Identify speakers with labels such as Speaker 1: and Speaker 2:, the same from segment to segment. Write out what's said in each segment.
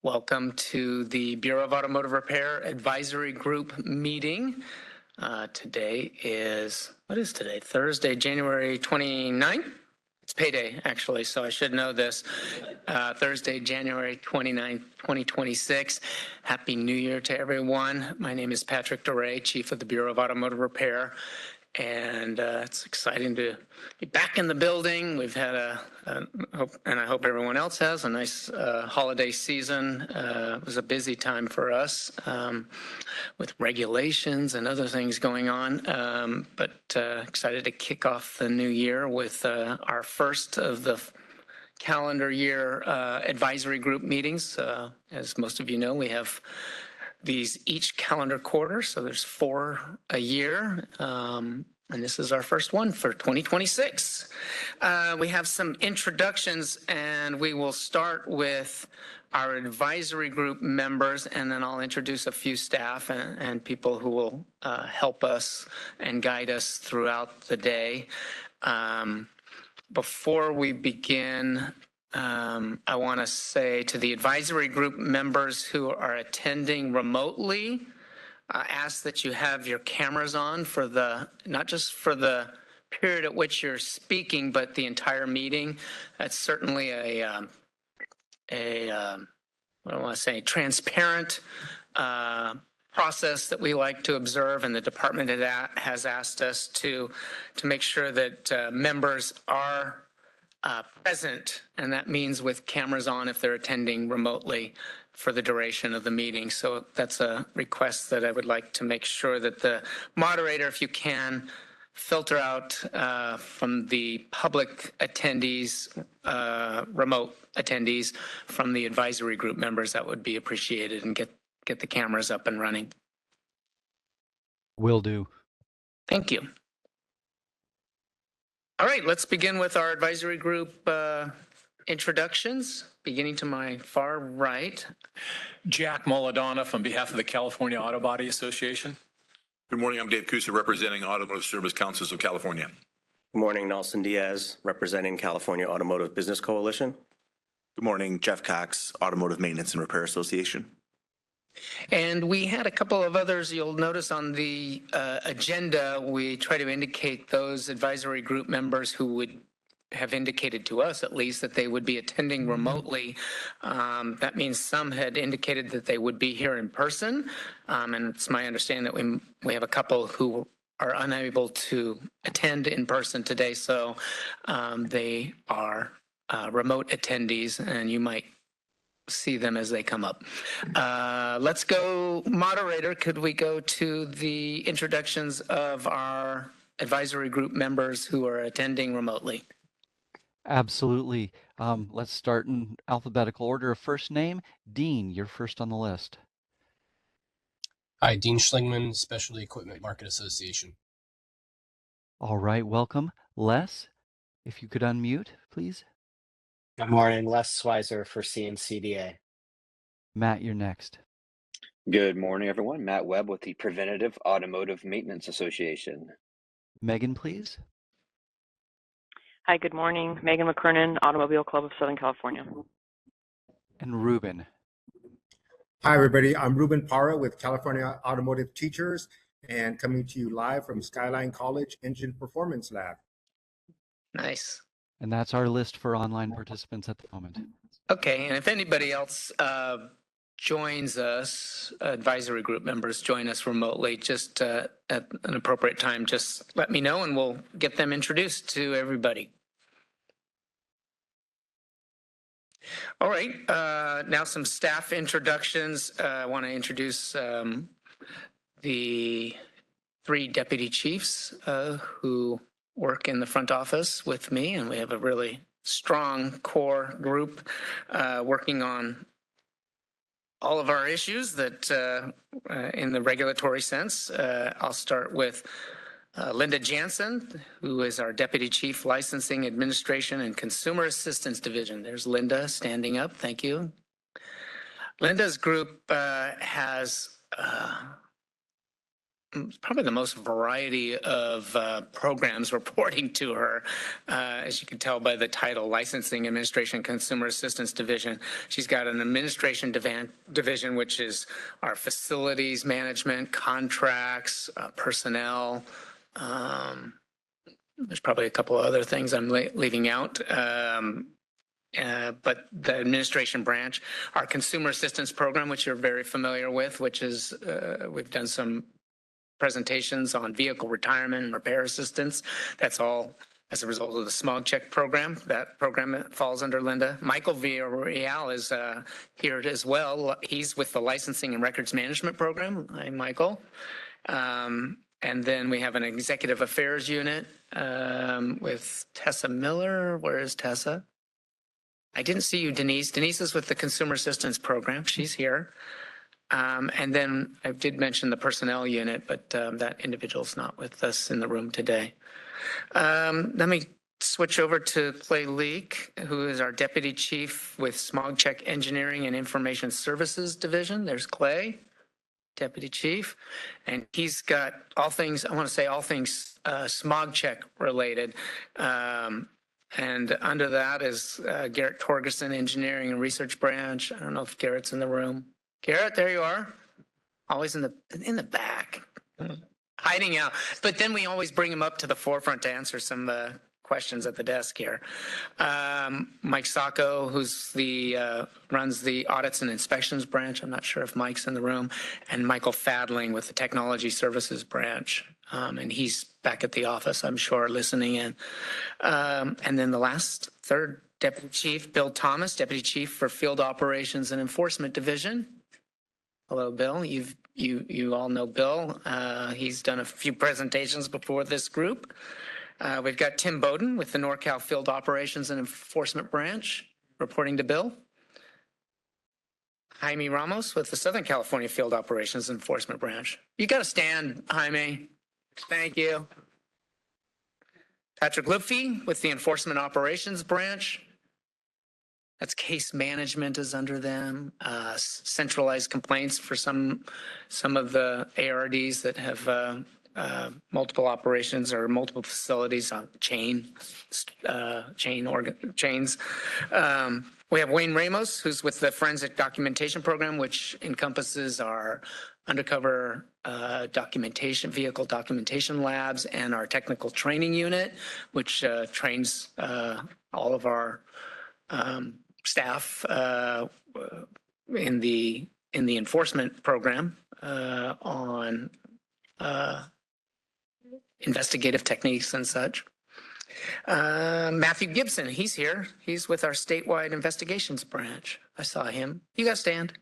Speaker 1: Welcome to the Bureau of Automotive Repair Advisory Group meeting. Today is, what is today? Thursday, January 29th? It's payday, actually, so I should know this. Thursday, January 29th, 2026. Happy New Year to everyone. My name is Patrick DeRay, Chief of the Bureau of Automotive Repair. And it's exciting to be back in the building. We've had and I hope everyone else has, a nice holiday season. It was a busy time for us with regulations and other things going on. But excited to kick off the new year with our first of the calendar year advisory group meetings. As most of you know, we have these each calendar quarter, so there's 4 a year, and this is our first one for 2026. We have some introductions, and we will start with our advisory group members, and then I'll introduce a few staff and people who will help us and guide us throughout the day. Before we begin, I want to say to the advisory group members who are attending remotely, I ask that you have your cameras on for not just for the period at which you're speaking, but the entire meeting. That's certainly what do I want to say, transparent process that we like to observe, and the department has asked us to make sure that members are present, and that means with cameras on if they're attending remotely for the duration of the meeting. So that's a request that I would like to make sure that the moderator, if you can, filter out from the public attendees, remote attendees from the advisory group members. That would be appreciated, and get the cameras up and running.
Speaker 2: Will do.
Speaker 1: Thank you. All right, let's begin with our advisory group introductions, beginning to my far right.
Speaker 3: Jack Moladonna on behalf of the California Auto Body Association.
Speaker 4: Good morning, I'm Dave Kusa, representing Automotive Service Councils of California.
Speaker 5: Good morning, Nelson Diaz, representing California Automotive Business Coalition.
Speaker 6: Good morning, Jeff Cox, Automotive Maintenance and Repair Association.
Speaker 1: And we had a couple of others. You'll notice on the agenda, we try to indicate those advisory group members who would have indicated to us, at least, that they would be attending remotely. That means some had indicated that they would be here in person. And it's my understanding that we have a couple who are unable to attend in person today. So they are remote attendees, and you might see them as they come up. Let's go, moderator, could we go to the introductions of our advisory group members who are attending remotely?
Speaker 2: Absolutely. Let's start in alphabetical order of first name. Dean, you're first on the list.
Speaker 7: Hi, Dean Schlingman, Specialty Equipment Market Association.
Speaker 2: All right, welcome. Les, if you could unmute, please.
Speaker 8: Good morning, Les Swizer for CNCDA.
Speaker 2: Matt, you're next.
Speaker 9: Good morning, everyone. Matt Webb with the Preventative Automotive Maintenance Association.
Speaker 2: Megan, please.
Speaker 10: Hi, good morning. Megan McKernan, Automobile Club of Southern California.
Speaker 2: And Ruben.
Speaker 11: Hi, everybody. I'm Ruben Parra with California Automotive Teachers, and coming to you live from Skyline College Engine Performance Lab.
Speaker 1: Nice.
Speaker 2: And that's our list for online participants at the moment.
Speaker 1: Okay, and if anybody else joins us, advisory group members join us remotely, just at an appropriate time, just let me know and we'll get them introduced to everybody. All right, now some staff introductions. I want to introduce the 3 deputy chiefs who work in the front office with me, and we have a really strong core group working on all of our issues that in the regulatory sense. I'll start with Linda Jansen, who is our Deputy Chief Licensing Administration and Consumer Assistance Division. There's Linda standing up. Thank you. Linda's group has probably the most variety of programs reporting to her, as you can tell by the title, Licensing Administration Consumer Assistance Division. She's got an administration division, which is our facilities management, contracts, personnel. There's probably a couple of other things I'm leaving out. But the administration branch, our consumer assistance program, which you're very familiar with, which is we've done some presentations on vehicle retirement and repair assistance. That's all as a result of the smog check program. That program falls under Linda. Michael Villarreal is here as well. He's with the licensing and records management program. Hi, Michael. And then we have an executive affairs unit with Tessa Miller. Where is Tessa? I didn't see you, Denise. Denise is with the Consumer Assistance Program. She's here. And then I did mention the personnel unit, but that individual's not with us in the room today. Let me switch over to Clay Leak, who is our Deputy Chief with Smog Check Engineering and Information Services Division. There's Clay, Deputy Chief, and he's got all things, I want to say all things smog check related. And under that is Garrett Torgerson, Engineering and Research Branch. I don't know if Garrett's in the room. Garrett, there you are. Always in the back, hiding out. But then we always bring him up to the forefront to answer some questions at the desk here. Mike Sacco, who's runs the Audits and Inspections Branch. I'm not sure if Mike's in the room. And Michael Fadling with the Technology Services Branch. And he's back at the office, I'm sure, listening in. And then the third Deputy Chief, Bill Thomas, Deputy Chief for Field Operations and Enforcement Division. Hello, Bill. You all know Bill. He's done a few presentations before this group. We've got Tim Bowden with the NorCal Field Operations and Enforcement Branch, reporting to Bill. Jaime Ramos with the Southern California Field Operations and Enforcement Branch. You got to stand, Jaime. Thank you. Patrick Lupfi with the Enforcement Operations Branch. That's case management is under them. Centralized complaints for some of the ARDs that have multiple operations or multiple facilities on chains. We have Wayne Ramos, who's with the Forensic Documentation Program, which encompasses our undercover vehicle documentation labs, and our technical training unit, which trains all of our staff in the enforcement program on investigative techniques and such. Matthew Gibson, he's here. He's with our statewide investigations branch. I saw him. You got to stand.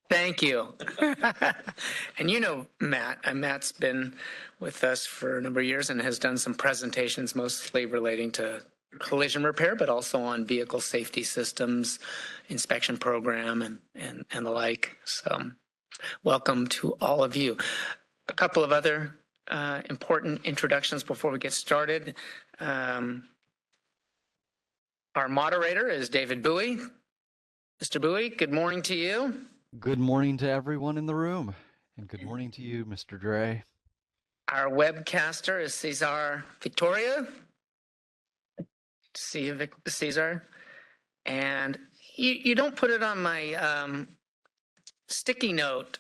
Speaker 1: Thank you. And you know Matt. Matt's been with us for a number of years and has done some presentations mostly relating to collision repair, but also on vehicle safety systems, inspection program, and the like. So welcome to all of you. A couple of other important introductions before we get started. Our moderator is David Bowie. Mr. Bowie, good morning to you.
Speaker 2: Good morning to everyone in the room, and good morning to you, Mr. Dre.
Speaker 1: Our webcaster is Cesar Victoria. See you, Cesar. And you don't put it on my sticky note,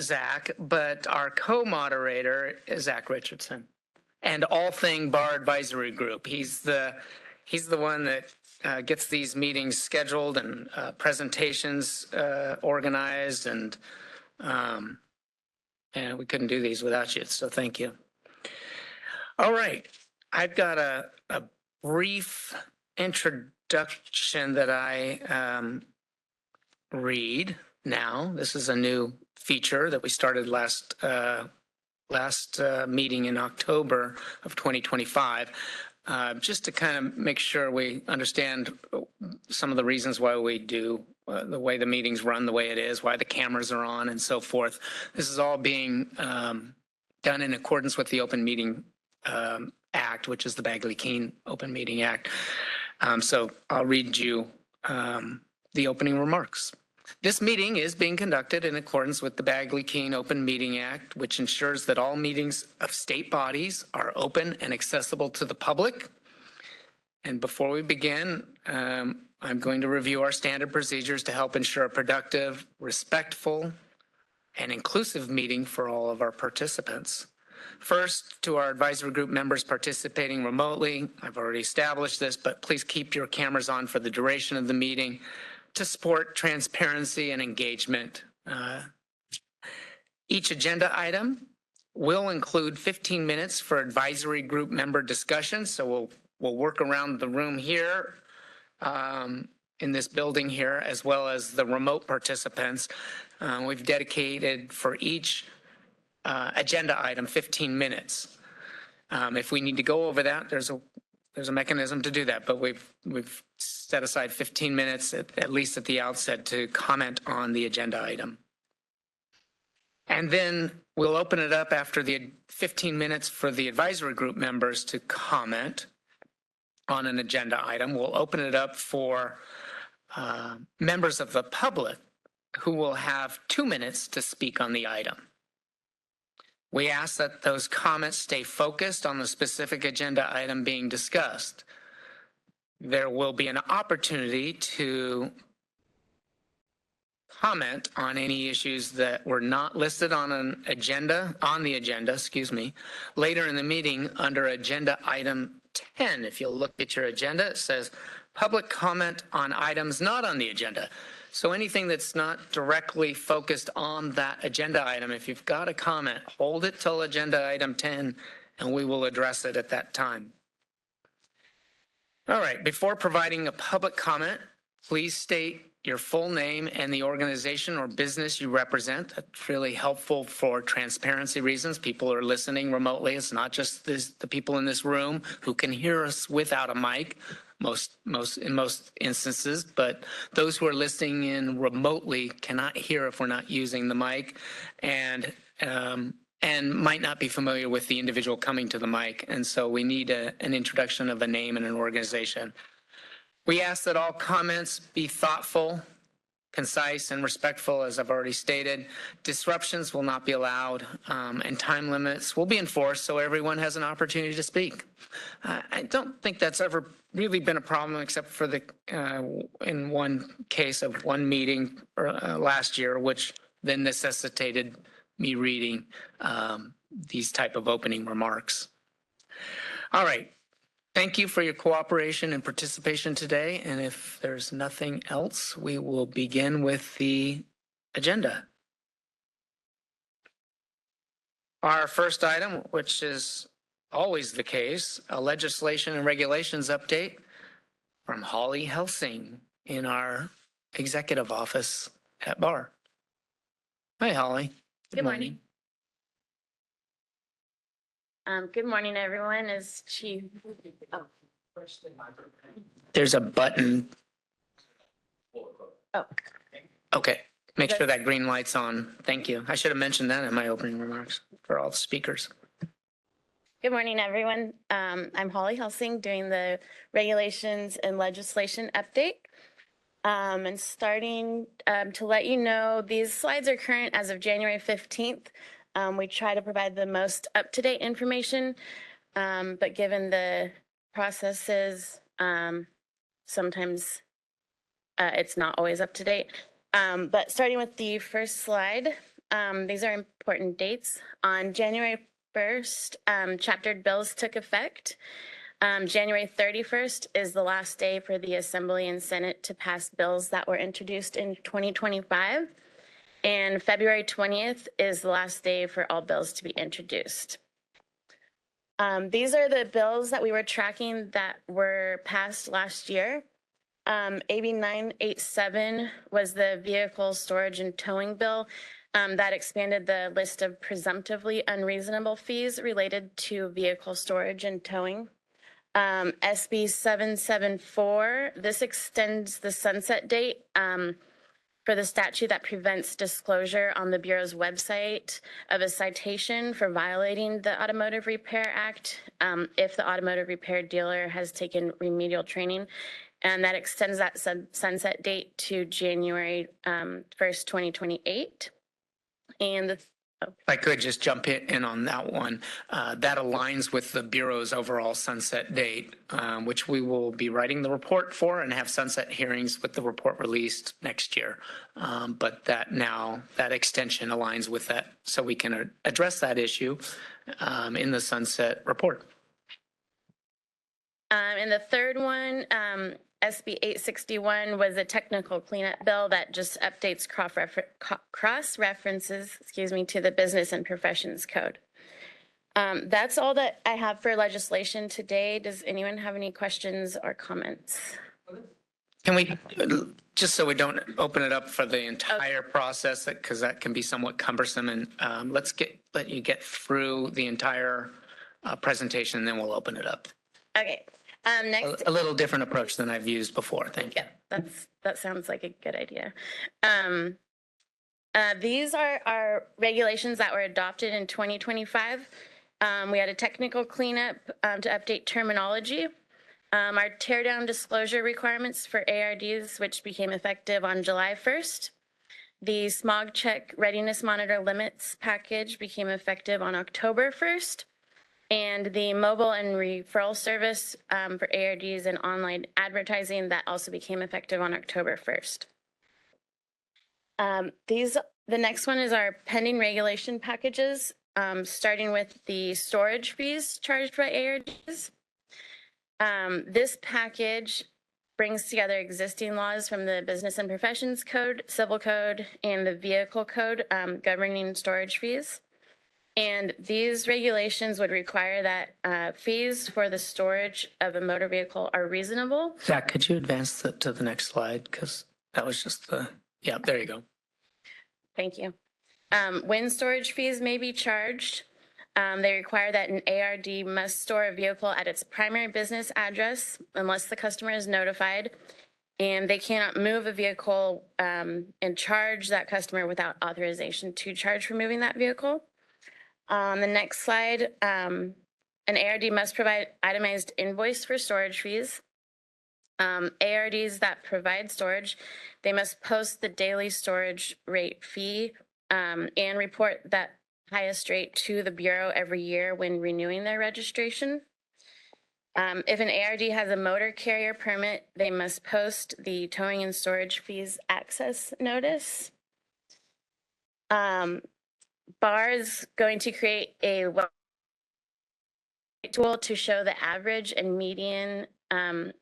Speaker 1: Zach, but our co-moderator is Zach Richardson, and All Thing Bar Advisory Group. He's the one that gets these meetings scheduled and presentations organized, and we couldn't do these without you, so thank you. All right, I've got a brief introduction that I read now. This is a new feature that we started last meeting in October of 2025. Just to kind of make sure we understand some of the reasons why we do the way the meetings run the way it is, why the cameras are on and so forth. This is all being done in accordance with the Open Meeting Act, which is the Bagley-Keene Open Meeting Act. So I'll read you the opening remarks. This meeting is being conducted in accordance with the Bagley-Keene Open Meeting Act, which ensures that all meetings of state bodies are open and accessible to the public. And before we begin, I'm going to review our standard procedures to help ensure a productive, respectful, and inclusive meeting for all of our participants. First, to our advisory group members participating remotely, I've already established this, but please keep your cameras on for the duration of the meeting to support transparency and engagement. Each agenda item will include 15 minutes for advisory group member discussion, so we'll work around the room here in this building here, as well as the remote participants. We've dedicated for each agenda item 15 minutes. If we need to go over that, there's a mechanism to do that, but we've set aside 15 minutes at least at the outset to comment on the agenda item. And then we'll open it up after the 15 minutes for the advisory group members to comment on an agenda item. We'll open it up for members of the public who will have 2 minutes to speak on the item. We ask that those comments stay focused on the specific agenda item being discussed. There will be an opportunity to comment on any issues that were not listed on the agenda, later in the meeting under agenda item 10. If you'll look at your agenda, it says public comment on items not on the agenda. So anything that's not directly focused on that agenda item, if you've got a comment, hold it till agenda item 10 and we will address it at that time. All right, before providing a public comment, please state your full name and the organization or business you represent. That's really helpful for transparency reasons. People are listening remotely. It's not just the people in this room who can hear us without a mic, in most instances, but those who are listening in remotely cannot hear if we're not using the mic, and might not be familiar with the individual coming to the mic. And so we need an introduction of a name and an organization. We ask that all comments be thoughtful, concise, and respectful, as I've already stated. Disruptions will not be allowed, and time limits will be enforced so everyone has an opportunity to speak. I don't think that's ever really been a problem, except for in one case of one meeting last year, which then necessitated me reading these type of opening remarks. All right. Thank you for your cooperation and participation today. And if there's nothing else, we will begin with the agenda. Our first item, which is always the case, a legislation and regulations update from Holly Helsing in our executive office at BAR. Hi, Holly.
Speaker 12: Good morning. Good morning, everyone. As Chief. Oh.
Speaker 1: There's a button.
Speaker 12: Oh.
Speaker 1: Okay. Make sure that green light's on. Thank you. I should have mentioned that in my opening remarks for all the speakers.
Speaker 12: Good morning, everyone. I'm Holly Helsing doing the regulations and legislation update. And starting to let you know, these slides are current as of January 15th. We try to provide the most up-to-date information, but given the processes, sometimes it's not always up to date. But starting with the first slide, these are important dates. On January 1st, chaptered bills took effect. January 31st is the last day for the Assembly and Senate to pass bills that were introduced in 2025. And February 20th is the last day for all bills to be introduced. These are the bills that we were tracking that were passed last year. AB 987 was the vehicle storage and towing bill that expanded the list of presumptively unreasonable fees related to vehicle storage and towing. SB 774, this extends the sunset date for the statute that prevents disclosure on the Bureau's website of a citation for violating the Automotive Repair Act if the automotive repair dealer has taken remedial training. and that extends that sunset date to January 1st, 2028. And
Speaker 1: If I could just jump in on that one, that aligns with the Bureau's overall sunset date, which we will be writing the report for and have sunset hearings with the report released next year. But that extension aligns with that, so we can address that issue in the sunset report.
Speaker 12: And the third one, SB 861, was a technical cleanup bill that just updates cross references, to the Business and Professions Code. That's all that I have for legislation today. Does anyone have any questions or comments?
Speaker 1: Can we, just so we don't open it up for the entire process, because that can be somewhat cumbersome, and let you get through the entire presentation, and then we'll open it up.
Speaker 12: Okay. Next,
Speaker 1: a little different approach than I've used before. Thank you.
Speaker 12: Yeah, that sounds like a good idea. These are our regulations that were adopted in 2025. We had a technical cleanup to update terminology. Our teardown disclosure requirements for ARDs, which became effective on July 1st. The smog check readiness monitor limits package became effective on October 1st. And the mobile and referral service for ARDs and online advertising, that also became effective on October 1st. The next one is our pending regulation packages, starting with the storage fees charged by ARDs. This package brings together existing laws from the Business and Professions Code, Civil Code, and the Vehicle Code governing storage fees. And these regulations would require that fees for the storage of a motor vehicle are reasonable.
Speaker 1: Zach, could you advance to the next slide? Because that was just yeah, there you go.
Speaker 12: Thank you. When storage fees may be charged, they require that an ARD must store a vehicle at its primary business address unless the customer is notified, and they cannot move a vehicle and charge that customer without authorization to charge for moving that vehicle. On the next slide, an ARD must provide itemized invoice for storage fees. ARDs that provide storage, they must post the daily storage rate fee and report that highest rate to the Bureau every year when renewing their registration. If an ARD has a motor carrier permit, they must post the towing and storage fees access notice. BAR is going to create a tool to show the average and median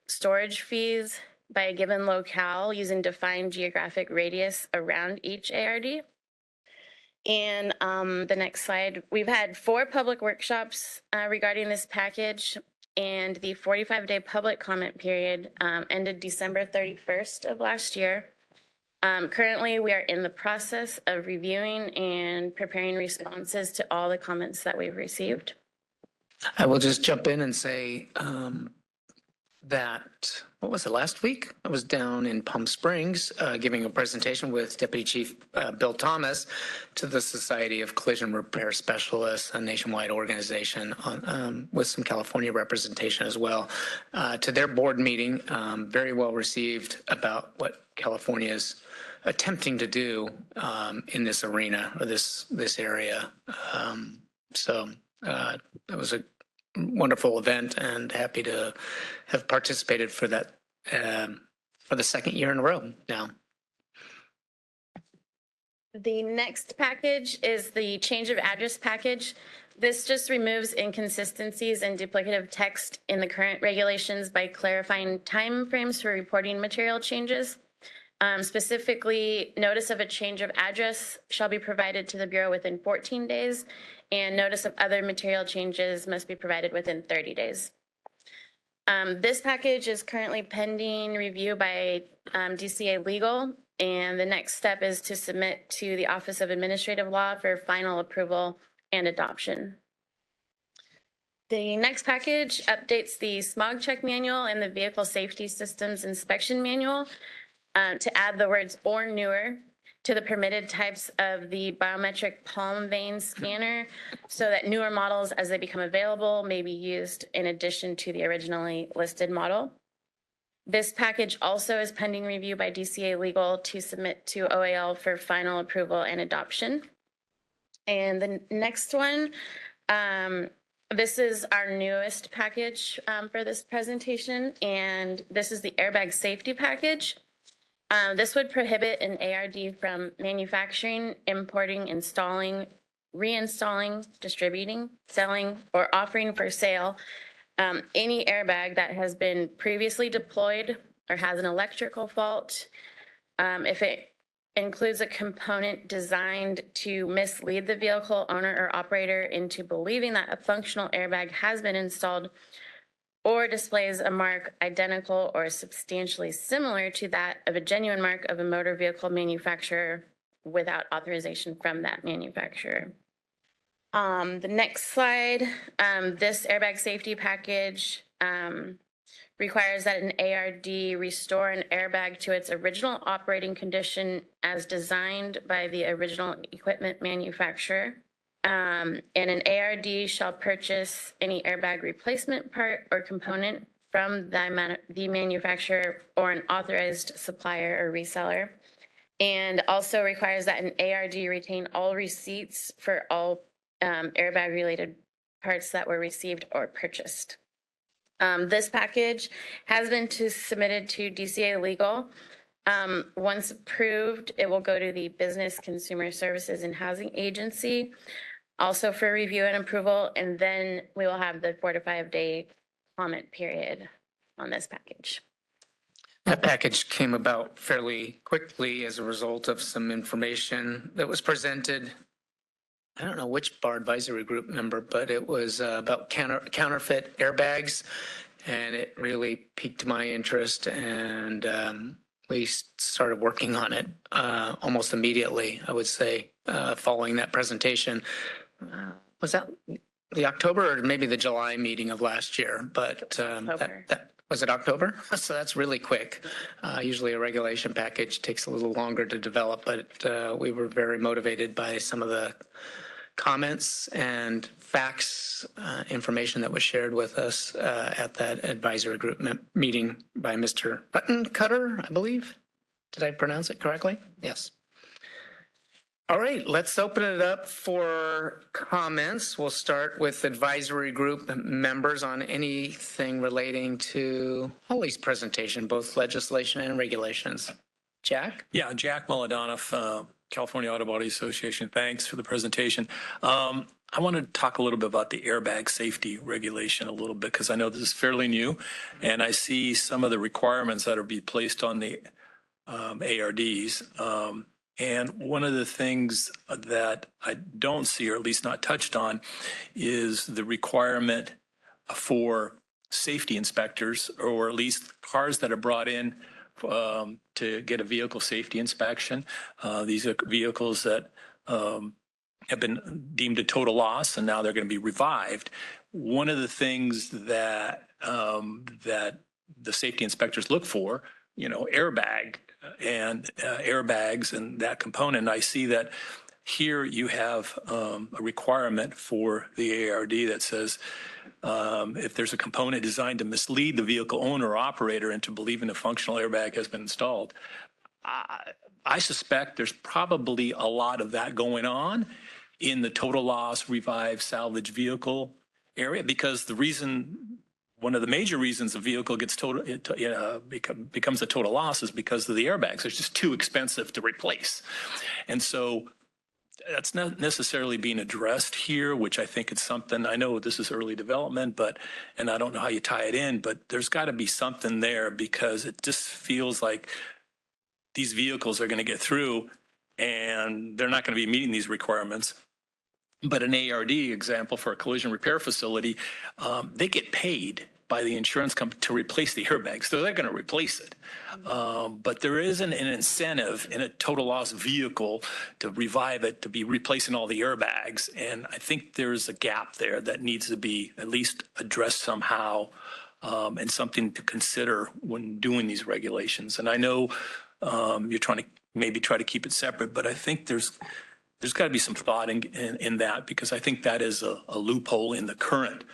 Speaker 12: storage fees by a given locale using defined geographic radius around each ARD. And the next slide, we've had 4 public workshops regarding this package, and the 45-day public comment period ended December 31st of last year. Currently, we are in the process of reviewing and preparing responses to all the comments that we've received.
Speaker 1: I will just jump in and say that, what was it, last week? I was down in Palm Springs giving a presentation with Deputy Chief Bill Thomas to the Society of Collision Repair Specialists, a nationwide organization with some California representation as well, to their board meeting. Very well received about what California's attempting to do in this arena or this area. So it was a wonderful event, and happy to have participated for that for the second year in a row now.
Speaker 12: The next package is the change of address package. This just removes inconsistencies and duplicative text in the current regulations by clarifying time frames for reporting material changes. Specifically, notice of a change of address shall be provided to the Bureau within 14 days, and notice of other material changes must be provided within 30 days. This package is currently pending review by DCA Legal, and the next step is to submit to the Office of Administrative Law for final approval and adoption. The next package updates the smog check manual and the vehicle safety systems inspection manual to add the words "or newer" to the permitted types of the biometric palm vein scanner, so that newer models, as they become available, may be used in addition to the originally listed model. This package also is pending review by DCA Legal to submit to OAL for final approval and adoption. And the next one, this is our newest package for this presentation, and this is the airbag safety package. This would prohibit an ARD from manufacturing, importing, installing, reinstalling, distributing, selling, or offering for sale any airbag that has been previously deployed or has an electrical fault. If it includes a component designed to mislead the vehicle owner or operator into believing that a functional airbag has been installed, or displays a mark identical or substantially similar to that of a genuine mark of a motor vehicle manufacturer without authorization from that manufacturer. The next slide, this airbag safety package requires that an ARD restore an airbag to its original operating condition as designed by the original equipment manufacturer. And an ARD shall purchase any airbag replacement part or component from the manufacturer or an authorized supplier or reseller. And also requires that an ARD retain all receipts for all airbag related parts that were received or purchased. This package has been submitted to DCA Legal. Once approved, it will go to the Business Consumer Services and Housing Agency, also for review and approval, and then we will have the 4 to 5 day comment period on this package.
Speaker 1: That package came about fairly quickly as a result of some information that was presented. I don't know which bar advisory group member, but it was about counterfeit airbags, and it really piqued my interest, and we started working on it almost immediately, I would say, following that presentation. Was that the October or maybe the July meeting of last year? But that was it October? So that's really quick. Usually a regulation package takes a little longer to develop, but we were very motivated by some of the comments and facts, information that was shared with us at that advisory group meeting by Mr. Buttoncutter, I believe. Did I pronounce it correctly? Yes. All right, let's open it up for comments. We'll start with advisory group members on anything relating to Holly's presentation, both legislation and regulations. Jack?
Speaker 3: Yeah, Jack Molodanoff, California Auto Body Association. Thanks for the presentation. I want to talk a little bit about the airbag safety regulation a little bit because I know this is fairly new, and I see some of the requirements that are being placed on the ARDs. And one of the things that I don't see, or at least not touched on, is the requirement for safety inspectors, or at least cars that are brought in to get a vehicle safety inspection. These are vehicles that have been deemed a total loss, and now they're going to be revived. One of the things that that the safety inspectors look for, airbag and airbags and that component. I see that here you have a requirement for the ARD that says if there's a component designed to mislead the vehicle owner or operator into believing a functional airbag has been installed. I suspect there's probably a lot of that going on in the total loss, revive, salvage vehicle area, because one of the major reasons a vehicle gets becomes a total loss is because of the airbags. They're just too expensive to replace. And so that's not necessarily being addressed here, which I think it's something, I know this is early development, and I don't know how you tie it in, but there's got to be something there, because it just feels like these vehicles are going to get through and they're not going to be meeting these requirements. But an ARD example for a collision repair facility, they get paid by the insurance company to replace the airbags, so they're going to replace it. But there isn't an incentive in a total loss vehicle to revive it, to be replacing all the airbags. And I think there's a gap there that needs to be at least addressed somehow, and something to consider when doing these regulations. And I know you're trying to maybe try to keep it separate, but I think there's got to be some thought in that, because I think that is a loophole in the current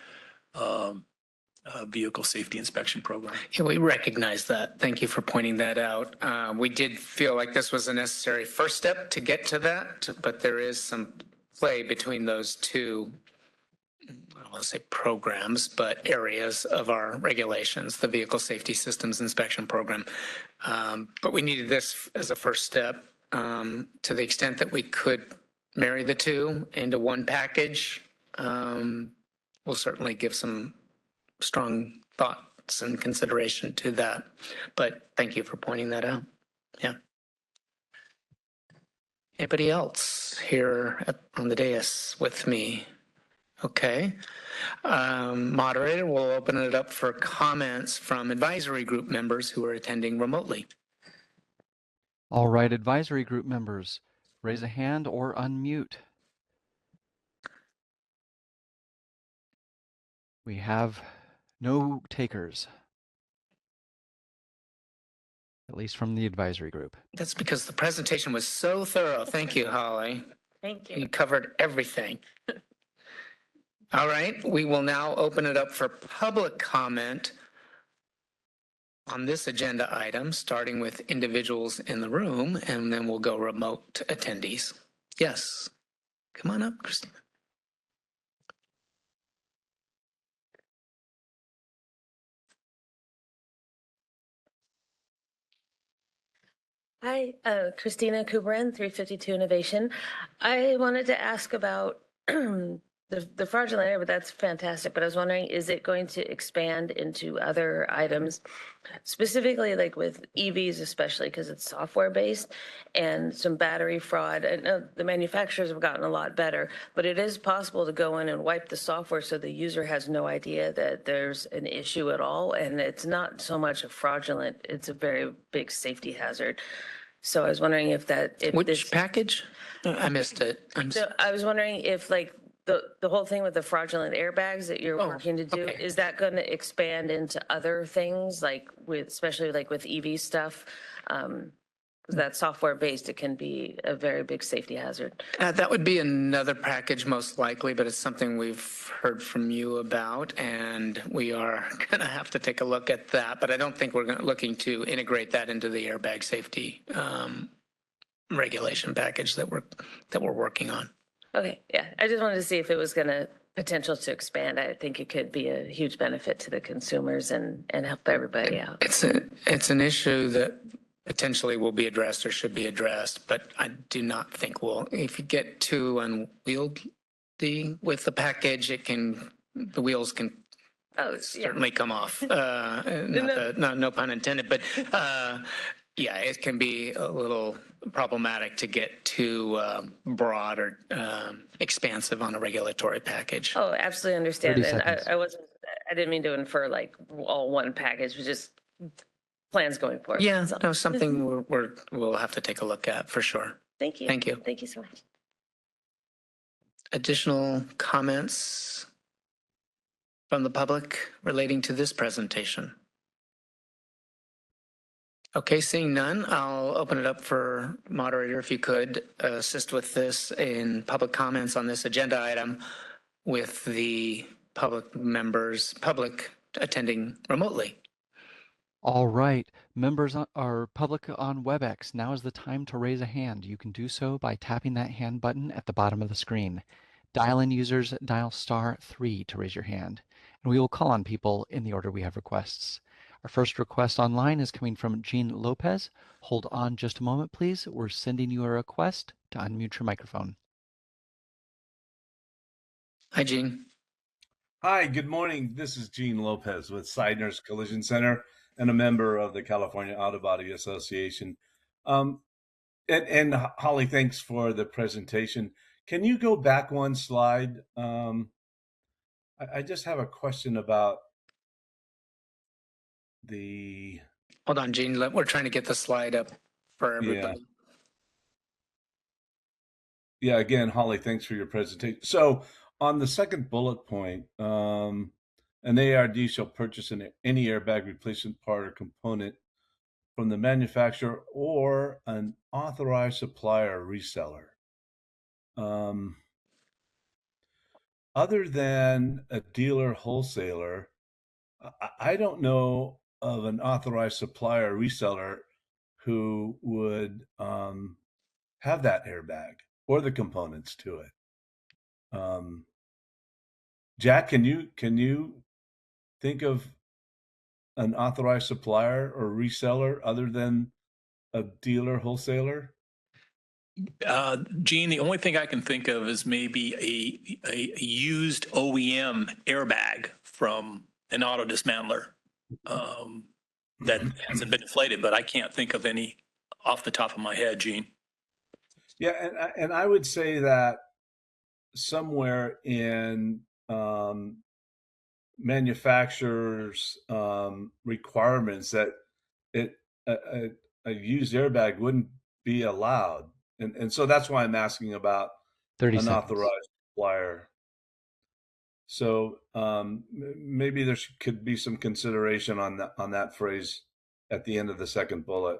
Speaker 3: vehicle safety inspection program.
Speaker 1: Yeah, we recognize that. Thank you for pointing that out. We did feel like this was a necessary first step to get to that, but there is some play between those two, I don't want to say programs, but areas of our regulations, the Vehicle Safety Systems Inspection Program. But we needed this as a first step. To the extent that we could marry the two into one package, we'll certainly give some strong thoughts and consideration to that. But thank you for pointing that out. Yeah. Anybody else here on the dais with me? Okay. Moderator, we'll open it up for comments from advisory group members who are attending remotely.
Speaker 2: All right, advisory group members, raise a hand or unmute. We have no takers, at least from the advisory group.
Speaker 1: That's because the presentation was so thorough. Thank you, Holly.
Speaker 12: Thank you.
Speaker 1: You covered everything. All right, we will now open it up for public comment on this agenda item, starting with individuals in the room, and then we'll go remote attendees. Yes, come on up, Christina.
Speaker 13: Hi, Christina Kubrin, 352 Innovation. I wanted to ask about the fraudulent error, but that's fantastic. But I was wondering, is it going to expand into other items, specifically like with EVs, especially because it's software based, and some battery fraud? I know the manufacturers have gotten a lot better, but it is possible to go in and wipe the software so the user has no idea that there's an issue at all. And it's not so much a fraudulent, it's a very big safety hazard. So I was wondering if
Speaker 1: Which package? I missed it.
Speaker 13: I was wondering if like the whole thing with the fraudulent airbags that you're working to do,
Speaker 1: okay.
Speaker 13: is that going to expand into other things, like especially like with EV stuff? Because that's software based, it can be a very big safety hazard.
Speaker 1: That would be another package most likely, but it's something we've heard from you about, and we are going to have to take a look at that. But I don't think we're looking to integrate that into the airbag safety regulation package that we're working on.
Speaker 13: Okay, yeah, I just wanted to see if it was going to potential to expand. I think it could be a huge benefit to the consumers and help everybody out.
Speaker 1: It's an issue that potentially will be addressed or should be addressed, but I do not think if you get too unwieldy with the package, the wheels can certainly come off. No pun intended, but yeah, it can be a little problematic to get too broad or expansive on a regulatory package.
Speaker 13: Oh, absolutely understand. And I didn't mean to infer like all one package, but just plans going forward.
Speaker 1: Yeah, no, something we'll have to take a look at for sure.
Speaker 13: Thank you.
Speaker 1: Thank you.
Speaker 13: Thank you so much.
Speaker 1: Additional comments from the public relating to this presentation? Okay, seeing none, I'll open it up for moderator, if you could assist with this in public comments on this agenda item with the public attending remotely.
Speaker 2: All right, members are public on WebEx. Now is the time to raise a hand. You can do so by tapping that hand button at the bottom of the screen. Dial-in users dial *3 to raise your hand, and we will call on people in the order we have requests. Our first request online is coming from Jean Lopez. Hold on just a moment, please. We're sending you a request to unmute your microphone.
Speaker 1: Hi, Jean.
Speaker 14: Hi, good morning. This is Jean Lopez with Seidner's Collision Center and a member of the California Auto Body Association. And Holly, thanks for the presentation. Can you go back one slide? I just have a question about the...
Speaker 1: Hold on, Gene. We're trying to get the slide up for everybody.
Speaker 14: Yeah, again, Holly, thanks for your presentation. So on the second bullet point, an ARD shall purchase any airbag replacement part or component from the manufacturer or an authorized supplier or reseller. Other than a dealer wholesaler, I don't know of an authorized supplier reseller who would have that airbag or the components to it. Jack, can you think of an authorized supplier or reseller other than a dealer wholesaler?
Speaker 3: Gene, the only thing I can think of is maybe a used OEM airbag from an auto dismantler that hasn't been inflated, but I can't think of any off the top of my head, Gene.
Speaker 14: Yeah, and I would say that somewhere in manufacturers' requirements that it a used airbag wouldn't be allowed, and so that's why I'm asking about
Speaker 2: 30
Speaker 14: an
Speaker 2: seconds.
Speaker 14: authorized supplier. So maybe there could be some consideration on that phrase at the end of the second bullet.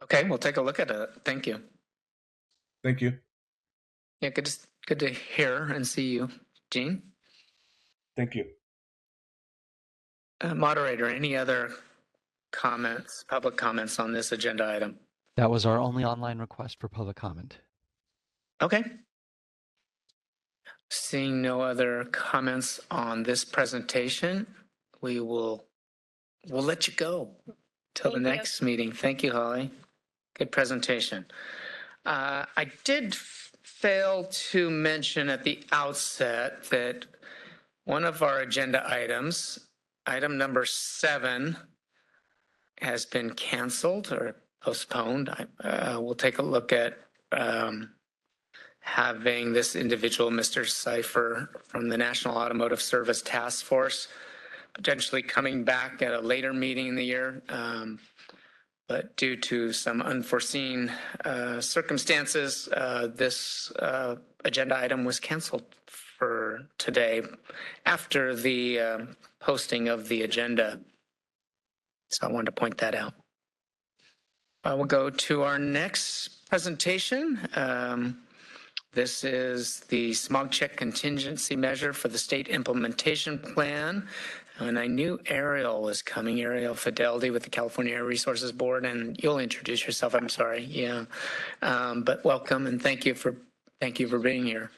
Speaker 1: Okay, we'll take a look at it. Thank you.
Speaker 14: Thank you.
Speaker 1: Yeah, good to hear and see you, Gene.
Speaker 14: Thank you.
Speaker 1: Moderator, any other comments, public comments on this agenda item?
Speaker 2: That was our only online request for public comment.
Speaker 1: Okay. Seeing no other comments on this presentation, we'll let you go till the next meeting. Thank you, Holly. Good presentation. I did fail to mention at the outset that one of our agenda items, item number 7, has been canceled or postponed. We'll take a look at having this individual, Mr. Cipher from the National Automotive Service Task Force, potentially coming back at a later meeting in the year. But due to some unforeseen circumstances, this agenda item was canceled for today after the posting of the agenda. So I wanted to point that out. We'll go to our next presentation. This is the smog check contingency measure for the state implementation plan. And I knew Ariel was coming, Ariel Fidelity with the California Air Resources Board, and you'll introduce yourself. I'm sorry. Yeah. But welcome and thank you for being here.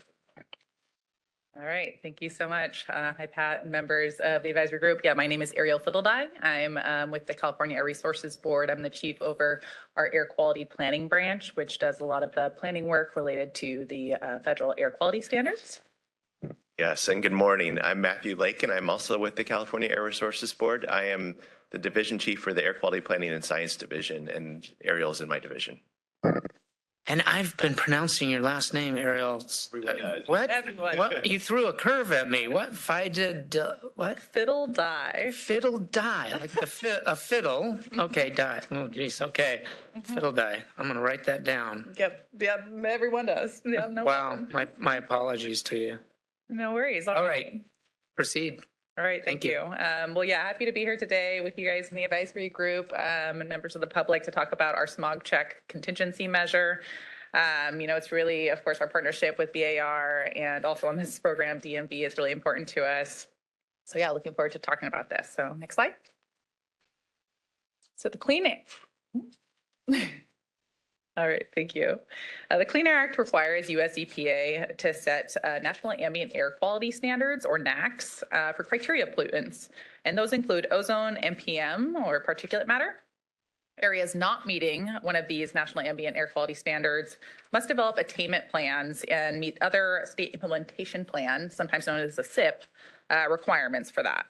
Speaker 15: All right, thank you so much. Hi, Pat, and members of the advisory group. Yeah, my name is Ariel Fideldye. I'm with the California Air Resources Board. I'm the chief over our air quality planning branch, which does a lot of the planning work related to the federal air quality standards.
Speaker 16: Yes, and good morning. I'm Matthew Lake, and I'm also with the California Air Resources Board. I am the division chief for the Air Quality Planning and Science Division, and Ariel's in my division.
Speaker 1: And I've been pronouncing your last name, Ariel. What?
Speaker 15: Everyone.
Speaker 1: What? You threw a curve at me. What? What?
Speaker 15: Fideldye.
Speaker 1: Fideldye, like a fiddle. Okay, die. Oh, geez. Okay, Fideldye. I'm gonna write that down.
Speaker 15: Yep, everyone does. Yeah, no
Speaker 1: Wow, my apologies to you.
Speaker 15: No worries.
Speaker 1: All right, proceed.
Speaker 15: All right, thank you. Well, yeah, happy to be here today with you guys in the advisory group and members of the public to talk about our smog check contingency measure. It's really, of course, our partnership with BAR and also on this program, DMV is really important to us. So yeah, looking forward to talking about this. So next slide. So the Clean Air. All right, thank you. The Clean Air Act requires US EPA to set National Ambient Air Quality Standards, or NAAQS, for criteria pollutants. And those include ozone, NPM, or particulate matter. Areas not meeting one of these National Ambient Air Quality Standards must develop attainment plans and meet other state implementation plans, sometimes known as the SIP, requirements for that.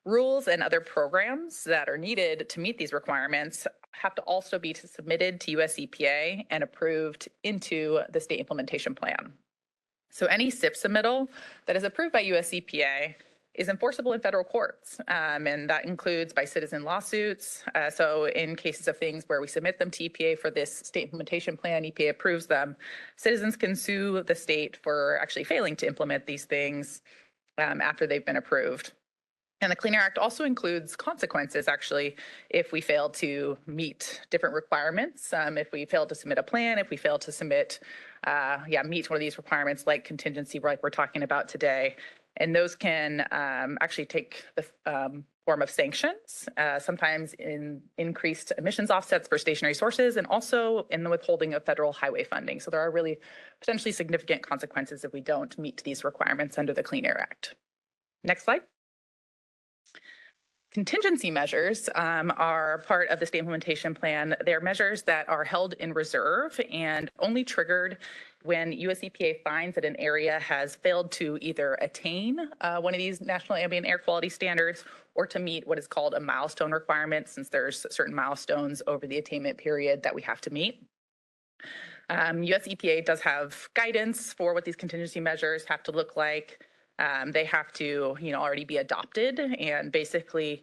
Speaker 15: Rules and other programs that are needed to meet these requirements have to also be submitted to US EPA and approved into the state implementation plan. So any SIP submittal that is approved by US EPA is enforceable in federal courts, and that includes by citizen lawsuits. So in cases of things where we submit them to EPA for this state implementation plan, EPA approves them, citizens can sue the state for actually failing to implement these things after they've been approved. And the Clean Air Act also includes consequences, actually, if we fail to meet different requirements, if we fail to submit a plan, if we fail to submit, meet one of these requirements like contingency, like we're talking about today. And those can actually take the form of sanctions, sometimes in increased emissions offsets for stationary sources, and also in the withholding of federal highway funding. So there are really potentially significant consequences if we don't meet these requirements under the Clean Air Act. Next slide. Contingency measures are part of the state implementation plan. They're measures that are held in reserve and only triggered when US EPA finds that an area has failed to either attain one of these national ambient air quality standards or to meet what is called a milestone requirement, since there's certain milestones over the attainment period that we have to meet. US EPA does have guidance for what these contingency measures have to look like. They have to, already be adopted and basically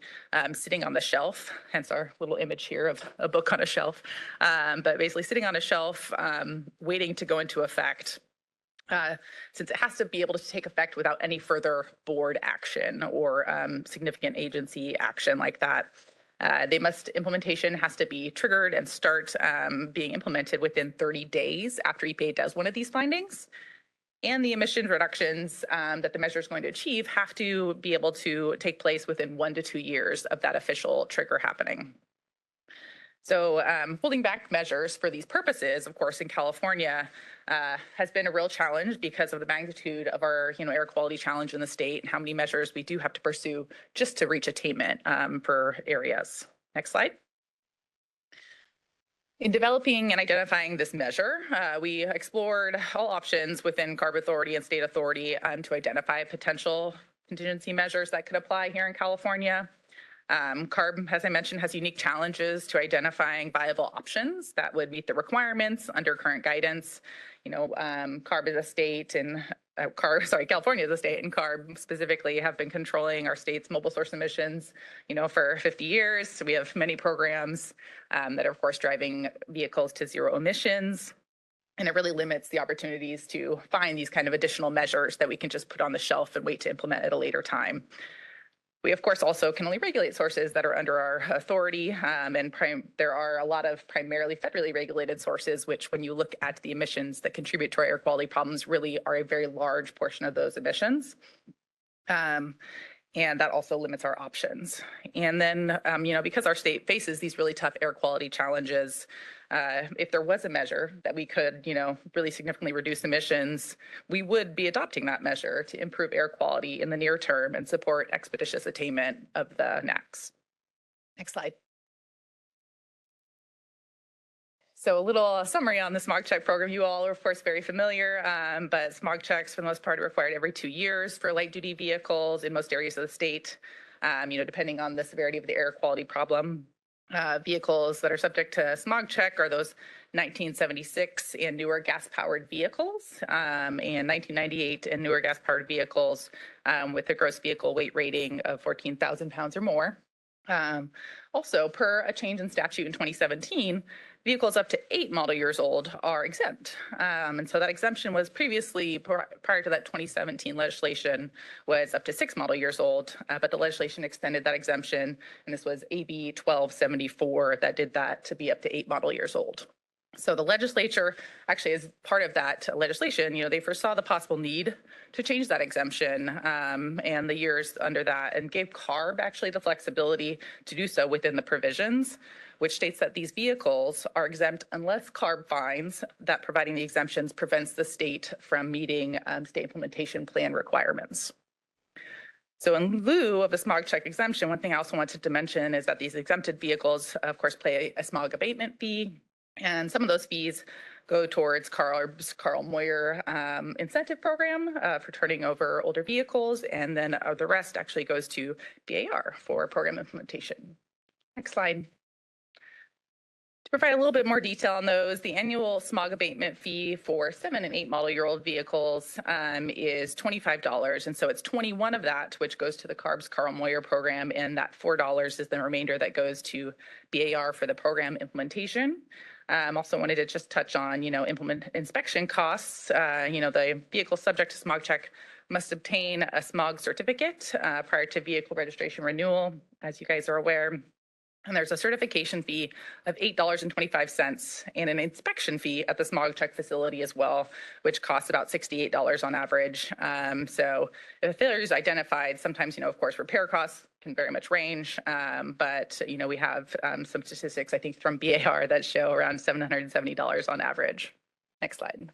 Speaker 15: sitting on the shelf, hence our little image here of a book on a shelf, but basically sitting on a shelf, waiting to go into effect. Since it has to be able to take effect without any further board action or significant agency action like that. Implementation has to be triggered and start being implemented within 30 days after EPA does one of these findings. And the emission reductions that the measure is going to achieve have to be able to take place within 1 to 2 years of that official trigger happening. So holding back measures for these purposes, of course, in California has been a real challenge because of the magnitude of our air quality challenge in the state and how many measures we do have to pursue just to reach attainment for areas. Next slide. In developing and identifying this measure, we explored all options within CARB Authority and State Authority to identify potential contingency measures that could apply here in California. CARB, as I mentioned, has unique challenges to identifying viable options that would meet the requirements under current guidance. CARB is a state and California is a state, and CARB specifically have been controlling our state's mobile source emissions, for 50 years. So we have many programs that are, of course, driving vehicles to zero emissions. And it really limits the opportunities to find these kind of additional measures that we can just put on the shelf and wait to implement at a later time. We, of course, also can only regulate sources that are under our authority, and there are a lot of primarily federally regulated sources, which when you look at the emissions that contribute to our air quality problems really are a very large portion of those emissions. And that also limits our options. And then, because our state faces these really tough air quality challenges, if there was a measure that we could, really significantly reduce emissions, we would be adopting that measure to improve air quality in the near term and support expeditious attainment of the NAAQS. Next slide. So a little summary on the smog check program. You all are, of course, very familiar, but smog checks, for the most part, are required every 2 years for light-duty vehicles in most areas of the state, depending on the severity of the air quality problem. Vehicles that are subject to smog check are those 1976 and newer gas-powered vehicles, and 1998 and newer gas-powered vehicles with a gross vehicle weight rating of 14,000 pounds or more. Also, per a change in statute in 2017, vehicles up to 8 model years old are exempt. And so that exemption was previously, prior to that 2017 legislation, was up to 6 model years old, but the legislation extended that exemption, and this was AB 1274 that did that to be up to 8 model years old. So the legislature, actually, as part of that legislation, they foresaw the possible need to change that exemption and the years under that, and gave CARB actually the flexibility to do so within the provisions, which states that these vehicles are exempt unless CARB finds that providing the exemptions prevents the state from meeting state implementation plan requirements. So in lieu of the smog check exemption, one thing I also wanted to mention is that these exempted vehicles, of course, pay a smog abatement fee. And some of those fees go towards CARB's Carl Moyer incentive program for turning over older vehicles. And then the rest actually goes to BAR for program implementation. Next slide. To provide a little bit more detail on those, the annual smog abatement fee for 7 and 8 model year old vehicles is $25. And so it's 21 of that, which goes to the CARB's Carl Moyer program, and that $4 is the remainder that goes to BAR for the program implementation. Also wanted to just touch on, inspection costs. The vehicle subject to smog check must obtain a smog certificate prior to vehicle registration renewal, as you guys are aware. And there's a certification fee of $8.25 and an inspection fee at the smog check facility as well, which costs about $68 on average. So if a failure is identified, sometimes, of course, repair costs can very much range. But, we have some statistics, I think, from BAR that show around $770 on average. Next slide.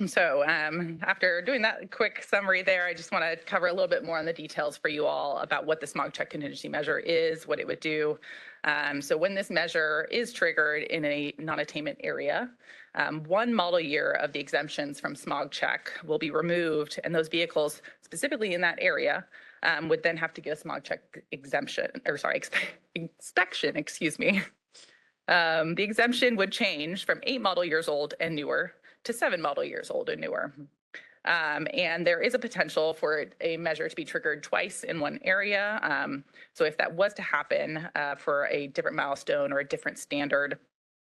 Speaker 15: So after doing that quick summary there, I just want to cover a little bit more on the details for you all about what the smog check contingency measure is, what it would do. So when this measure is triggered in a non-attainment area, one model year of the exemptions from smog check will be removed, and those vehicles specifically in that area would then have to get a smog check inspection, excuse me. The exemption would change from 8 model years old and newer to 7 model years old and newer. And there is a potential for a measure to be triggered twice in one area. So if that was to happen for a different milestone or a different standard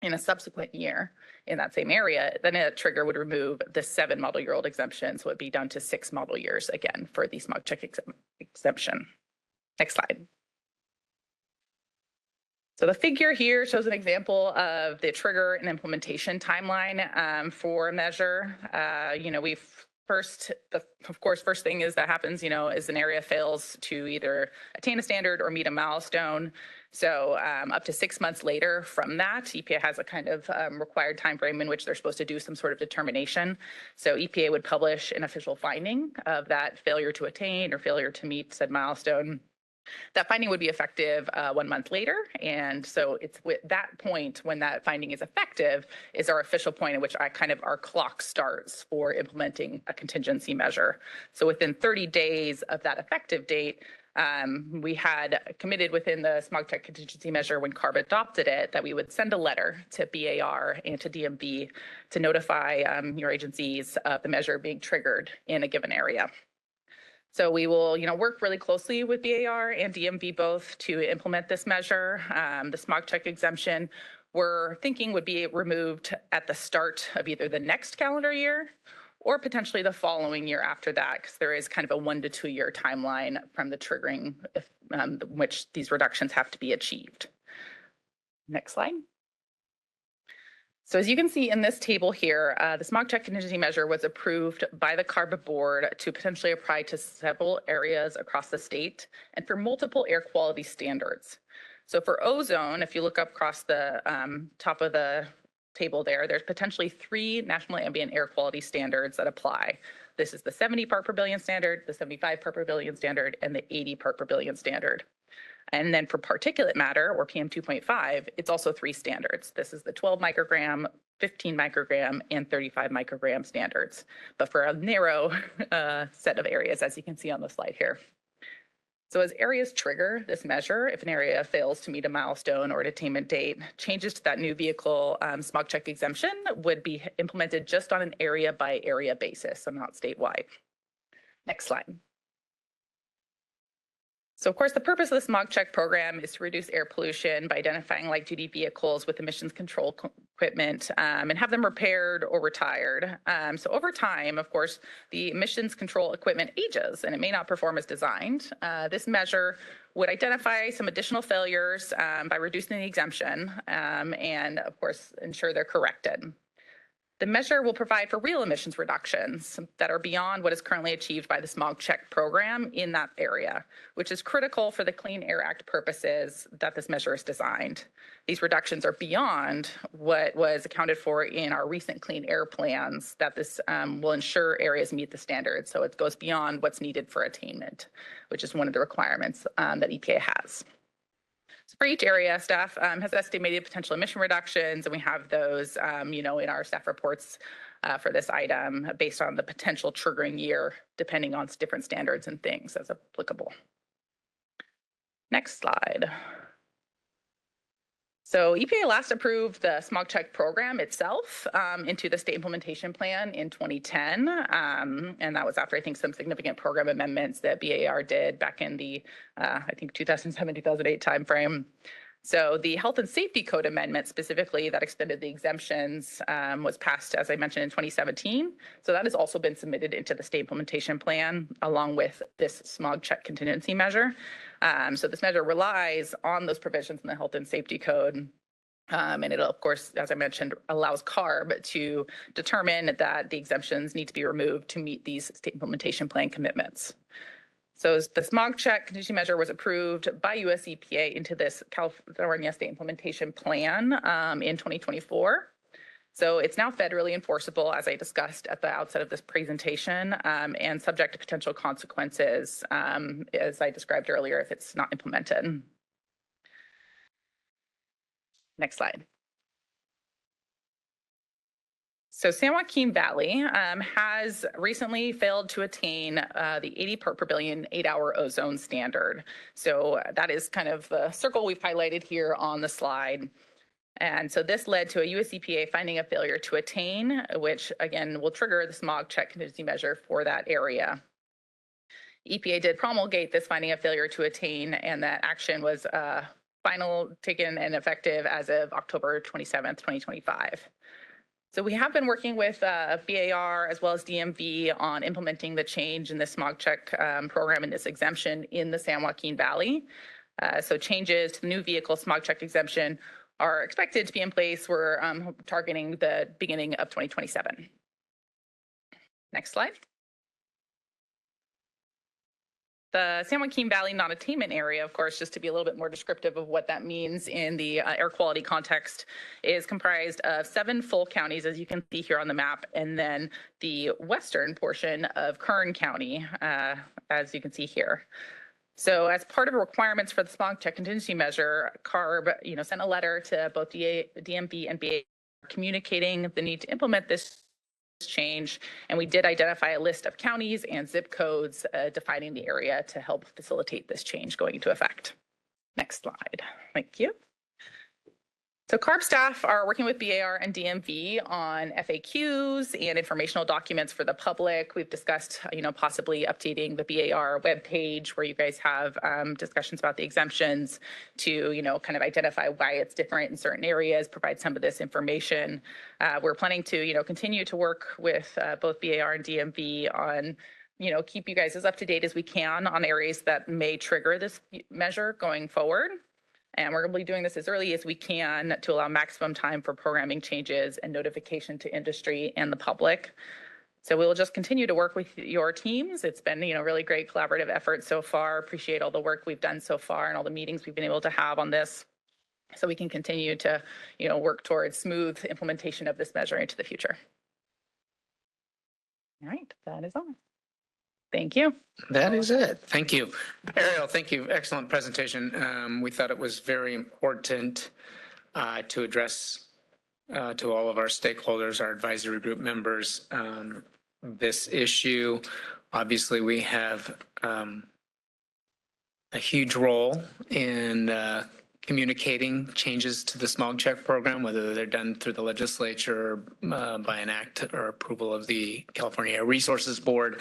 Speaker 15: in a subsequent year in that same area, then a trigger would remove the 7 model year old exemption. So it'd be down to 6 model years again for the smog check exemption. Next slide. So the figure here shows an example of the trigger and implementation timeline for a measure. First thing is that happens, is an area fails to either attain a standard or meet a milestone. So up to 6 months later from that, EPA has a kind of required time frame in which they're supposed to do some sort of determination. So EPA would publish an official finding of that failure to attain or failure to meet said milestone. That finding would be effective 1 month later. And so it's with that point when that finding is effective is our official point at which our clock starts for implementing a contingency measure. So within 30 days of that effective date, we had committed within the smog check contingency measure when CARB adopted it that we would send a letter to BAR and to DMV to notify your agencies of the measure being triggered in a given area. So we will, work really closely with BAR and DMV both to implement this measure. The smog check exemption we're thinking would be removed at the start of either the next calendar year or potentially the following year after that, because there is kind of a 1 to 2 year timeline from the triggering which these reductions have to be achieved. Next slide. So as you can see in this table here, the smog check contingency measure was approved by the CARB board to potentially apply to several areas across the state and for multiple air quality standards. So for ozone, if you look up across the top of the table there's potentially 3 national ambient air quality standards that apply. This is the 70 part per billion standard, the 75 part per billion standard, and the 80 part per billion standard. And then for particulate matter, or PM 2.5, it's also 3 standards. This is the 12 microgram, 15 microgram, and 35 microgram standards, but for a narrow set of areas, as you can see on the slide here. So as areas trigger this measure, if an area fails to meet a milestone or an attainment date, changes to that new vehicle smog check exemption would be implemented just on an area by area basis, so not statewide. Next slide. So of course, the purpose of the smog check program is to reduce air pollution by identifying light duty vehicles with emissions control equipment and have them repaired or retired. So over time, of course, the emissions control equipment ages and it may not perform as designed. This measure would identify some additional failures by reducing the exemption and of course, ensure they're corrected. The measure will provide for real emissions reductions that are beyond what is currently achieved by the smog check program in that area, which is critical for the Clean Air Act purposes that this measure is designed. These reductions are beyond what was accounted for in our recent clean air plans that this will ensure areas meet the standards. So it goes beyond what's needed for attainment, which is one of the requirements that EPA has. So for each area, staff has estimated potential emission reductions, and we have those, in our staff reports for this item based on the potential triggering year, depending on different standards and things as applicable. Next slide. So EPA last approved the smog check program itself into the state implementation plan in 2010. And that was after, I think, some significant program amendments that BAR did back in the, 2007, 2008 timeframe. So the Health and Safety Code amendment specifically that extended the exemptions was passed, as I mentioned, in 2017. So that has also been submitted into the state implementation plan along with this smog check contingency measure. So this measure relies on those provisions in the Health and Safety Code. And it'll, of course, as I mentioned, allows CARB to determine that the exemptions need to be removed to meet these state implementation plan commitments. So the smog check contingency measure was approved by US EPA into this California State Implementation Plan in 2024. So it's now federally enforceable, as I discussed at the outset of this presentation, and subject to potential consequences, as I described earlier, if it's not implemented. Next slide. So San Joaquin Valley has recently failed to attain the 80 part per billion 8-hour ozone standard. So that is kind of the circle we've highlighted here on the slide. And so this led to a US EPA finding a failure to attain, which again will trigger the smog check contingency measure for that area. EPA did promulgate this finding of failure to attain, and that action was taken and effective as of October 27th, 2025. So we have been working with BAR as well as DMV on implementing the change in the smog check program and this exemption in the San Joaquin Valley. So changes to the new vehicle smog check exemption are expected to be in place. We're targeting the beginning of 2027. Next slide. The San Joaquin Valley non-attainment area, of course, just to be a little bit more descriptive of what that means in the air quality context, is comprised of 7 full counties, as you can see here on the map, and then the western portion of Kern County, as you can see here. So as part of the requirements for the smog check contingency measure, CARB sent a letter to both DMV and BA communicating the need to implement this change, and we did identify a list of counties and zip codes defining the area to help facilitate this change going into effect. Next slide. Thank you. So CARB staff are working with BAR and DMV on FAQs and informational documents for the public. We've discussed, possibly updating the BAR webpage where you guys have discussions about the exemptions to, kind of identify why it's different in certain areas, provide some of this information. We're planning to, continue to work with both BAR and DMV on keep you guys as up to date as we can on areas that may trigger this measure going forward. And we're going to be doing this as early as we can to allow maximum time for programming changes and notification to industry and the public. So we'll just continue to work with your teams. It's been, really great collaborative effort so far. Appreciate all the work we've done so far and all the meetings we've been able to have on this, so we can continue to, work towards smooth implementation of this measure into the future. All right, that is all. Thank you.
Speaker 1: That is it. Thank you. Ariel, thank you. Excellent presentation. We thought it was very important to address to all of our stakeholders, our advisory group members, this issue. Obviously, we have a huge role in communicating changes to the smog check program, whether they're done through the legislature by an act or approval of the California Air Resources Board.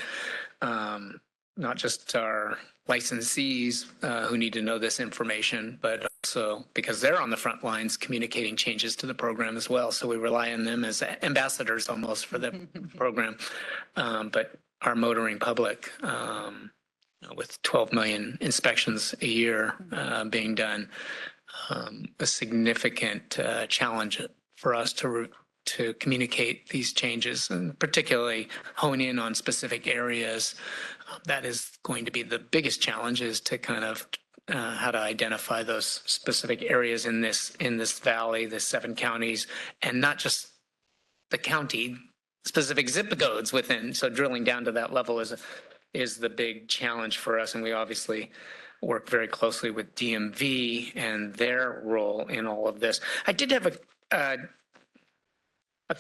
Speaker 1: Not just our licensees who need to know this information, but also because they're on the front lines communicating changes to the program as well. So we rely on them as ambassadors almost for the program. But our motoring public, with 12 million inspections a year being done, a significant challenge for us to communicate these changes, and particularly hone in on specific areas. That is going to be the biggest challenge, is to kind of how to identify those specific areas in this valley, the 7 counties, and not just the county, specific zip codes within. So drilling down to that level is the big challenge for us, and we obviously work very closely with DMV and their role in all of this. I did have a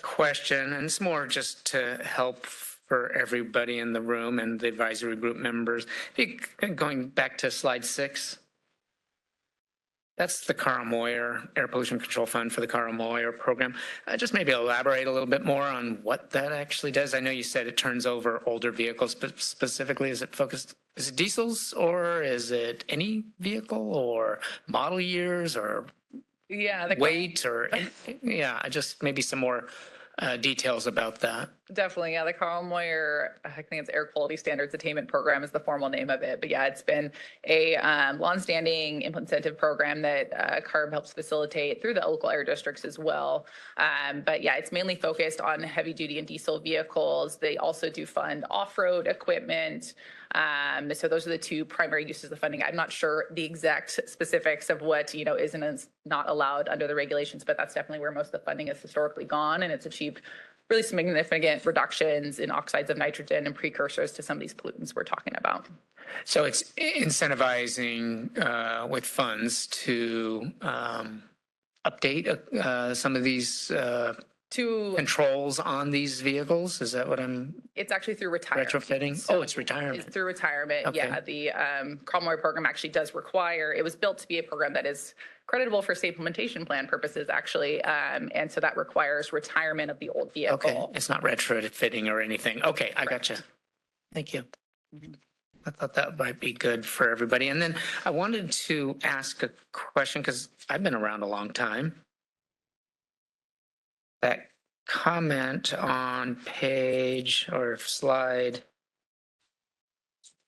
Speaker 1: question, and it's more just to help for everybody in the room and the advisory group members. Going back to slide 6, that's the Carl Moyer Air Pollution Control Fund for the Carl Moyer program. Just maybe elaborate a little bit more on what that actually does. I know you said it turns over older vehicles, but specifically is is it diesels or is it any vehicle or model years or
Speaker 15: Yeah,
Speaker 1: weight or, yeah, just maybe some more details about that.
Speaker 15: definitely. Yeah, the Carl Moyer, I think it's Air Quality Standards Attainment Program is the formal name of it. But yeah, it's been a longstanding incentive program that CARB helps facilitate through the local air districts as well. But yeah, it's mainly focused on heavy duty and diesel vehicles. They also do fund off-road equipment. So those are the two primary uses of funding. I'm not sure the exact specifics of what, is and is not allowed under the regulations, but that's definitely where most of the funding has historically gone. And it's achieved really significant reductions in oxides of nitrogen and precursors to some of these pollutants we're talking about.
Speaker 1: So it's incentivizing with funds to update some of these controls on these vehicles. Is that what
Speaker 15: It's actually through retirement.
Speaker 1: Retrofitting?
Speaker 15: So
Speaker 1: it's retirement.
Speaker 15: It's through retirement.
Speaker 1: Okay.
Speaker 15: Yeah, the Carl Moyer program actually does require, it was built to be a program that is creditable for state implementation plan purposes, actually. And so that requires retirement of the old vehicle.
Speaker 1: Okay, it's not retrofitting or anything. Okay, I gotcha. Thank you. I thought that might be good for everybody. And then I wanted to ask a question because I've been around a long time. That comment on page or slide,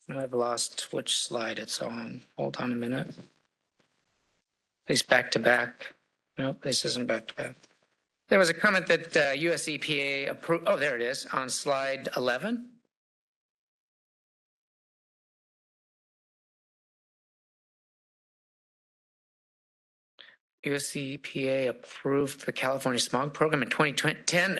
Speaker 1: I've lost which slide it's on. Hold on a minute. These back to back. Nope, this isn't back to back. There was a comment that US EPA approved. Oh, there it is on slide 11. US EPA approved the California smog program in 2010.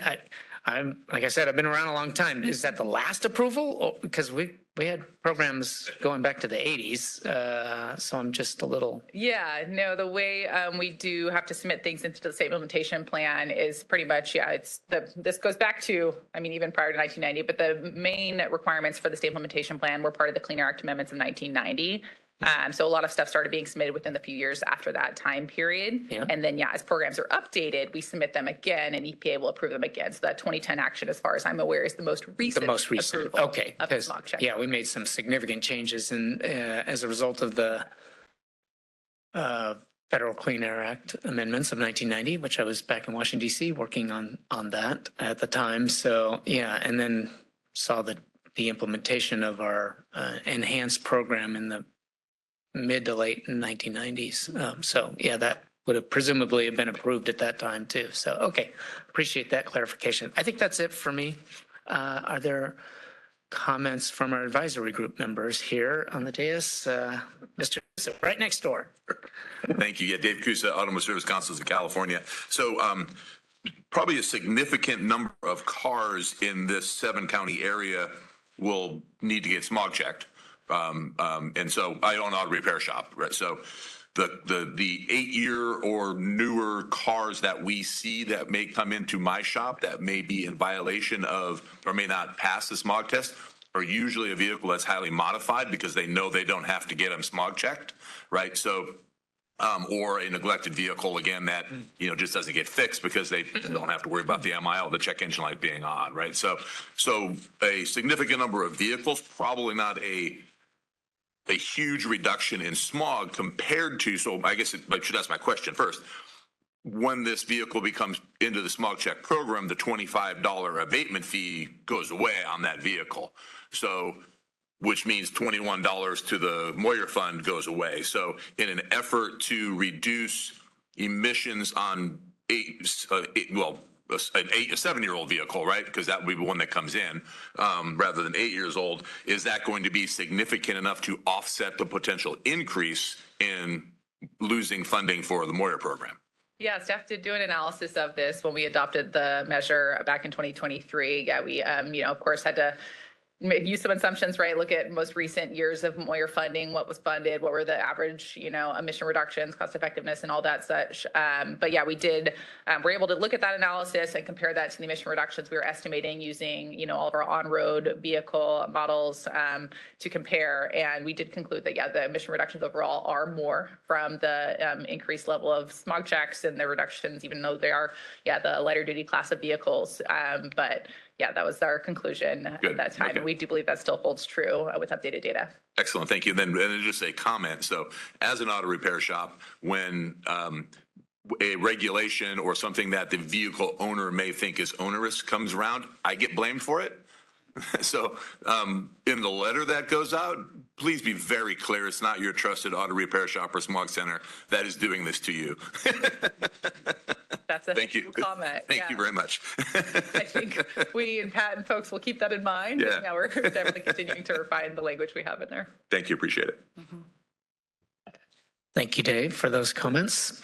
Speaker 1: I'm like I said, I've been around a long time. Is that the last approval? Or, because we had programs going back to the 80s, so I'm just a little.
Speaker 15: Yeah, no, the way we do have to submit things into the state implementation plan is pretty much, this goes back to, even prior to 1990, but the main requirements for the state implementation plan were part of the Clean Air Act amendments of 1990. So a lot of stuff started being submitted within the few years after that time period.
Speaker 1: Yeah.
Speaker 15: And then, as programs are updated, we submit them again and EPA will approve them again. So that 2010 action, as far as I'm aware, is the most recent. Approval
Speaker 1: Okay.
Speaker 15: Of the smog check.
Speaker 1: Yeah, we made some significant changes as a result of the Federal Clean Air Act amendments of 1990, which I was back in Washington, D.C. working on that at the time. So, yeah, and then saw the implementation of our enhanced program in the mid to late 1990s. So yeah, that would have presumably have been approved at that time too. So, okay, appreciate that clarification. I think that's it for me. Are there comments from our advisory group members here on the dais? Mr. right next door.
Speaker 4: Thank you. Yeah, Dave Kusa, Automotive Service Councils of California. So probably a significant number of cars in this 7-county area will need to get smog checked. And so I own an auto repair shop, right? So the 8-year or newer cars that we see that may come into my shop that may be in violation of or may not pass the smog test are usually a vehicle that's highly modified because they know they don't have to get them smog checked, right? So or a neglected vehicle, again, that, just doesn't get fixed because they don't have to worry about the MIL, the check engine light being on, right? So a significant number of vehicles, probably not a huge reduction in smog compared to, so I guess I should ask my question first. When this vehicle becomes into the smog check program, the $25 abatement fee goes away on that vehicle. So, which means $21 to the Moyer Fund goes away. So in an effort to reduce emissions on a 7-year-old vehicle, right? Because that would be the one that comes in rather than 8 years old. Is that going to be significant enough to offset the potential increase in losing funding for the Moyer program?
Speaker 15: Yeah, staff did do an analysis of this when we adopted the measure back in 2023. Yeah, we, of course, had to use some assumptions, right? Look at most recent years of Moyer funding, what was funded, what were the average, emission reductions, cost effectiveness, and all that such. But yeah, we did, we're able to look at that analysis and compare that to the emission reductions we were estimating using, all of our on-road vehicle models to compare. And we did conclude that, the emission reductions overall are more from the increased level of smog checks and the reductions, even though they are, the lighter duty class of vehicles. But yeah, that was our conclusion at that time.
Speaker 4: Okay.
Speaker 15: And we do believe that still holds true with updated data.
Speaker 4: Excellent, thank you. And then just a comment. So as an auto repair shop, when a regulation or something that the vehicle owner may think is onerous comes around, I get blamed for it. So in the letter that goes out, please be very clear. It's not your trusted auto repair shop or smog center that is doing this to you.
Speaker 15: That's a
Speaker 4: Thank you.
Speaker 15: comment.
Speaker 4: Thank you very much.
Speaker 15: I think we and Pat and folks will keep that in mind.
Speaker 4: Yeah.
Speaker 15: Yeah, we're definitely continuing to refine the language we have in there.
Speaker 4: Thank you, appreciate it.
Speaker 1: Thank you, Dave, for those comments.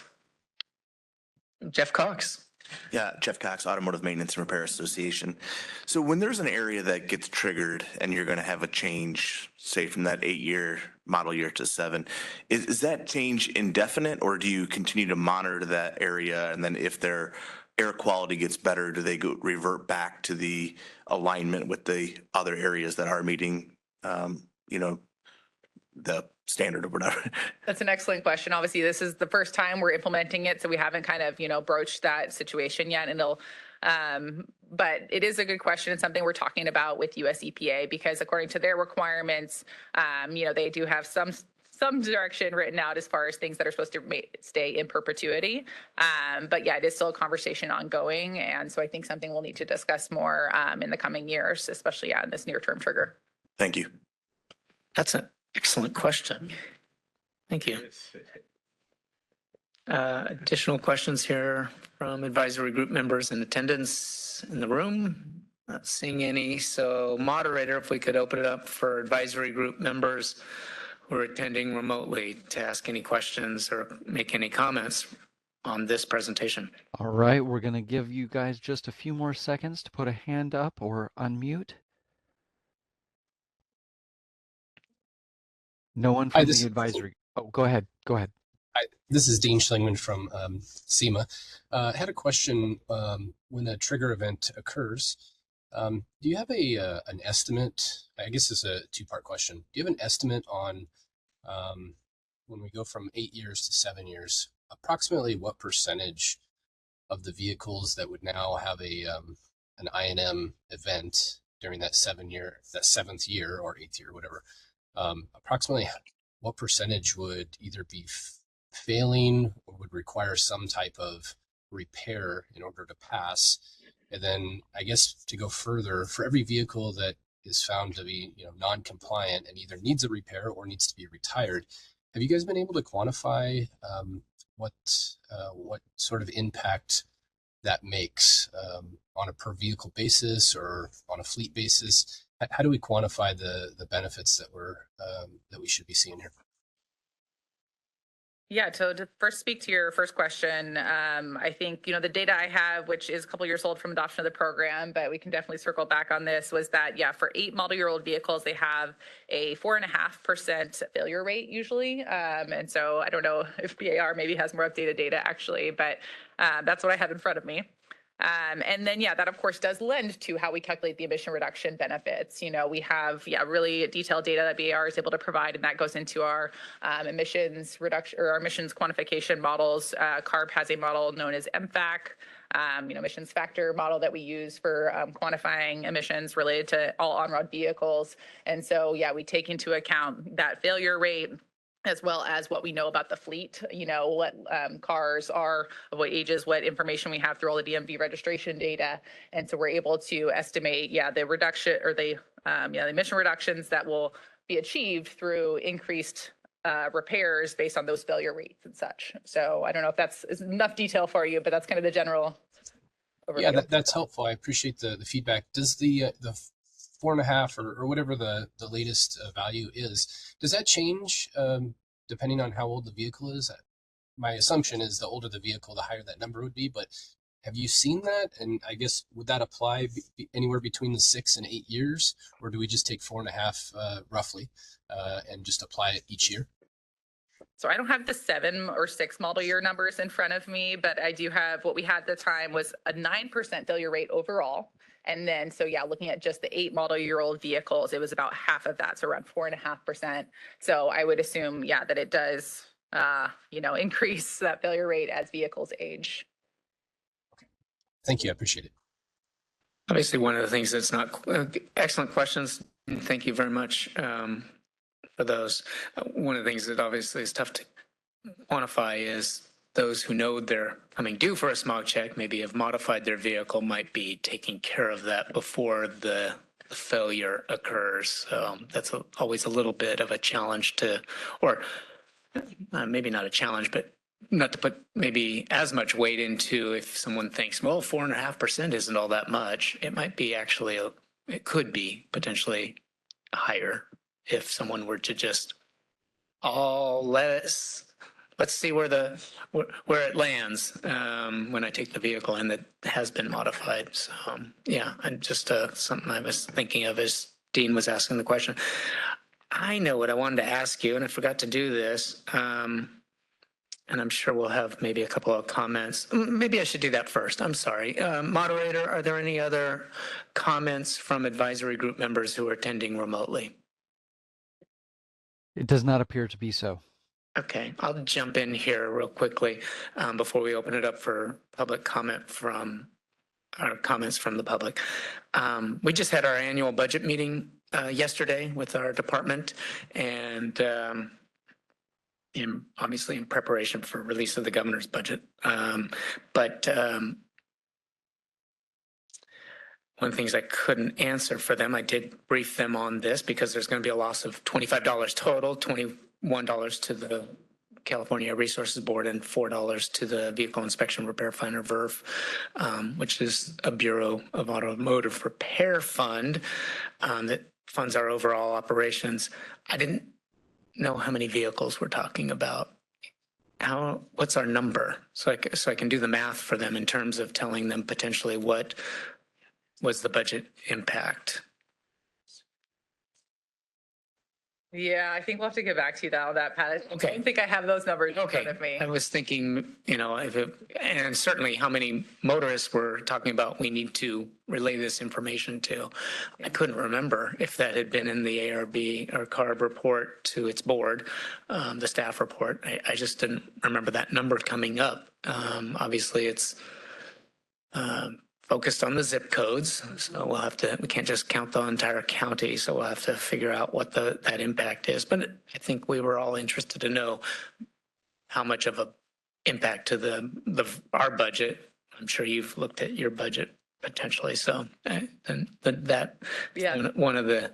Speaker 1: Jeff Cox.
Speaker 6: Yeah, Jeff Cox, Automotive Maintenance and Repair Association. So when there's an area that gets triggered and you're going to have a change, say from that 8-year model year to 7, is that change indefinite, or do you continue to monitor that area? And then if their air quality gets better, do they revert back to the alignment with the other areas that are meeting, the standard or whatever?
Speaker 15: That's an excellent question. Obviously, this is the first time we're implementing it, so we haven't kind of, broached that situation yet. And but it is a good question. It's something we're talking about with US EPA, because according to their requirements, they do have some direction written out as far as things that are supposed to stay in perpetuity. But yeah, it is still a conversation ongoing. And so I think something we'll need to discuss more in the coming years, especially in this near-term trigger.
Speaker 6: Thank you.
Speaker 1: That's an excellent question. Thank you. Additional questions here from advisory group members in attendance in the room? Not seeing any. So moderator, if we could open it up for advisory group members who are attending remotely to ask any questions or make any comments on this presentation.
Speaker 2: All right, we're going to give you guys just a few more seconds to put a hand up or unmute. No one from the advisory. Oh, go ahead. Go ahead.
Speaker 7: Hi, this is Dean Schlingman from SEMA. I had a question. When a trigger event occurs, do you have an estimate? I guess it's a two-part question. Do you have an estimate on when we go from 8 years to 7 years, approximately what percentage of the vehicles that would now have an I&M event during that 7th year or 8th year, whatever, approximately what percentage would either be failing or would require some type of repair in order to pass? And then I guess to go further, for every vehicle that is found to be non-compliant and either needs a repair or needs to be retired, have you guys been able to quantify what sort of impact that makes on a per vehicle basis or on a fleet basis? How do we quantify the benefits that we should be seeing here?
Speaker 15: Yeah, so to first speak to your first question, I think, the data I have, which is a couple years old from adoption of the program, but we can definitely circle back on this, was that, yeah, for 8 model-year-old vehicles, they have a 4.5% failure rate usually. And so I don't know if BAR maybe has more updated data actually, but that's what I have in front of me. And then, yeah, that of course does lend to how we calculate the emission reduction benefits. We have, really detailed data that BAR is able to provide, and that goes into our emissions reduction or our emissions quantification models. CARB has a model known as MFAC, emissions factor model that we use for quantifying emissions related to all on-road vehicles. And so, yeah, we take into account that failure rate, as well as what we know about the fleet, what cars are, what ages, what information we have through all the DMV registration data. And so we're able to estimate, the reduction or the emission reductions that will be achieved through increased repairs based on those failure rates and such. So I don't know if that's enough detail for you, but that's kind of the general overview.
Speaker 7: Yeah, that's helpful. I appreciate the feedback. Does the 4.5 or whatever the latest value is, does that change depending on how old the vehicle is? My assumption is the older the vehicle, the higher that number would be, but have you seen that? And I guess, would that apply anywhere between the 6 and 8 years, or do we just take 4.5 roughly and just apply it each year?
Speaker 15: So I don't have the 7 or 6 model year numbers in front of me, but I do have what we had at the time was a 9% failure rate overall. And then, so yeah, looking at just the 8 model year old vehicles, it was about half of that, so around 4.5%. So I would assume, that it does, increase that failure rate as vehicles age.
Speaker 7: Okay. Thank you. I appreciate it.
Speaker 1: Obviously, one of the things that's not excellent questions. Thank you very much for those. One of the things that obviously is tough to quantify is those who know they're coming due for a smog check, maybe have modified their vehicle, might be taking care of that before the failure occurs. So that's always a little bit of a challenge to, or maybe not a challenge, but not to put maybe as much weight into if someone thinks, well, 4.5% isn't all that much. It might be actually, it could be potentially higher if someone were to just, oh, let's see where it lands when I take the vehicle and that has been modified. So yeah, and just something I was thinking of as Dean was asking the question. I know what I wanted to ask you, and I forgot to do this. And I'm sure we'll have maybe a couple of comments. Maybe I should do that first. I'm sorry. Moderator, are there any other comments from advisory group members who are attending remotely?
Speaker 2: It does not appear to be so.
Speaker 1: Okay, I'll jump in here real quickly before we open it up for public comment from our comments from the public. We just had our annual budget meeting yesterday with our department, and obviously in preparation for release of the governor's budget. But one of the things I couldn't answer for them, I did brief them on this because there's going to be a loss of $25 total, $21 to the California Resources Board and $4 to the Vehicle Inspection Repair Fund, or VIRF, which is a Bureau of Automotive Repair Fund that funds our overall operations. I didn't know how many vehicles we're talking about. What's our number? So I can do the math for them in terms of telling them potentially what was the budget impact.
Speaker 15: Yeah, I think we'll have to get back to you on that, Pat. I don't think I have those numbers in front of me.
Speaker 1: I was thinking, and certainly how many motorists we're talking about we need to relay this information to. I couldn't remember if that had been in the ARB or CARB report to its board, the staff report. I just didn't remember that number coming up. Obviously, it's focused on the zip codes, so we can't just count the entire county, so we'll have to figure out what that impact is. But I think we were all interested to know how much of a impact to our budget. I'm sure you've looked at your budget potentially, so one of the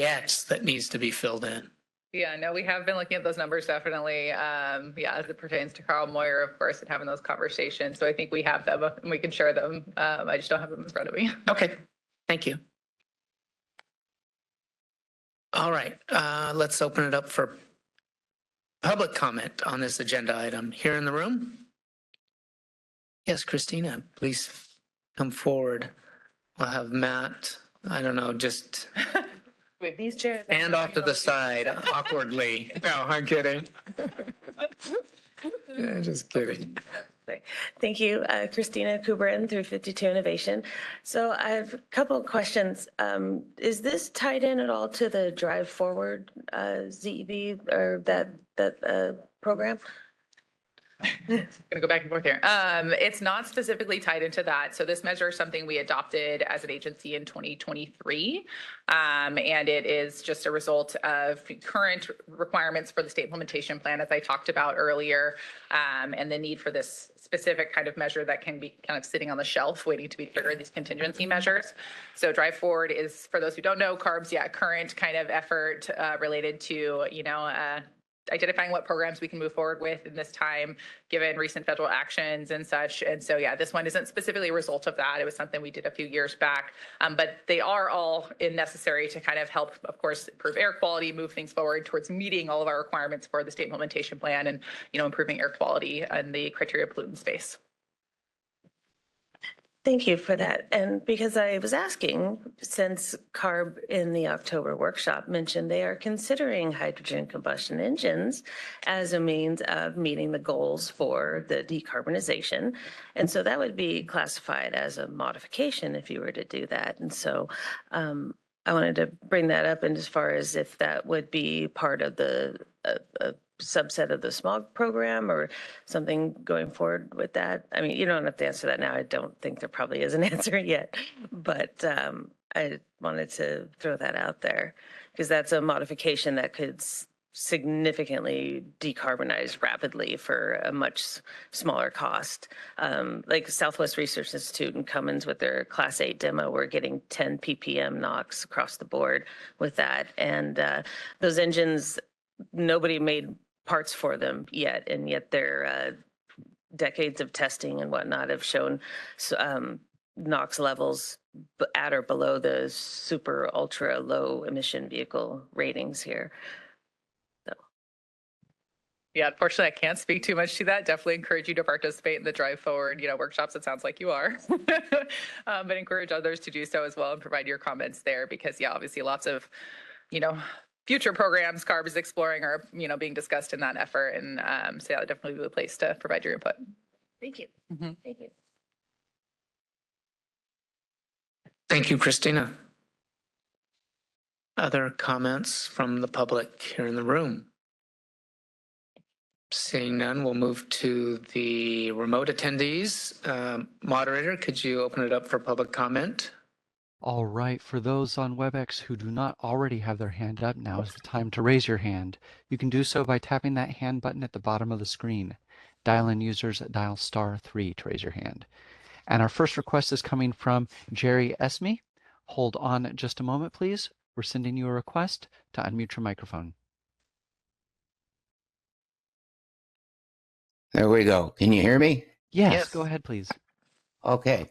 Speaker 1: acts that needs to be filled in.
Speaker 15: Yeah, no, we have been looking at those numbers definitely. As it pertains to Carl Moyer, of course, and having those conversations. So I think we have them and we can share them. I just don't have them in front of me.
Speaker 1: Okay, thank you. All right, let's open it up for public comment on this agenda item here in the room. Yes, Christina, please come forward. We'll have Matt, I don't know, just
Speaker 13: with these chairs
Speaker 1: stand off to the side awkwardly. No, I'm kidding. Yeah, just kidding.
Speaker 13: Thank you, Christina Kubrin through 52 Innovation. So I have a couple of questions. Is this tied in at all to the Drive Forward ZEB or that program?
Speaker 15: Gonna go back and forth here. It's not specifically tied into that. So this measure is something we adopted as an agency in 2023. And it is just a result of current requirements for the state implementation plan, as I talked about earlier, and the need for this specific kind of measure that can be kind of sitting on the shelf waiting to be triggered, these contingency measures. So Drive Forward is, for those who don't know, CARB's current kind of effort related to, identifying what programs we can move forward with in this time, given recent federal actions and such. And so, this one isn't specifically a result of that. It was something we did a few years back, but they are all necessary to kind of help, of course, improve air quality, move things forward towards meeting all of our requirements for the state implementation plan and, improving air quality in the criteria pollutant space.
Speaker 13: Thank you for that. And because I was asking, since CARB in the October workshop mentioned they are considering hydrogen combustion engines as a means of meeting the goals for the decarbonization. And so that would be classified as a modification if you were to do that. And so I wanted to bring that up, and as far as if that would be part of the subset of the smog program or something going forward with that? I mean, you don't have to answer that now. I don't think there probably is an answer yet, but I wanted to throw that out there because that's a modification that could significantly decarbonize rapidly for a much smaller cost. Like Southwest Research Institute and Cummins with their Class 8 demo, we're getting 10 ppm NOx across the board with that. And those engines, nobody made parts for them yet, and yet their decades of testing and whatnot have shown NOx levels at or below the super ultra low emission vehicle ratings here.
Speaker 15: Yeah, unfortunately, I can't speak too much to that. Definitely encourage you to participate in the Drive Forward, workshops. It sounds like you are, but encourage others to do so as well and provide your comments there because, yeah, obviously lots of, future programs CARB is exploring are, being discussed in that effort. And so yeah, definitely be the place to provide your input.
Speaker 13: Thank you. Thank you.
Speaker 1: Thank you, Christina. Other comments from the public here in the room? Seeing none, we'll move to the remote attendees. Moderator, could you open it up for public comment?
Speaker 2: All right, for those on WebEx who do not already have their hand up, now is the time to raise your hand. You can do so by tapping that hand button at the bottom of the screen. Dial-in users dial *3 to raise your hand. And our first request is coming from Jerry Esme. Hold on just a moment, please. We're sending you a request to unmute your microphone.
Speaker 17: There we go. Can you hear me?
Speaker 2: Yes. Go ahead, please.
Speaker 17: Okay.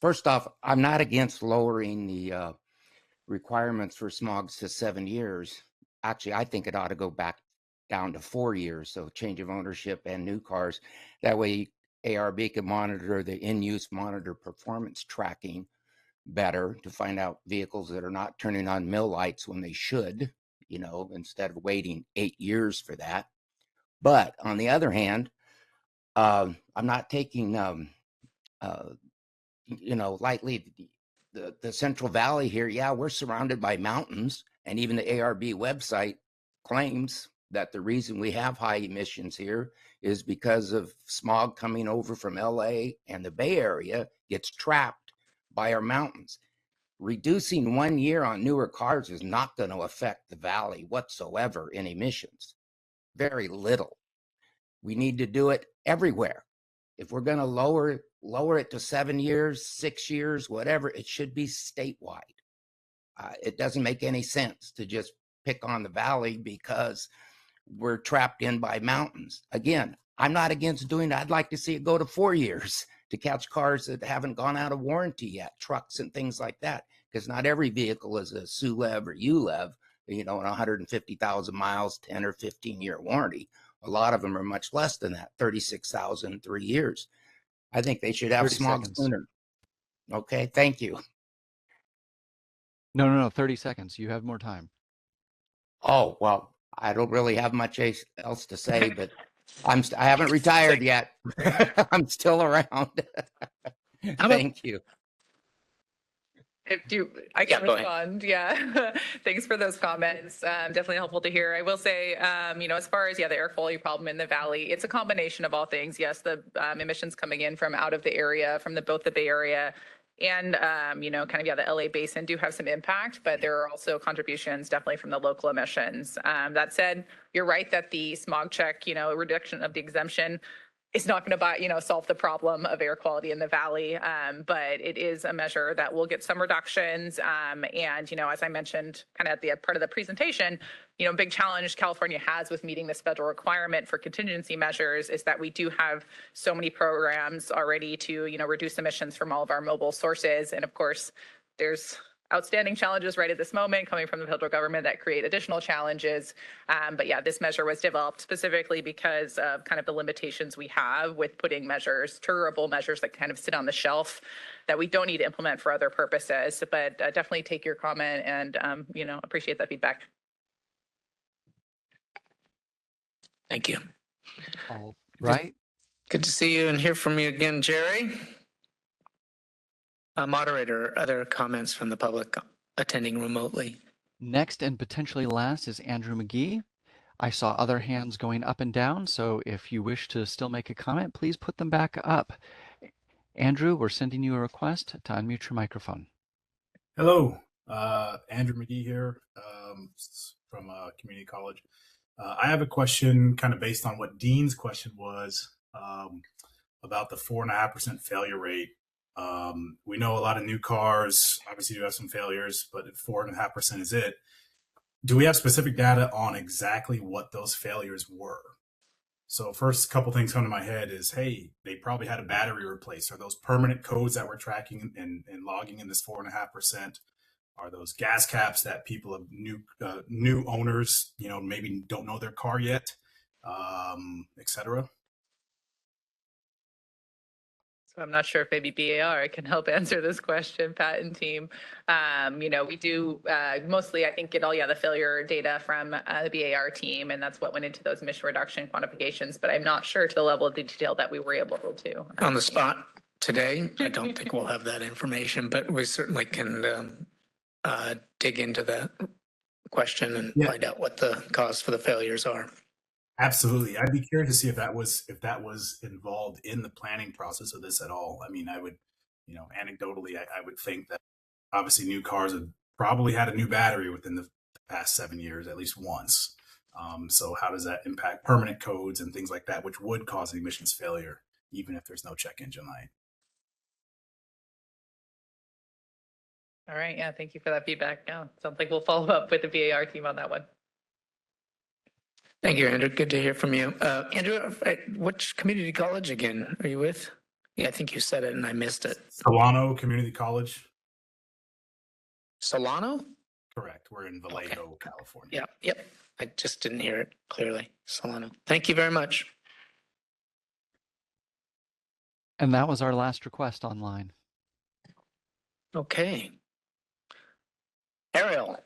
Speaker 17: First off, I'm not against lowering the requirements for smogs to 7 years. Actually, I think it ought to go back down to 4 years. So change of ownership and new cars. That way ARB can monitor the in-use monitor performance tracking better to find out vehicles that are not turning on mill lights when they should, instead of waiting 8 years for that. But on the other hand, I'm not taking, lightly the Central Valley here. Yeah, we're surrounded by mountains, and even the ARB website claims that the reason we have high emissions here is because of smog coming over from LA and the Bay Area gets trapped by our mountains. Reducing 1 year on newer cars is not going to affect the valley whatsoever in emissions. Very little. We need to do it everywhere. If we're going to lower it to 7 years, 6 years, whatever, it should be statewide. It doesn't make any sense to just pick on the valley because we're trapped in by mountains. Again, I'm not against doing that. I'd like to see it go to 4 years to catch cars that haven't gone out of warranty yet, trucks and things like that, because not every vehicle is a SULEV or ULEV, in 150,000 miles, 10 or 15-year warranty. A lot of them are much less than that, 36,000, 3 years. I think they should have smog sooner. Okay, thank you.
Speaker 2: No, 30 seconds. You have more time.
Speaker 17: Oh, well, I don't really have much else to say, but I haven't retired yet. I'm still around. Thank you.
Speaker 15: I can respond. Yeah. Thanks for those comments. Definitely helpful to hear. I will say, as far as, the air quality problem in the valley, it's a combination of all things. Yes, the emissions coming in from out of the area, from both the Bay Area and, the LA basin do have some impact, but there are also contributions definitely from the local emissions. That said, you're right that the smog check, reduction of the exemption is not going to solve the problem of air quality in the valley, but it is a measure that will get some reductions. And, as I mentioned kind of at the part of the presentation, big challenge California has with meeting this federal requirement for contingency measures is that we do have so many programs already to, reduce emissions from all of our mobile sources. And of course, there's outstanding challenges right at this moment coming from the federal government that create additional challenges. But yeah, this measure was developed specifically because of kind of the limitations we have with putting measures, durable measures that kind of sit on the shelf that we don't need to implement for other purposes. But definitely take your comment and, appreciate that feedback.
Speaker 1: Thank you.
Speaker 2: All right.
Speaker 1: Good to see you and hear from you again, Jerry. Moderator, other comments from the public attending remotely?
Speaker 2: Next and potentially last is Andrew McGee. I saw other hands going up and down, so if you wish to still make a comment, please put them back up. Andrew, we're sending you a request to unmute your microphone.
Speaker 18: Hello, Andrew McGee here from community college. I have a question kind of based on what Dean's question was about the 4.5% failure rate. We know a lot of new cars obviously do have some failures, but if 4.5% is it, do we have specific data on exactly what those failures were? So first couple things come to my head is, hey, they probably had a battery replaced. Are those permanent codes that we're tracking and logging in this 4.5%? Are those gas caps that people have new owners, maybe don't know their car yet, et cetera?
Speaker 15: So I'm not sure if maybe BAR can help answer this question, Pat and team. We do mostly, I think, get all the failure data from the BAR team, and that's what went into those emission reduction quantifications. But I'm not sure to the level of detail that we were able to.
Speaker 1: On the spot today, I don't think we'll have that information, but we certainly can dig into that question and find out what the cause for the failures are.
Speaker 18: Absolutely. I'd be curious to see if that was involved in the planning process of this at all. I mean, I would, anecdotally, I would think that obviously new cars have probably had a new battery within the past 7 years, at least once. So how does that impact permanent codes and things like that, which would cause an emissions failure, even if there's no check engine light?
Speaker 15: All right. Yeah. Thank you for that feedback. Yeah. Sounds like we'll follow up with the BAR team on that one.
Speaker 1: Thank you, Andrew. Good to hear from you. Andrew, which community college again are you with? Yeah, I think you said it and I missed it.
Speaker 18: Solano Community College.
Speaker 1: Solano?
Speaker 18: Correct. We're in Vallejo, California.
Speaker 1: Yep. I just didn't hear it clearly. Solano. Thank you very much.
Speaker 2: And that was our last request online.
Speaker 1: Okay. Ariel.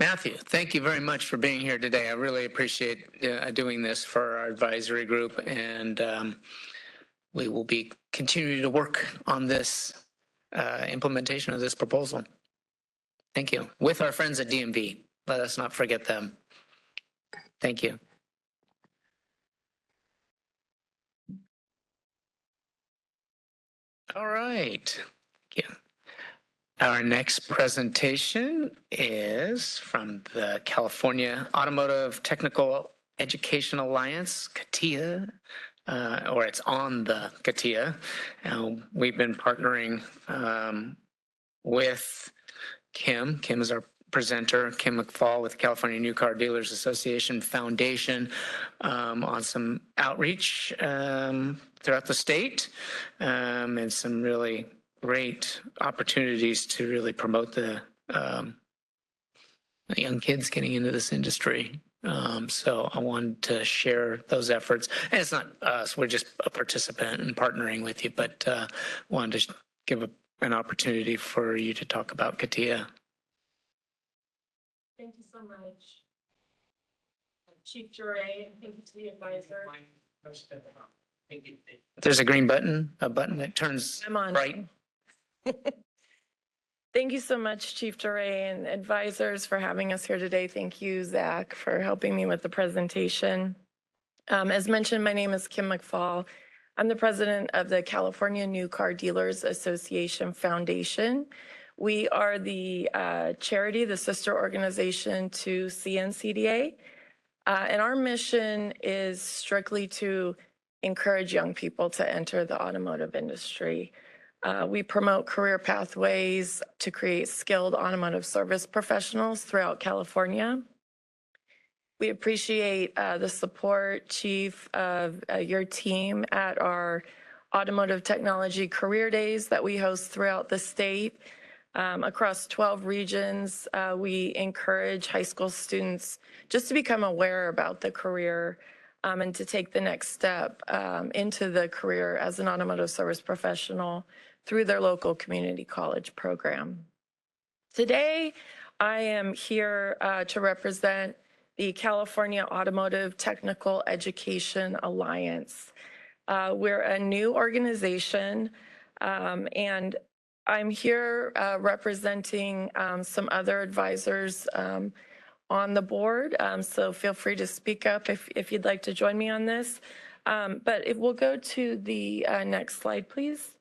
Speaker 1: Matthew, thank you very much for being here today. I really appreciate doing this for our advisory group, and we will be continuing to work on this implementation of this proposal. Thank you. With our friends at DMV. Let us not forget them. Thank you. All right. Thank you. Our next presentation is from the California Automotive Technical Education Alliance, CATIA, or it's on the CATIA. We've been partnering with Kim. Kim is our presenter, Kim McFall with California New Car Dealers Association Foundation on some outreach throughout the state and some really great opportunities to really promote the young kids getting into this industry. So I wanted to share those efforts. And it's not us, we're just a participant in partnering with you, but wanted to give an opportunity for you to talk about CATIA.
Speaker 19: Thank you so much. Chief Duray, thank you to the advisor.
Speaker 1: There's a green button, a button that turns bright.
Speaker 19: Thank you so much, Chief Duray and advisors, for having us here today. Thank you, Zach, for helping me with the presentation. As mentioned, my name is Kim McFall. I'm the president of the California New Car Dealers Association Foundation. We are the charity, the sister organization to CNCDA. And our mission is strictly to encourage young people to enter the automotive industry. We promote career pathways to create skilled automotive service professionals throughout California. We appreciate the support, Chief, of your team at our Automotive Technology Career Days that we host throughout the state. Across 12 regions, we encourage high school students just to become aware about the career and to take the next step into the career as an automotive service professional through their local community college program. Today, I am here to represent the California Automotive Technical Education Alliance. We're a new organization, and I'm here representing some other advisors on the board, so feel free to speak up if you'd like to join me on this. But if we'll go to the next slide, please.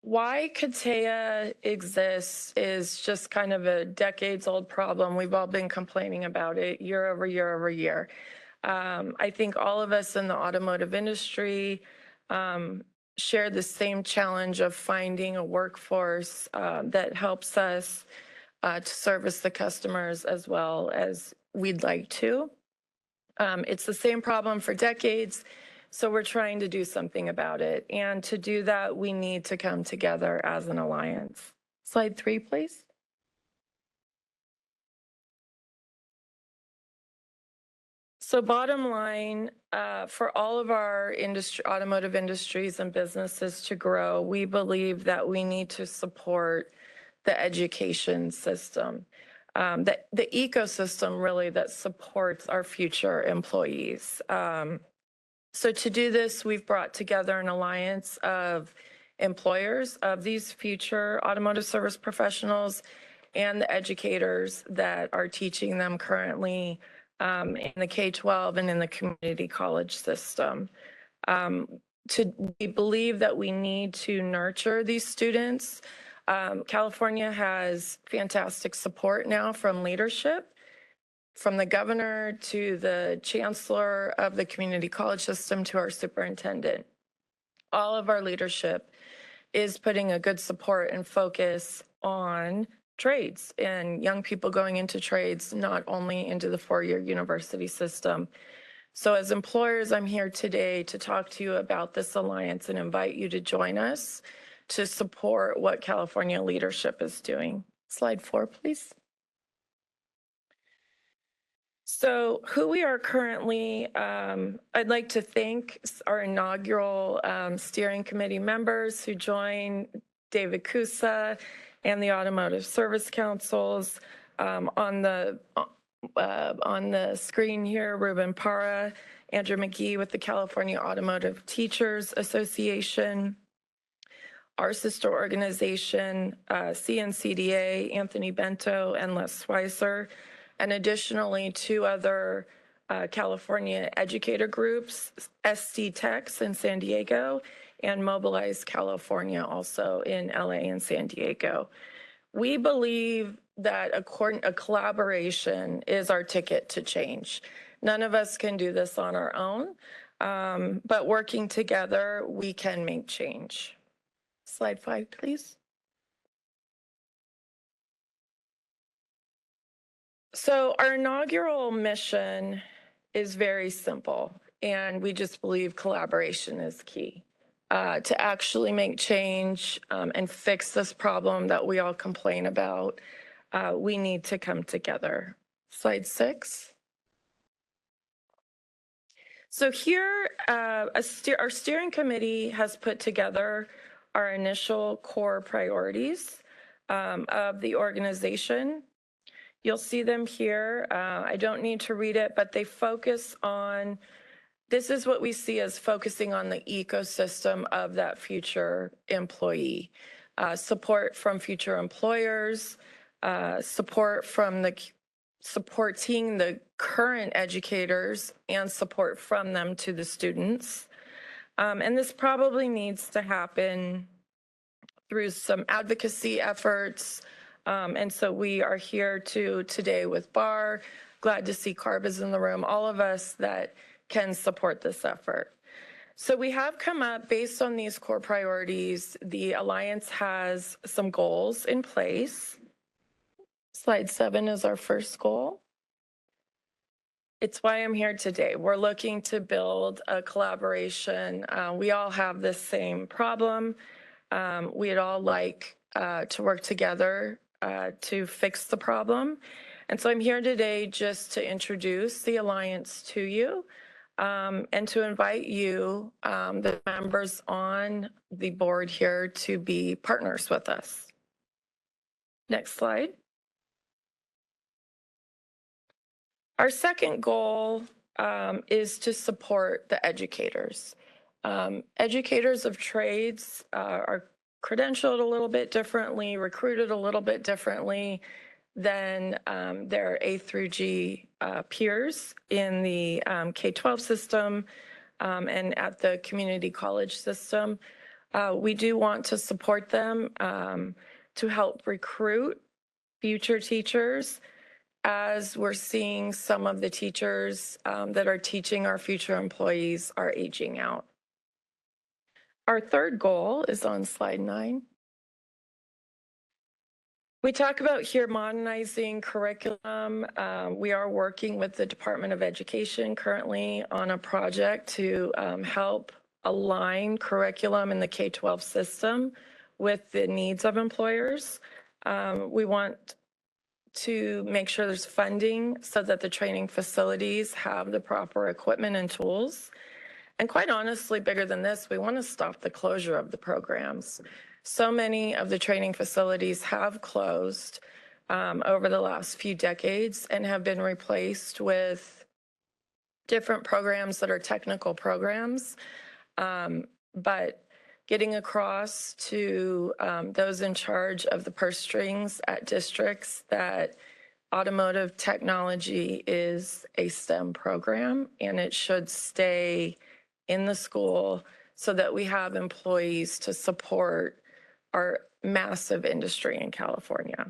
Speaker 19: Why CATEA exists is just kind of a decades-old problem. We've all been complaining about it year over year over year. I think all of us in the automotive industry share the same challenge of finding a workforce that helps us to service the customers as well as we'd like to. It's the same problem for decades, so we're trying to do something about it. And to do that, we need to come together as an alliance. Slide 3, please. So bottom line, for all of our automotive industries and businesses to grow, we believe that we need to support the education system, the ecosystem really that supports our future employees. So to do this, we've brought together an alliance of employers of these future automotive service professionals and the educators that are teaching them currently in the K-12 and in the community college system. We believe that we need to nurture these students. California has fantastic support now from leadership, from the governor to the chancellor of the community college system to our superintendent. All of our leadership is putting a good support and focus on trades and young people going into trades, not only into the four-year university system. So as employers, I'm here today to talk to you about this alliance and invite you to join us to support what California leadership is doing. Slide 4, please. So who we are currently, I'd like to thank our inaugural steering committee members who joined, David Kusa and the Automotive Service Councils. On the screen here, Ruben Parra, Andrew McGee with the California Automotive Teachers Association, our sister organization, CNCDA, Anthony Bento and Les Schweizer, and additionally 2 other California educator groups, SD Techs in San Diego and Mobilize California also in LA and San Diego. We believe that a collaboration is our ticket to change. None of us can do this on our own, but working together, we can make change. Slide 5, please. So our inaugural mission is very simple, and we just believe collaboration is key. To actually make change and fix this problem that we all complain about, we need to come together. Slide 6. So here, our steering committee has put together our initial core priorities of the organization. You'll see them here. I don't need to read it, but they focus on, this is what we see as focusing on the ecosystem of that future employee. Support from future employers, support from supporting the current educators and support from them to the students. And this probably needs to happen through some advocacy efforts. And so we are here today with Bar, glad to see Carb is in the room, all of us that can support this effort. So we have come up based on these core priorities. The Alliance has some goals in place. Slide 7 is our first goal. It's why I'm here today. We're looking to build a collaboration. We all have this same problem. We'd all like to work together to fix the problem. And so I'm here today just to introduce the Alliance to you and to invite you, the members on the board here, to be partners with us. Next slide. Our second goal is to support the educators. Educators of trades are credentialed a little bit differently, recruited a little bit differently than their A through G peers in the K-12 system and at the community college system. We do want to support them to help recruit future teachers, as we're seeing some of the teachers that are teaching our future employees are aging out. Our third goal is on slide 9. We talk about here modernizing curriculum. We are working with the Department of Education currently on a project to help align curriculum in the K-12 system with the needs of employers. We want to make sure there's funding so that the training facilities have the proper equipment and tools. And quite honestly, bigger than this, we want to stop the closure of the programs. So many of the training facilities have closed over the last few decades and have been replaced with different programs that are technical programs. But getting across to those in charge of the purse strings at districts that automotive technology is a STEM program and it should stay in the school so that we have employees to support our massive industry in California.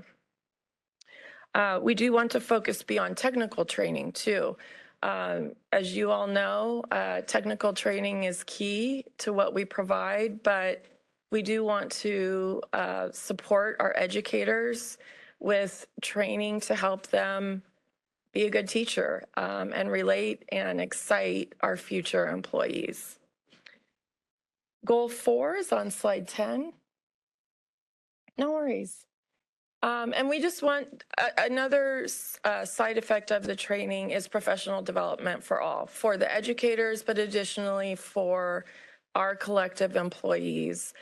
Speaker 19: We do want to focus beyond technical training too. As you all know, technical training is key to what we provide, but we do want to support our educators with training to help them be a good teacher and relate and excite our future employees. Goal 4 is on slide 10. No worries. And we just want another side effect of the training is professional development for all, for the educators, but additionally for our collective employees.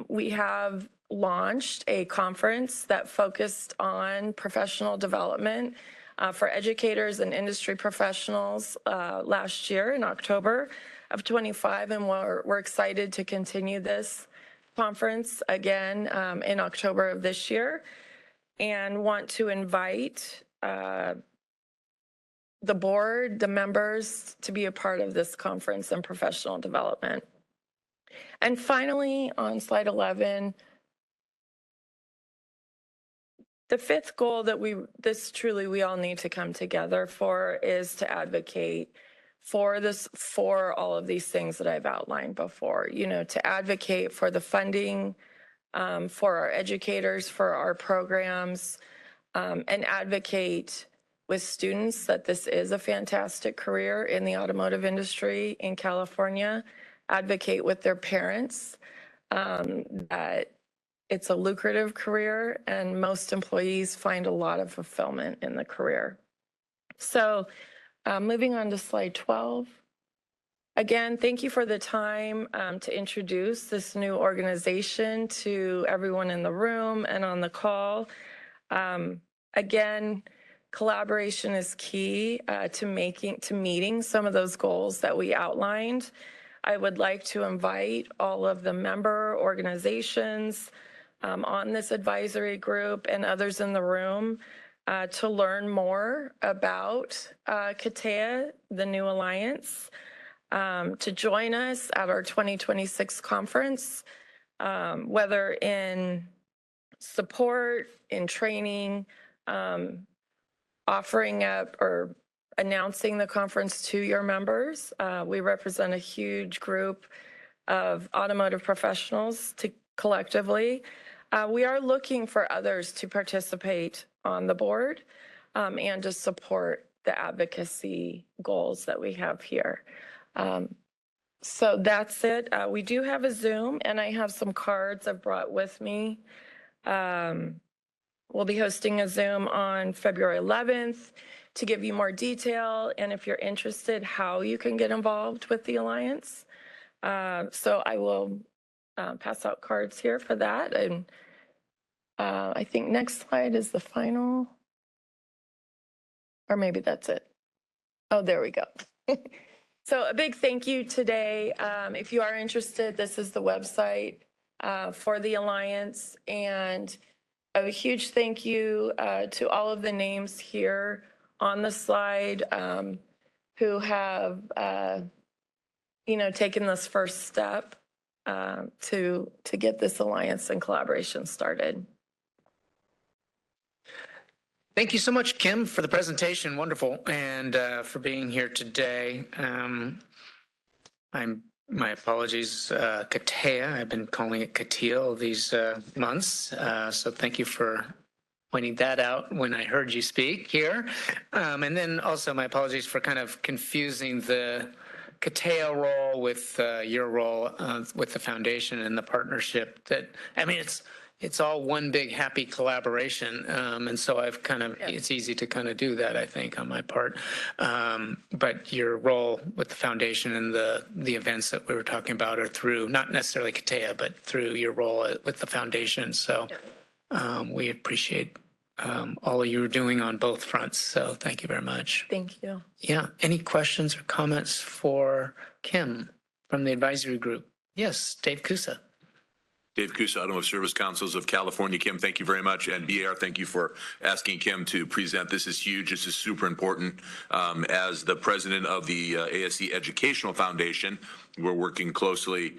Speaker 19: We have launched a conference that focused on professional development for educators and industry professionals last year in October of 25, and we're excited to continue this conference again in October of this year, and want to invite the board, the members, to be a part of this conference and professional development. And finally, on slide 11, the fifth goal that we all need to come together for is to advocate for all of these things that I've outlined before, to advocate for the funding for our educators, for our programs, and advocate with students that this is a fantastic career in the automotive industry in California, advocate with their parents that it's a lucrative career and most employees find a lot of fulfillment in the career. So moving on to slide 12. Again, thank you for the time to introduce this new organization to everyone in the room and on the call. Again, collaboration is key to meeting some of those goals that we outlined. I would like to invite all of the member organizations on this advisory group and others in the room to learn more about CATEA, the new alliance, to join us at our 2026 conference, whether in support, in training, offering up or announcing the conference to your members. We represent a huge group of automotive professionals collectively. We are looking for others to participate on the board and to support the advocacy goals that we have here. So that's it. We do have a Zoom, and I have some cards I've brought with me. We'll be hosting a Zoom on February 11th to give you more detail, and if you're interested, how you can get involved with the Alliance. So I will pass out cards here for that. And I think next slide is the final, or maybe that's it. Oh, there we go. So a big thank you today. If you are interested, this is the website for the Alliance, and a huge thank you to all of the names here on the slide who have, taken this first step to get this alliance and collaboration started.
Speaker 1: Thank you so much, Kim, for the presentation. Wonderful. And for being here today. My apologies, Katea. I've been calling it Katil these months. So thank you for pointing that out when I heard you speak here. And then also my apologies for kind of confusing the Katea role with your role with the foundation and the partnership. It's all one big happy collaboration. And so it's easy to kind of do that, I think, on my part. But your role with the foundation and the events that we were talking about are through, not necessarily Katea, but through your role with the foundation. So we appreciate all of you are doing on both fronts. So thank you very much.
Speaker 19: Thank you.
Speaker 1: Yeah. Any questions or comments for Kim from the advisory group? Yes, Dave Kusa.
Speaker 4: Dave Kusa, Automotive Service Councils of California. Kim, thank you very much. And BAR, thank you for asking Kim to present. This is huge. This is super important. As the president of the ASC Educational Foundation, we're working closely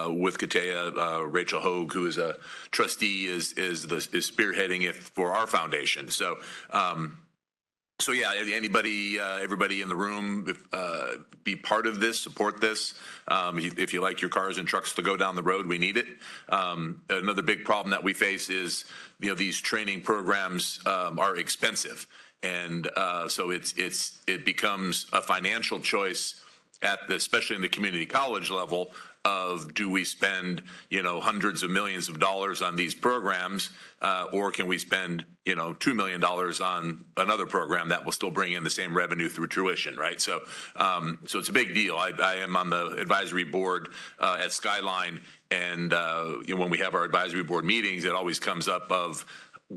Speaker 4: with Katea. Rachel Hogue, who is a trustee, is spearheading it for our foundation. So yeah, anybody, everybody in the room, be part of this, support this. If you like your cars and trucks to go down the road, we need it. Another big problem that we face is, these training programs are expensive. And so it becomes a financial choice especially in the community college level, of do we spend, hundreds of millions of dollars on these programs, or can we spend, $2 million on another program that will still bring in the same revenue through tuition, right? So it's a big deal. I am on the advisory board at Skyline, and when we have our advisory board meetings, it always comes up of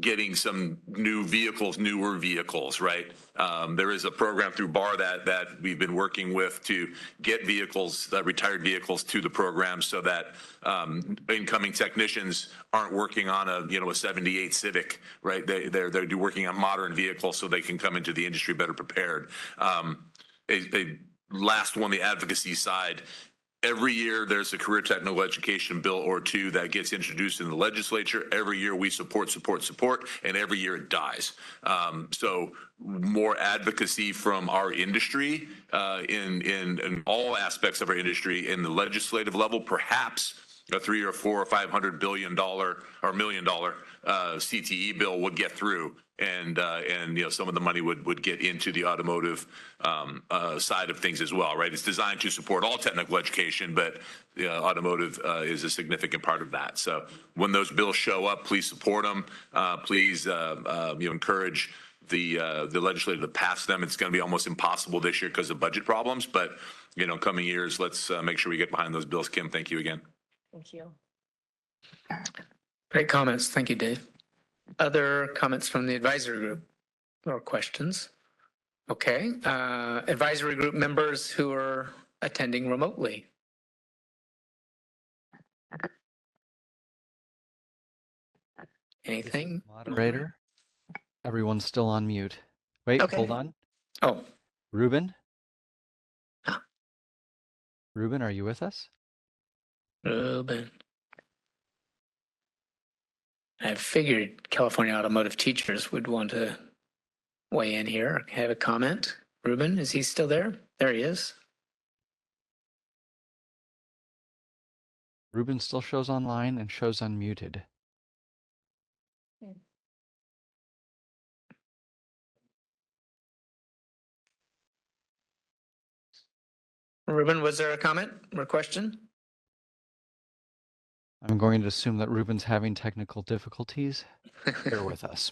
Speaker 4: getting some newer vehicles, right? There is a program through BAR that we've been working with to get vehicles, retired vehicles, to the program so that incoming technicians aren't working on a 78 Civic, right? They're working on modern vehicles so they can come into the industry better prepared. A last one, the advocacy side. Every year there's a career technical education bill or two that gets introduced in the legislature. Every year we support, and every year it dies. So more advocacy from our industry in all aspects of our industry in the legislative level, perhaps a $300 or $400 or $500 billion or $1 million CTE bill would get through. And some of the money would get into the automotive side of things as well, right? It's designed to support all technical education, but automotive is a significant part of that. So when those bills show up, please support them. Please encourage the legislature to pass them. It's going to be almost impossible this year because of budget problems, but coming years, let's make sure we get behind those bills. Kim, thank you again.
Speaker 19: Thank you.
Speaker 1: Great comments. Thank you, Dave. Other comments from the advisory group or questions? Okay. Advisory group members who are attending remotely. Anything?
Speaker 2: Moderator, everyone's still on mute. Wait,
Speaker 1: Okay.
Speaker 2: Hold on.
Speaker 1: Oh.
Speaker 2: Ruben? Ruben, are you with us?
Speaker 1: Ruben. I figured California automotive teachers would want to weigh in here, have a comment. Ruben, is he still there? There he is.
Speaker 2: Ruben still shows online and shows unmuted.
Speaker 1: Ruben, was there a comment or question?
Speaker 2: I'm going to assume that Ruben's having technical difficulties. Bear with us.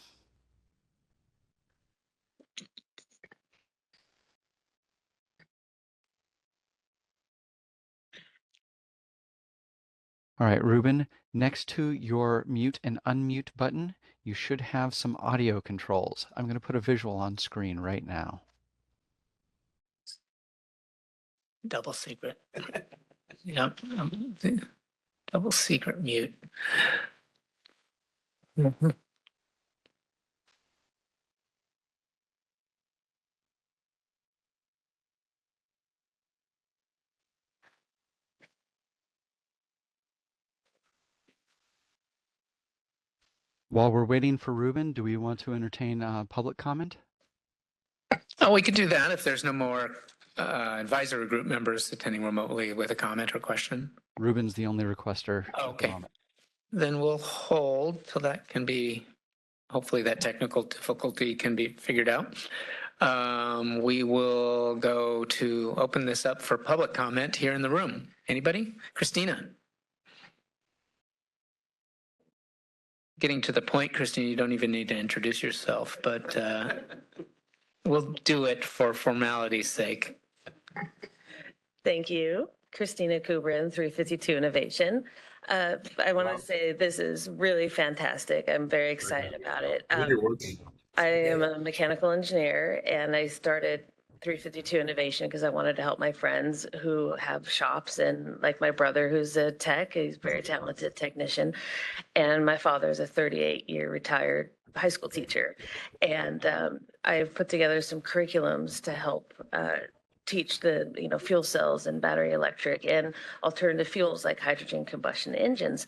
Speaker 2: All right, Ruben, next to your mute and unmute button, you should have some audio controls. I'm going to put a visual on screen right now.
Speaker 1: Double secret. Yep. Double secret mute.
Speaker 2: While we're waiting for Ruben, do we want to entertain public comment?
Speaker 1: Oh, we could do that if there's no more advisory group members attending remotely with a comment or question.
Speaker 2: Ruben's the only requester at the
Speaker 1: Okay.
Speaker 2: moment.
Speaker 1: Then we'll hold till that can be, hopefully that technical difficulty can be figured out. We will go to open this up for public comment here in the room. Anybody? Christina? Getting to the point, Christina, you don't even need to introduce yourself, but we'll do it for formality's sake.
Speaker 13: Thank you. Christina Kubrin, 352 Innovation. I want to say this is really fantastic. I'm very excited about it. I am a mechanical engineer, and I started 352 Innovation because I wanted to help my friends who have shops, and like my brother who's a tech, he's a very talented technician, and my father is a 38-year retired high school teacher. And I've put together some curriculums to help teach the fuel cells and battery electric and alternative fuels like hydrogen combustion engines.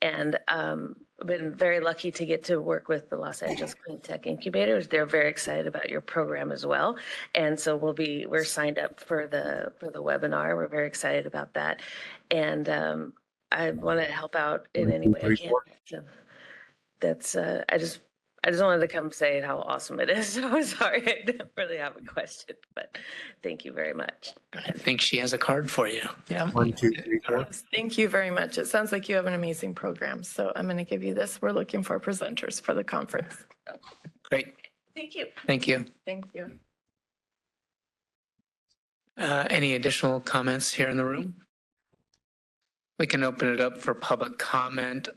Speaker 13: And I've been very lucky to get to work with the Los Angeles Clean Tech Incubators. They're very excited about your program as well. And so we're signed up for the webinar. We're very excited about that. And I want to help out in any way I can. So that's I just wanted to come say how awesome it is. So sorry, I don't really have a question, but thank you very much.
Speaker 1: I think she has a card for you. Yeah.
Speaker 11: 1, 2, 3, 4.
Speaker 19: Thank you very much. It sounds like you have an amazing program. So I'm going to give you this. We're looking for presenters for the conference.
Speaker 1: Great.
Speaker 19: Thank you.
Speaker 1: Thank you.
Speaker 19: Thank you.
Speaker 1: Any additional comments here in the room? We can open it up for public comment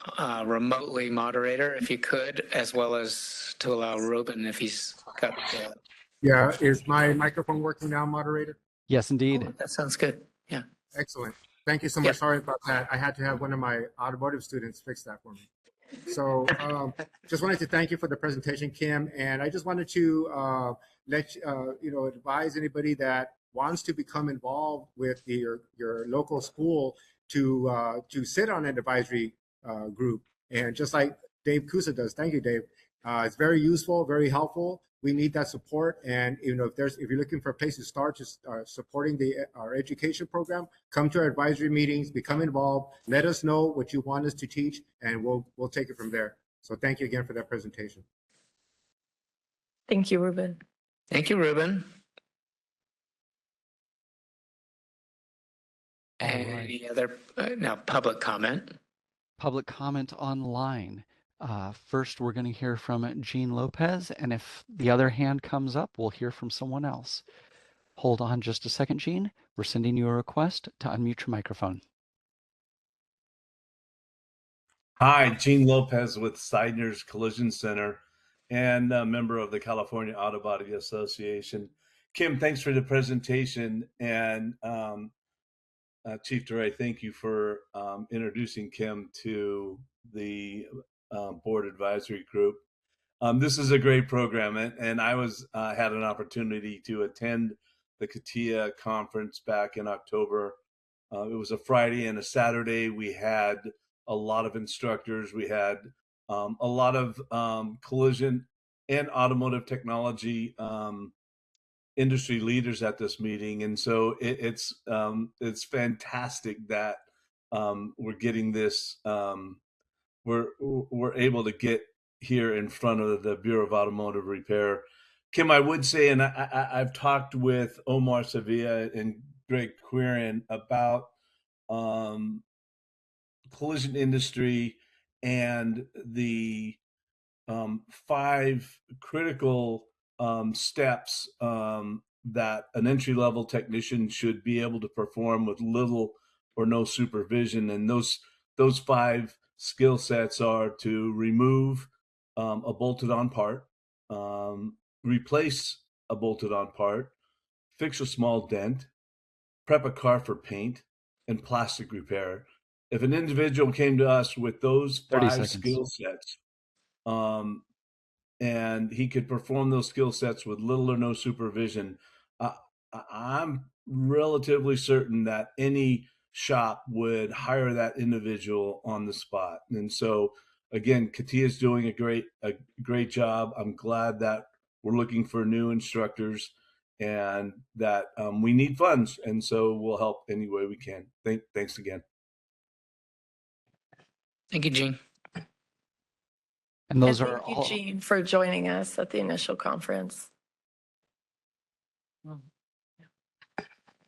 Speaker 1: remotely, moderator, if you could, as well as to allow Ruben if he's got.
Speaker 11: Yeah, is my microphone working now, moderator?
Speaker 2: Yes, indeed.
Speaker 1: Oh, that sounds good. Yeah.
Speaker 11: Excellent. Thank you so much. Sorry about that. I had to have one of my automotive students fix that for me. So just wanted to thank you for the presentation, Kim. And I just wanted to advise anybody that wants to become involved with your local school to sit on an advisory group. And just like Dave Kusa does, thank you, Dave. It's very useful, very helpful. We need that support. And if you're looking for a place to start, just supporting our education program, come to our advisory meetings, become involved. Let us know what you want us to teach, and we'll take it from there. So thank you again for that presentation.
Speaker 19: Thank you, Ruben.
Speaker 1: Thank you, Ruben. Any other now public comment?
Speaker 2: Public comment online. First, we're going to hear from Jean Lopez, and if the other hand comes up, we'll hear from someone else. Hold on just a second, Jean. We're sending you a request to unmute your microphone.
Speaker 14: Hi, Gene Lopez with Seidner's Collision Center and a member of the California Auto Body Association. Kim, thanks for the presentation. And Chief DeRay, thank you for introducing Kim to the board advisory group. This is a great program, and I had an opportunity to attend the CATIA conference back in October. It was a Friday and a Saturday. We had a lot of instructors. We had a lot of collision and automotive technology industry leaders at this meeting, and so it's fantastic that we're getting this. We're able to get here in front of the Bureau of Automotive Repair. Kim, I would say, and I've talked with Omar Sevilla and Greg Quirin about collision industry and the 5 critical steps that an entry-level technician should be able to perform with little or no supervision. And those 5 skill sets are to remove a bolted-on part, replace a bolted-on part, fix a small dent, prep a car for paint, and plastic repair. If an individual came to us with those 5 skill sets, and he could perform those skill sets with little or no supervision, I'm relatively certain that any shop would hire that individual on the spot. And so again, Katia's doing a great job. I'm glad that we're looking for new instructors and that we need funds. And so we'll help any way we can. Thanks again.
Speaker 1: Thank you, Gene.
Speaker 2: And those
Speaker 19: And
Speaker 2: are
Speaker 19: thank you,
Speaker 2: all.
Speaker 19: Jean, for joining us at the initial conference.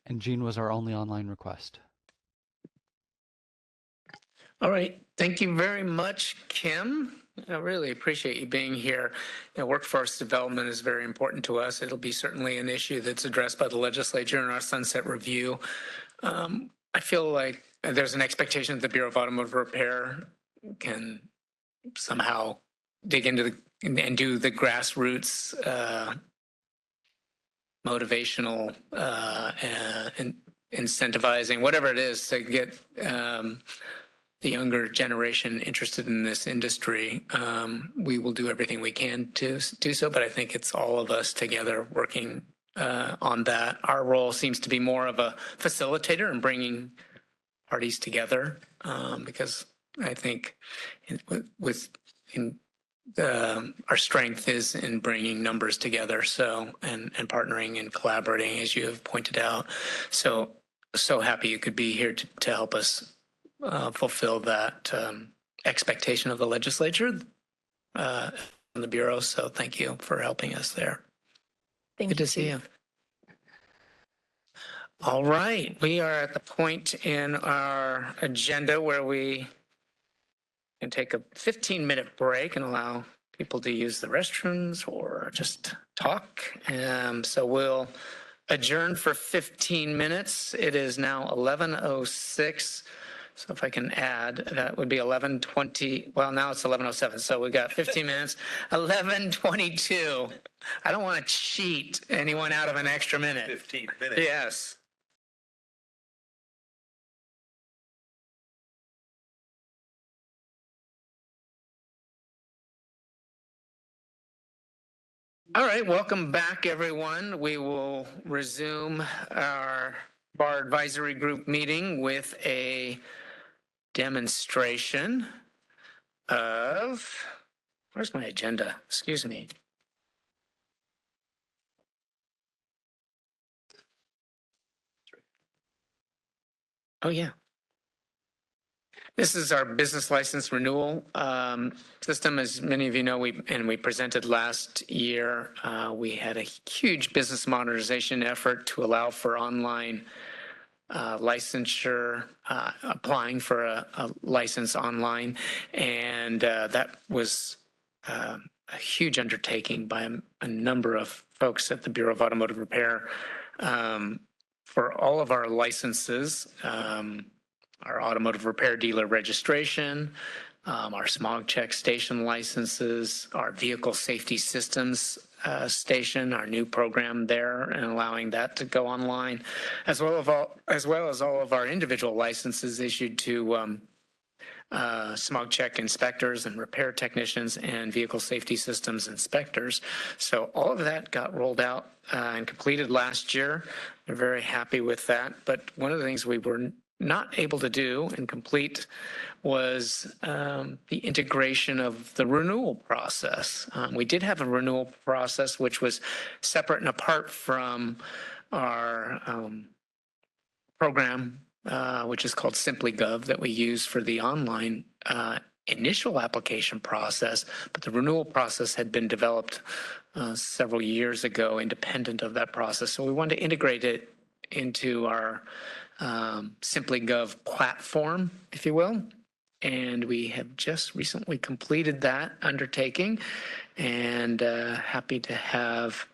Speaker 2: And Gene was our only online request.
Speaker 1: All right. Thank you very much, Kim. I really appreciate you being here. Workforce development is very important to us. It'll be certainly an issue that's addressed by the legislature in our sunset review. I feel like there's an expectation that the Bureau of Automotive Repair can somehow dig into and do the grassroots motivational and incentivizing, whatever it is, to get the younger generation interested in this industry. We will do everything we can to do so, but I think it's all of us together working on that. Our role seems to be more of a facilitator and bringing parties together, because I think our strength is in bringing numbers together. So and partnering and collaborating, as you have pointed out. So happy you could be here to help us fulfill that expectation of the legislature and the Bureau. So thank you for helping us there. Good to see you. All right. We are at the point in our agenda where we can take a 15-minute break and allow people to use the restrooms or just talk. So we'll adjourn for 15 minutes. It is now 11:06. So if I can add, that would be 11:20. Well, now it's 11:07. So we got 15 minutes. 11:22. I don't want to cheat anyone out of an extra minute.
Speaker 4: 15 minutes.
Speaker 1: Yes. All right, welcome back, everyone. We will resume our bar advisory group meeting with a demonstration of, where's my agenda? Excuse me. Oh, yeah. This is our business license renewal system. As many of you know, we presented last year. We had a huge business modernization effort to allow for online licensure, applying for a license online. And that was a huge undertaking by a number of folks at the Bureau of Automotive Repair. For all of our licenses, our automotive repair dealer registration, our smog check station licenses, our vehicle safety systems station, our new program there, and allowing that to go online, as well as all of our individual licenses issued to smog check inspectors and repair technicians and vehicle safety systems inspectors. So all of that got rolled out and completed last year. We're very happy with that. But one of the things we were not able to do and complete was the integration of the renewal process. We did have a renewal process which was separate and apart from our program, which is called SimplyGov, that we use for the online initial application process, but the renewal process had been developed several years ago independent of that process. So we wanted to integrate it into our SimplyGov platform, if you will. And we have just recently completed that undertaking, and happy to have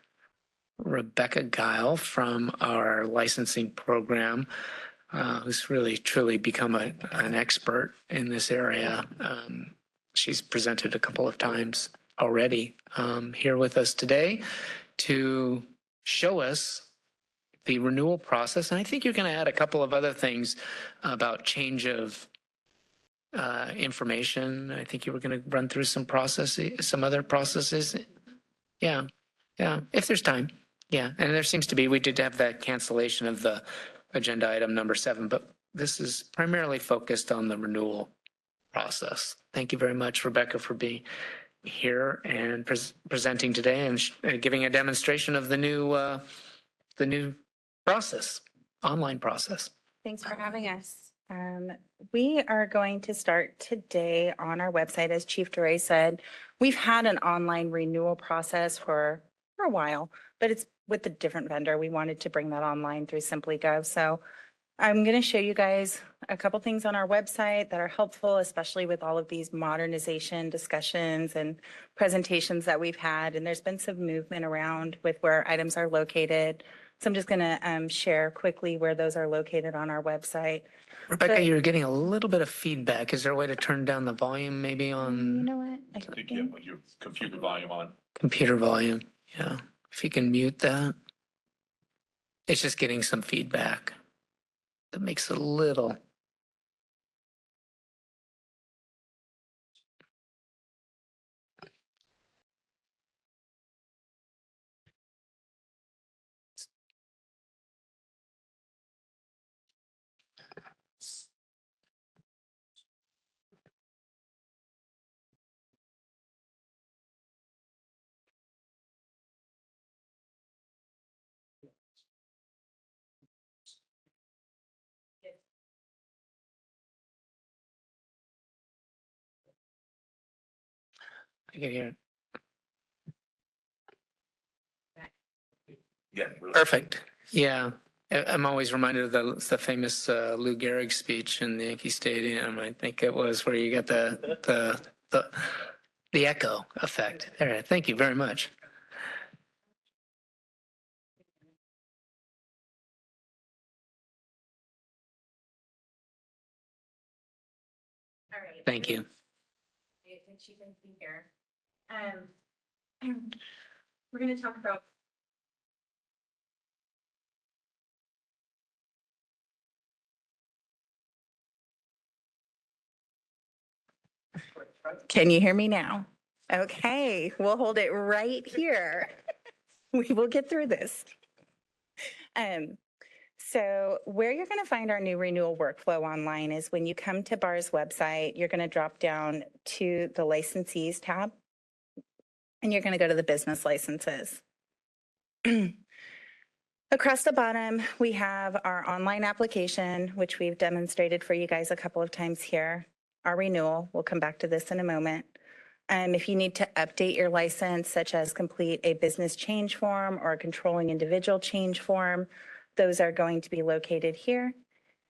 Speaker 1: Rebecca Guile from our licensing program, who's really truly become an expert in this area. She's presented a couple of times already here with us today to show us the renewal process. And I think you're going to add a couple of other things about change of information. I think you were going to run through some other processes. Yeah. If there's time. Yeah. And there seems to be. We did have that cancellation of the agenda item number 7, but this is primarily focused on the renewal process. Thank you very much, Rebecca, for being here and presenting today and giving a demonstration of the new process, online process.
Speaker 20: Thanks for having us. We are going to start today on our website, as Chief DeRay said. We've had an online renewal process for a while, but it's with a different vendor. We wanted to bring that online through SimplyGov. So I'm going to show you guys a couple things on our website that are helpful, especially with all of these modernization discussions and presentations that we've had. And there's been some movement around with where items are located. So I'm just going to share quickly where those are located on our website.
Speaker 1: Rebecca, you're getting a little bit of feedback. Is there a way to turn down the volume maybe on?
Speaker 20: You know what?
Speaker 4: I think you have your computer volume on.
Speaker 1: Computer volume, yeah. If you can mute that. It's just getting some feedback. That makes it a little. I can hear it.
Speaker 4: Yeah.
Speaker 1: Perfect. Yeah. I'm always reminded of the famous Lou Gehrig speech in the Yankee Stadium. I think it was where you got the echo effect. There. Thank you very much.
Speaker 20: All right.
Speaker 1: Thank you.
Speaker 20: Here. We're going to talk about Can you hear me now? Okay, we'll hold it right here. We will get through this. So where you're going to find our new renewal workflow online is when you come to BAR's website, you're going to drop down to the licensees tab, and you're going to go to the business licenses. Across the bottom, we have our online application, which we've demonstrated for you guys a couple of times here. Our renewal, we'll come back to this in a moment. If you need to update your license, such as complete a business change form or a controlling individual change form, those are going to be located here.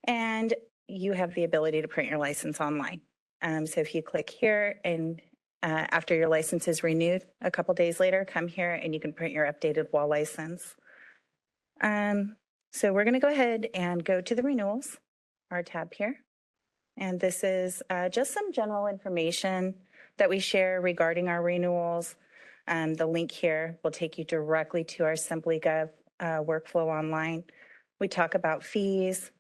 Speaker 20: And you have the ability to print your license online. So if you click here and after your license is renewed a couple days later, come here and you can print your updated wall license. So we're going to go ahead and go to the renewals, our tab here. And this is just some general information that we share regarding our renewals. The link here will take you directly to our SimplyGov workflow online. We talk about fees,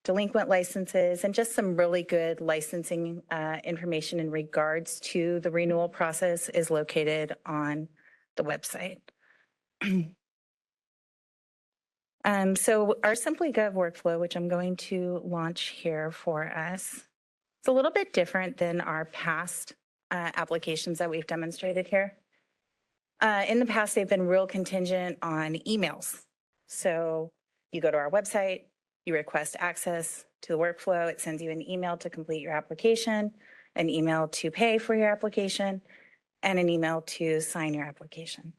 Speaker 20: delinquent licenses, and just some really good licensing information in regards to the renewal process is located on the website. So our SimplyGov workflow, which I'm going to launch here for us, it's a little bit different than our past applications that we've demonstrated here. In the past, they've been real contingent on emails. So you go to our website, you request access to the workflow, it sends you an email to complete your application, an email to pay for your application, and an email to sign your application.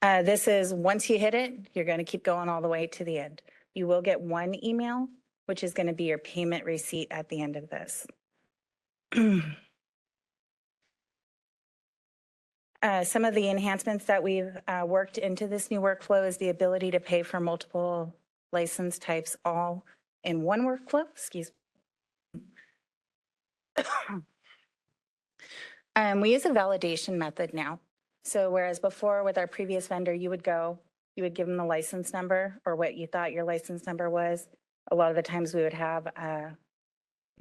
Speaker 20: This is once you hit it, you're going to keep going all the way to the end. You will get one email, which is going to be your payment receipt at the end of this. Some of the enhancements that we've worked into this new workflow is the ability to pay for multiple license types all in one workflow. Excuse me. We use a validation method now. So whereas before with our previous vendor, you would give them the license number or what you thought your license number was. A lot of the times we would have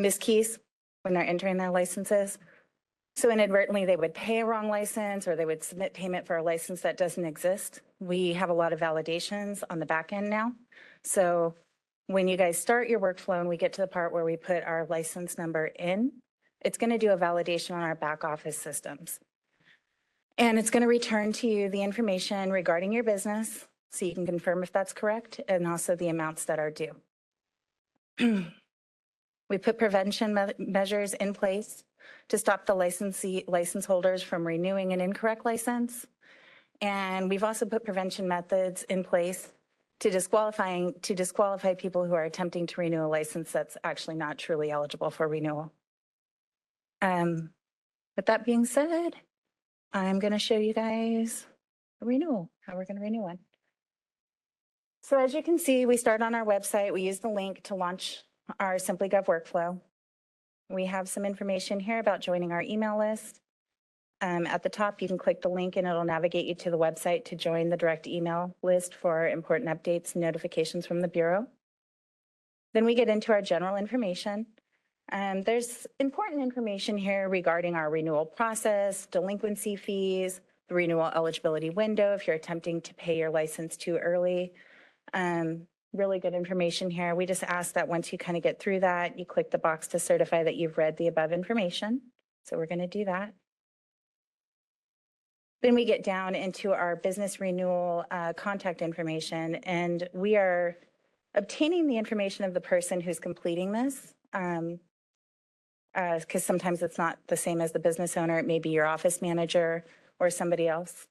Speaker 20: miskeys when they're entering their licenses. So inadvertently they would pay a wrong license or they would submit payment for a license that doesn't exist. We have a lot of validations on the back end now. So When you guys start your workflow and we get to the part where we put our license number in, it's going to do a validation on our back office systems. And it's going to return to you the information regarding your business so you can confirm if that's correct and also the amounts that are due. We put prevention measures in place to stop the license holders from renewing an incorrect license. And we've also put prevention methods in place to disqualify people who are attempting to renew a license that's actually not truly eligible for renewal. With that being said, I'm going to show you guys a renewal, how we're going to renew one. So as you can see, we start on our website. We use the link to launch our SimplyGov workflow. We have some information here about joining our email list. At the top, you can click the link and it'll navigate you to the website to join the direct email list for important updates and notifications from the Bureau. Then we get into our general information. There's important information here regarding our renewal process, delinquency fees, the renewal eligibility window if you're attempting to pay your license too early. Really good information here. We just ask that once you kind of get through that, you click the box to certify that you've read the above information. So we're going to do that. Then we get down into our business renewal contact information, and we are obtaining the information of the person who's completing this, because sometimes it's not the same as the business owner. It may be your office manager or somebody else.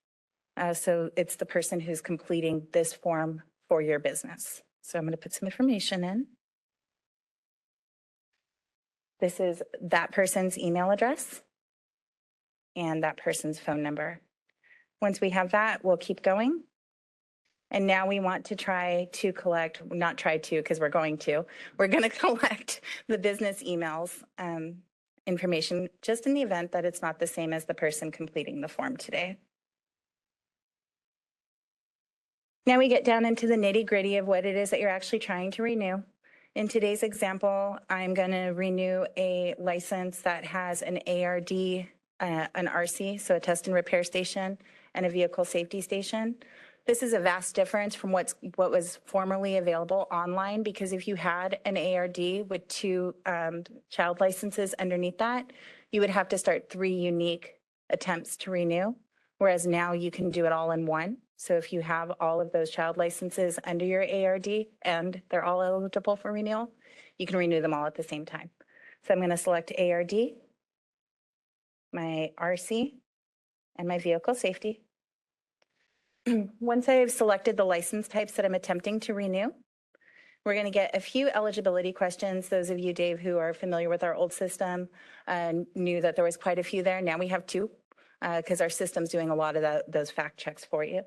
Speaker 20: So it's the person who's completing this form for your business. So I'm going to put some information in. This is that person's email address and that person's phone number. Once we have that, we'll keep going. And now we want to try to collect, not try to, because we're going to collect the business emails information, just in the event that it's not the same as the person completing the form today. Now we get down into the nitty-gritty of what it is that you're actually trying to renew. In today's example, I'm going to renew a license that has an ARD, an RC, so a test and repair station, and a vehicle safety station. This is a vast difference from what was formerly available online, because if you had an ARD with two child licenses underneath that, you would have to start 3 unique attempts to renew, whereas now you can do it all in one. So if you have all of those child licenses under your ARD and they're all eligible for renewal, you can renew them all at the same time. So I'm going to select ARD, my RC, and my vehicle safety. Once I've selected the license types that I'm attempting to renew, we're going to get a few eligibility questions. Those of you, Dave, who are familiar with our old system knew that there was quite a few there. Now we have 2 because our system's doing a lot of those fact checks for you.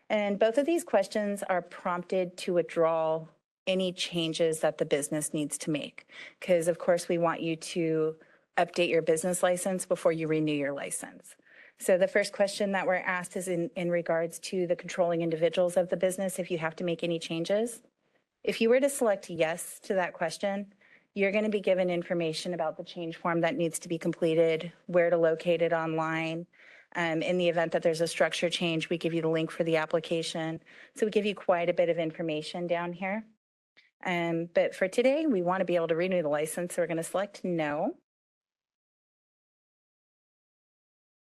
Speaker 20: And both of these questions are prompted to withdraw any changes that the business needs to make. Because of course we want you to update your business license before you renew your license. So the first question that we're asked is in regards to the controlling individuals of the business, if you have to make any changes. If you were to select yes to that question, you're going to be given information about the change form that needs to be completed, where to locate it online. In the event that there's a structure change, we give you the link for the application. So we give you quite a bit of information down here. But for today, we want to be able to renew the license. So we're going to select no.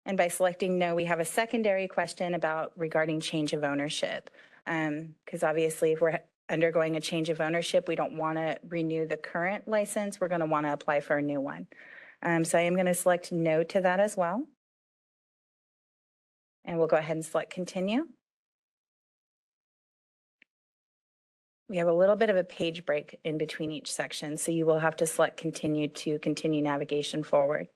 Speaker 20: And by selecting no, we have a secondary question regarding change of ownership. Because obviously if we're undergoing a change of ownership, we don't want to renew the current license. We're going to want to apply for a new one. So I am going to select no to that as well. And we'll go ahead and select continue. We have a little bit of a page break in between each section, so you will have to select continue to continue navigation forward.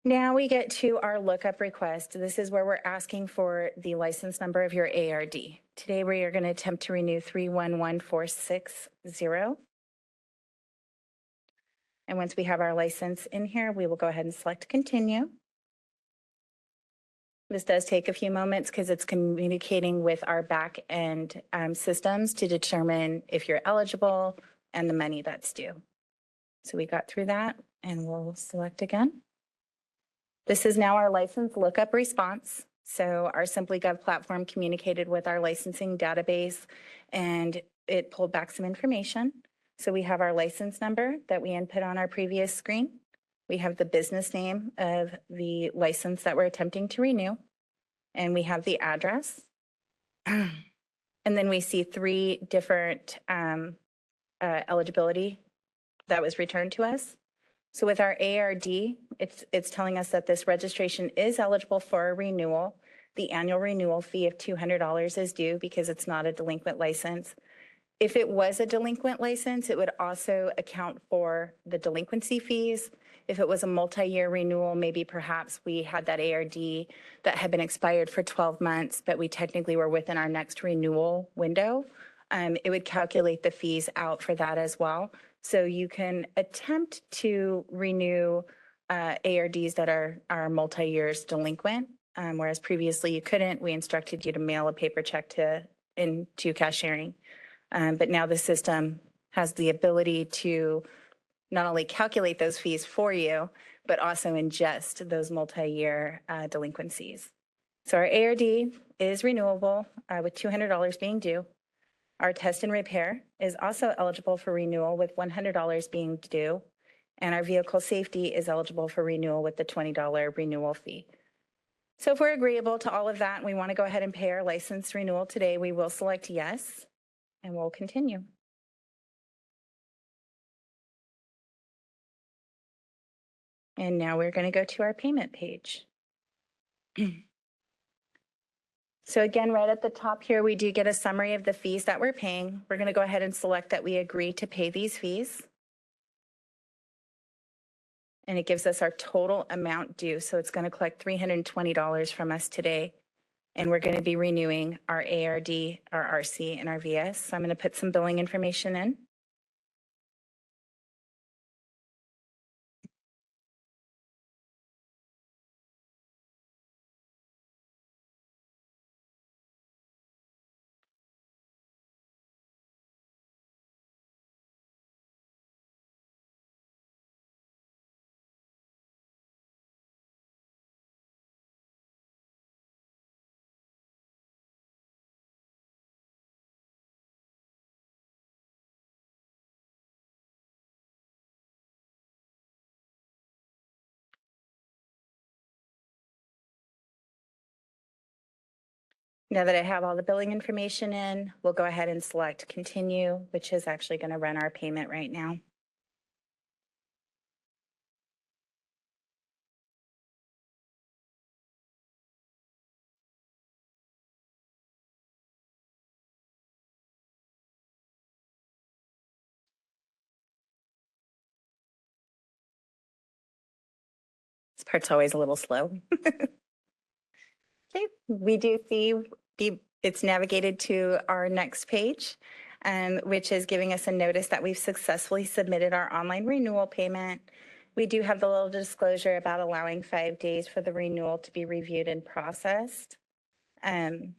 Speaker 20: Now we get to our lookup request. This is where we're asking for the license number of your ARD. Today we are going to attempt to renew 311460. And once we have our license in here, we will go ahead and select continue. This does take a few moments because it's communicating with our back end systems to determine if you're eligible and the money that's due. So we got through that and we'll select again. This is now our license lookup response. So our SimplyGov platform communicated with our licensing database and it pulled back some information. So we have our license number that we input on our previous screen. We have the business name of the license that we're attempting to renew. And we have the address. And then we see 3 different eligibility that was returned to us. So with our ARD, it's telling us that this registration is eligible for a renewal. The annual renewal fee of $200 is due because it's not a delinquent license. If it was a delinquent license, it would also account for the delinquency fees. If it was a multi-year renewal, maybe perhaps we had that ARD that had been expired for 12 months, but we technically were within our next renewal window. It would calculate the fees out for that as well. So you can attempt to renew ARDs that are multi-years delinquent, whereas previously you couldn't. We instructed you to mail a paper check into cashiering. But now the system has the ability to not only calculate those fees for you, but also ingest those multi-year delinquencies. So our ARD is renewable with $200 being due. Our test and repair is also eligible for renewal with $100 being due. And our vehicle safety is eligible for renewal with the $20 renewal fee. So if we're agreeable to all of that and we want to go ahead and pay our license renewal today, we will select yes, and we'll continue. And now we're going to go to our payment page. So again, right at the top here, we do get a summary of the fees that we're paying. We're going to go ahead and select that we agree to pay these fees. And it gives us our total amount due. So it's going to collect $320 from us today. And we're going to be renewing our ARD, our RC, and our VS. So I'm going to put some billing information in. Now that I have all the billing information in, we'll go ahead and select continue, which is actually going to run our payment right now. This part's always a little slow. Okay, we do see it's navigated to our next page, which is giving us a notice that we've successfully submitted our online renewal payment. We do have the little disclosure about allowing 5 days for the renewal to be reviewed and processed. And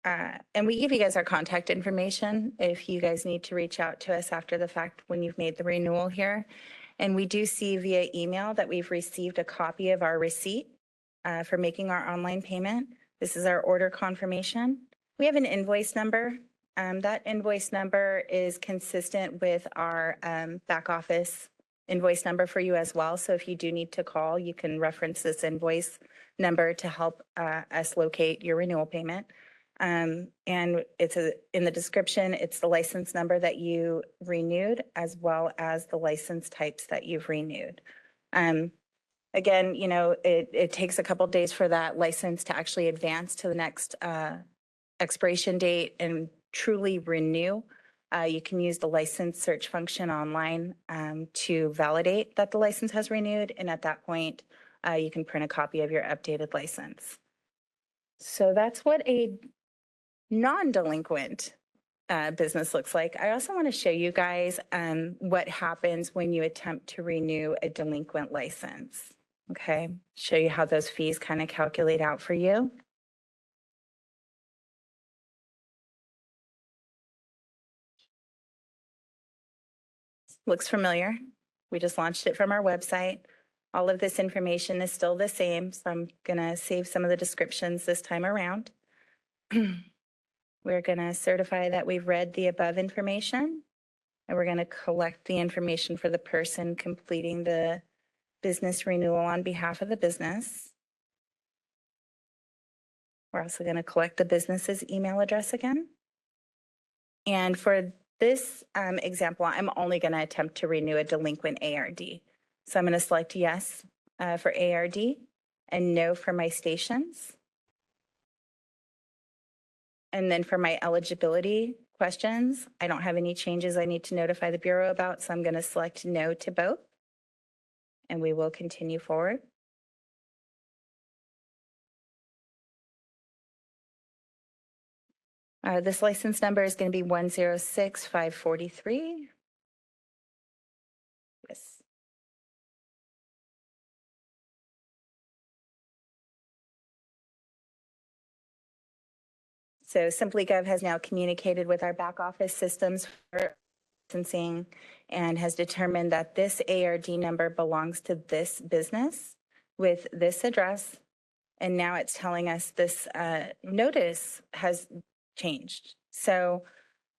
Speaker 20: we give you guys our contact information if you guys need to reach out to us after the fact when you've made the renewal here. And we do see via email that we've received a copy of our receipt for making our online payment. This is our order confirmation. We have an invoice number. That invoice number is consistent with our back office invoice number for you as well. So if you do need to call, you can reference this invoice number to help us locate your renewal payment. And it's in the description, it's the license number that you renewed as well as the license types that you've renewed. Again, you know, it takes a couple days for that license to actually advance to the next expiration date and truly renew. You can use the license search function online to validate that the license has renewed. And at that point, you can print a copy of your updated license. So that's what a non-delinquent business looks like. I also want to show you guys what happens when you attempt to renew a delinquent license. Okay, show you how those fees kind of calculate out for you. Looks familiar. We just launched it from our website. All of this information is still the same, so I'm going to save some of the descriptions this time around. We're going to certify that we've read the above information, and we're going to collect the information for the person completing the business renewal on behalf of the business. We're also going to collect the business's email address again. And for this example, I'm only going to attempt to renew a delinquent ARD. So I'm going to select yes for ARD and no for my stations. And then for my eligibility questions, I don't have any changes I need to notify the Bureau about, so I'm going to select no to both. And we will continue forward. This license number is going to be 106543. Yes. So SimplyGov has now communicated with our back office systems for licensing and has determined that this ARD number belongs to this business with this address. And now it's telling us this notice has changed. So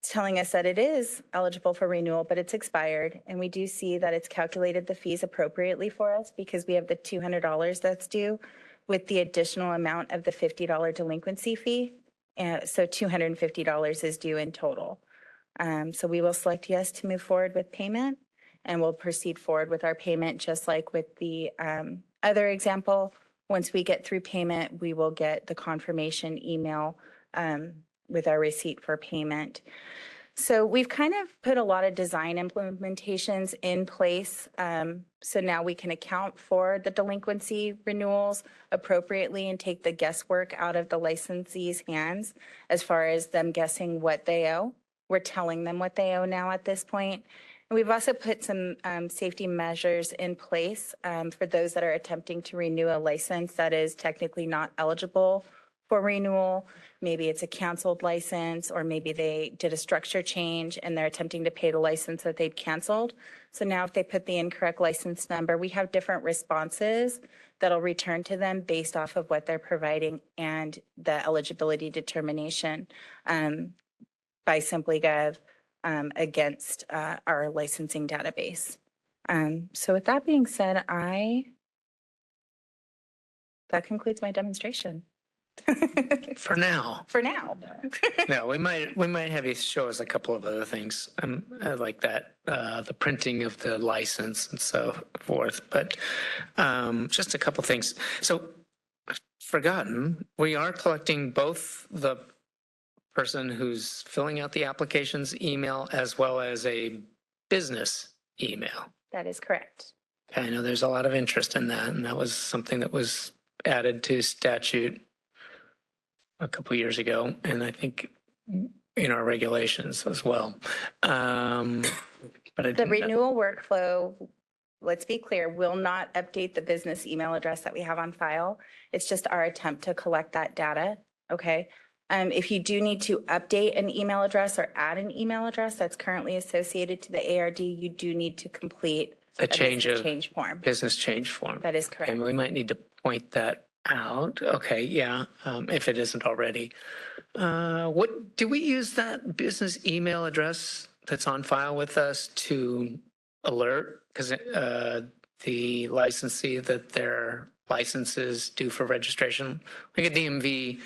Speaker 20: it's telling us that it is eligible for renewal, but it's expired. And we do see that it's calculated the fees appropriately for us because we have the $200 that's due with the additional amount of the $50 delinquency fee. So $250 is due in total. So we will select yes to move forward with payment, and we'll proceed forward with our payment just like with the other example. Once we get through payment, we will get the confirmation email with our receipt for payment. So we've kind of put a lot of design implementations in place. So now we can account for the delinquency renewals appropriately and take the guesswork out of the licensee's hands as far as them guessing what they owe. We're telling them what they owe now at this point. And we've also put some safety measures in place for those that are attempting to renew a license that is technically not eligible for renewal. Maybe it's a canceled license, or maybe they did a structure change and they're attempting to pay the license that they'd canceled. So now if they put the incorrect license number, we have different responses that'll return to them based off of what they're providing and the eligibility determination by SimplyGov against our licensing database. So with that being said, that concludes my demonstration.
Speaker 1: For now.
Speaker 20: For now.
Speaker 1: No, we might have you show us a couple of other things like that, the printing of the license and so forth. But just a couple things. So I've forgotten, we are collecting both the person who's filling out the application's email as well as a business email.
Speaker 20: That is correct.
Speaker 1: I know there's a lot of interest in that, and that was something that was added to statute a couple of years ago, and I think in our regulations as well. But
Speaker 20: the renewal workflow, let's be clear, will not update the business email address that we have on file. It's just our attempt to collect that data. Okay. If you do need to update an email address or add an email address that's currently associated to the ARD, you do need to complete
Speaker 1: a change
Speaker 20: form.
Speaker 1: Business change form.
Speaker 20: That is correct.
Speaker 1: And we might need to point that out. Okay, yeah, if it isn't already. What do we use that business email address that's on file with us to alert? Because the licensee that their license is due for registration, like a DMV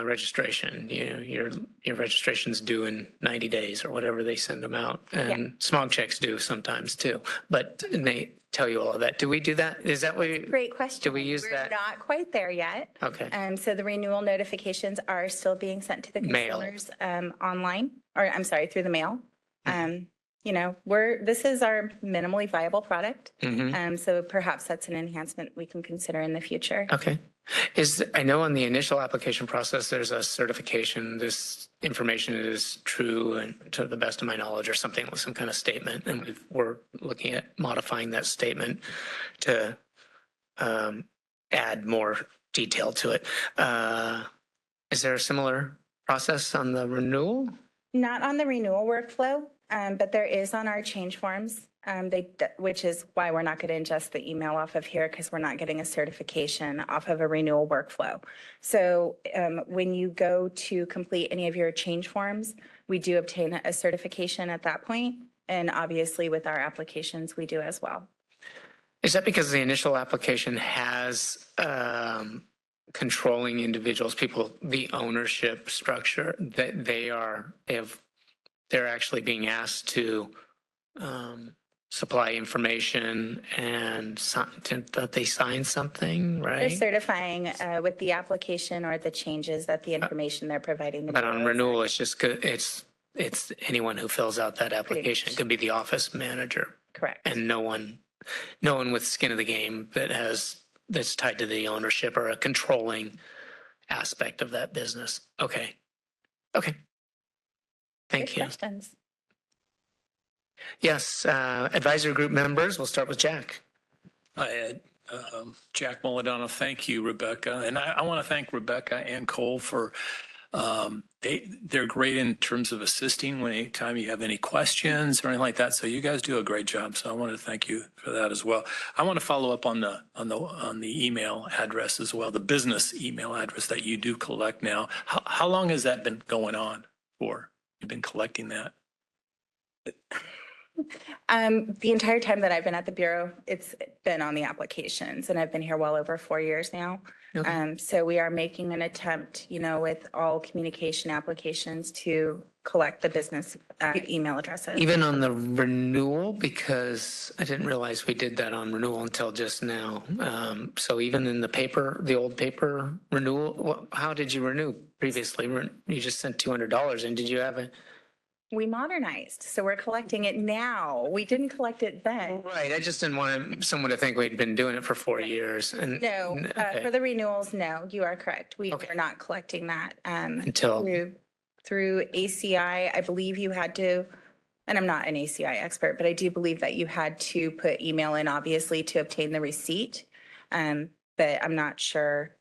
Speaker 1: registration, you know, your registration's due in 90 days or whatever they send them out, and smog checks do sometimes too, but they tell you all of that. Do we do that? Is that what
Speaker 20: Great question.
Speaker 1: Do we use
Speaker 20: We're
Speaker 1: that?
Speaker 20: not quite there yet.
Speaker 1: Okay.
Speaker 20: So the renewal notifications are still being sent to the consumers online, or I'm sorry, through the mail. You know, this is our minimally viable product. So perhaps that's an enhancement we can consider in the future.
Speaker 1: Okay. I know on the initial application process, there's a certification, this information is true and to the best of my knowledge, or something with some kind of statement. And we're looking at modifying that statement to add more detail to it. Is there a similar process on the renewal?
Speaker 20: Not on the renewal workflow, but there is on our change forms. Which is why we're not going to ingest the email off of here because we're not getting a certification off of a renewal workflow. So when you go to complete any of your change forms, we do obtain a certification at that point. And obviously with our applications, we do as well.
Speaker 1: Is that because the initial application has controlling individuals, people, the ownership structure that they're actually being asked to supply information and that they sign something,
Speaker 20: They're
Speaker 1: right?
Speaker 20: certifying with the application or the changes that the information they're providing.
Speaker 1: But on renewal, it's just good. It's anyone who fills out that application. It could be the office manager.
Speaker 20: Correct.
Speaker 1: And no one with skin in the game that's tied to the ownership or a controlling aspect of that business. Okay. Thank
Speaker 20: Good
Speaker 1: you.
Speaker 20: questions.
Speaker 1: Yes, advisory group members, we'll start with Jack.
Speaker 3: Hi, Ed. Jack Moladano. Thank you, Rebecca. And I want to thank Rebecca and Cole for, they're great in terms of assisting when anytime you have any questions or anything like that. So you guys do a great job. So I want to thank you for that as well. I want to follow up on the email address as well, the business email address that you do collect now. How long has that been going on for? You've been collecting that?
Speaker 20: The entire time that I've been at the Bureau, it's been on the applications, and I've been here well over 4 years now.
Speaker 1: Okay.
Speaker 20: So we are making an attempt, with all communication applications to collect the business email addresses.
Speaker 1: Even on the renewal, because I didn't realize we did that on renewal until just now. So even in the old paper renewal, how did you renew previously? You just sent $200 and did you have
Speaker 20: We modernized, so we're collecting it now. We didn't collect it then.
Speaker 1: Right, I just didn't want someone to think we'd been doing it for 4 years. And
Speaker 20: No,
Speaker 1: okay.
Speaker 20: for the renewals, no, you are correct. We were not collecting that
Speaker 1: Until
Speaker 20: through ACI. I believe you had to, and I'm not an ACI expert, but I do believe that you had to put email in, obviously, to obtain the receipt. But I'm not sure,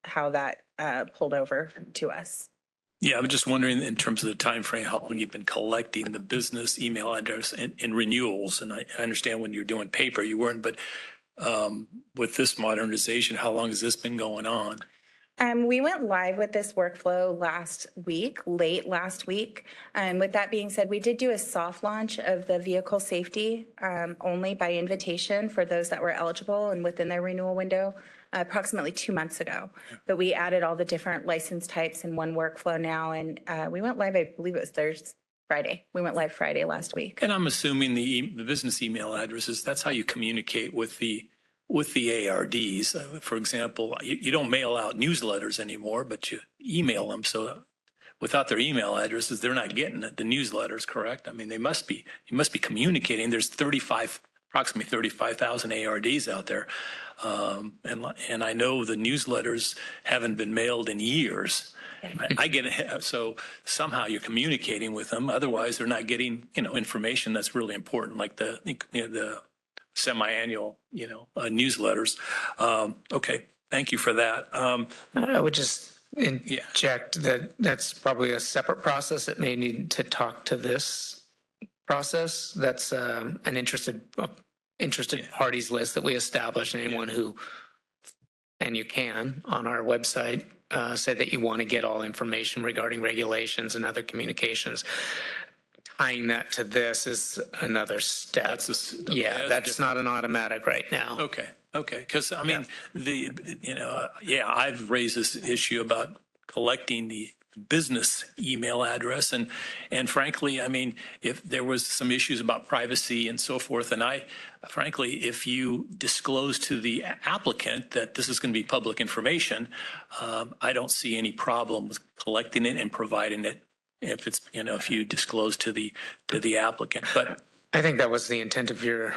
Speaker 20: how that pulled over to us.
Speaker 3: Yeah, I'm just wondering in terms of the time frame, how long you've been collecting the business email address in renewals. And I understand when you're doing paper, you weren't, but with this modernization, how long has this been going on?
Speaker 20: We went live with this workflow late last week. With that being said, we did do a soft launch of the vehicle safety only by invitation for those that were eligible and within their renewal window approximately 2 months ago. But we added all the different license types in one workflow now. And we went live, I believe it was Friday. We went live Friday last week.
Speaker 3: And I'm assuming the business email addresses, that's how you communicate with the ARDs. For example, you don't mail out newsletters anymore, but you email them. So without their email addresses, they're not getting the newsletters, correct? I mean, you must be communicating. There's approximately 35,000 ARDs out there. And I know the newsletters haven't been mailed in years. I get it. So somehow you're communicating with them. Otherwise, they're not getting, information that's really important, like the semi-annual, newsletters. Okay. Thank you for that.
Speaker 1: I would just inject that that's probably a separate process that may need to talk to this process. That's an interested parties list that we establish. Anyone who, and you can on our website, say that you want to get all information regarding regulations and other communications. Tying that to this is another step. That's not an automatic right now.
Speaker 3: Okay. Because I mean, I've raised this issue about collecting the business email address. And frankly, I mean, if there was some issues about privacy and so forth, and frankly, if you disclose to the applicant that this is going to be public information, I don't see any problem with collecting it and providing it if it's, if you disclose to the applicant. But
Speaker 1: I think that was the intent of your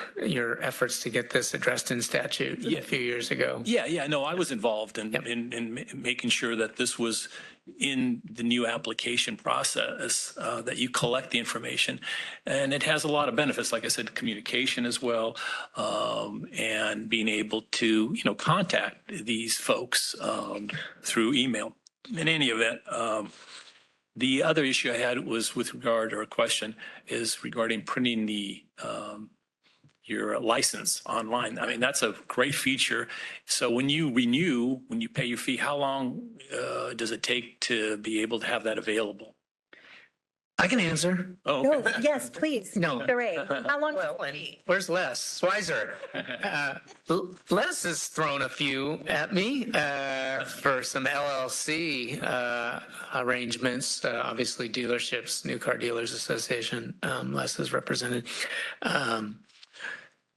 Speaker 1: efforts to get this addressed in statute a few years ago.
Speaker 3: Yeah. No, I was involved in making sure that this was in the new application process, that you collect the information. And it has a lot of benefits, like I said, communication as well, and being able to, contact these folks through email. In any event, The other issue I had was with regard, or a question, is regarding printing the your license online. I mean, that's a great feature. So when you renew, when you pay your fee, how long does it take to be able to have that available?
Speaker 1: I can answer.
Speaker 3: Oh,
Speaker 20: No,
Speaker 3: okay.
Speaker 20: yes, please.
Speaker 1: No.
Speaker 20: Hooray. How long?
Speaker 1: Where's Les? Schweizer. Les has thrown a few at me for some LLC arrangements. Obviously, dealerships, New Car Dealers Association, Les is represented.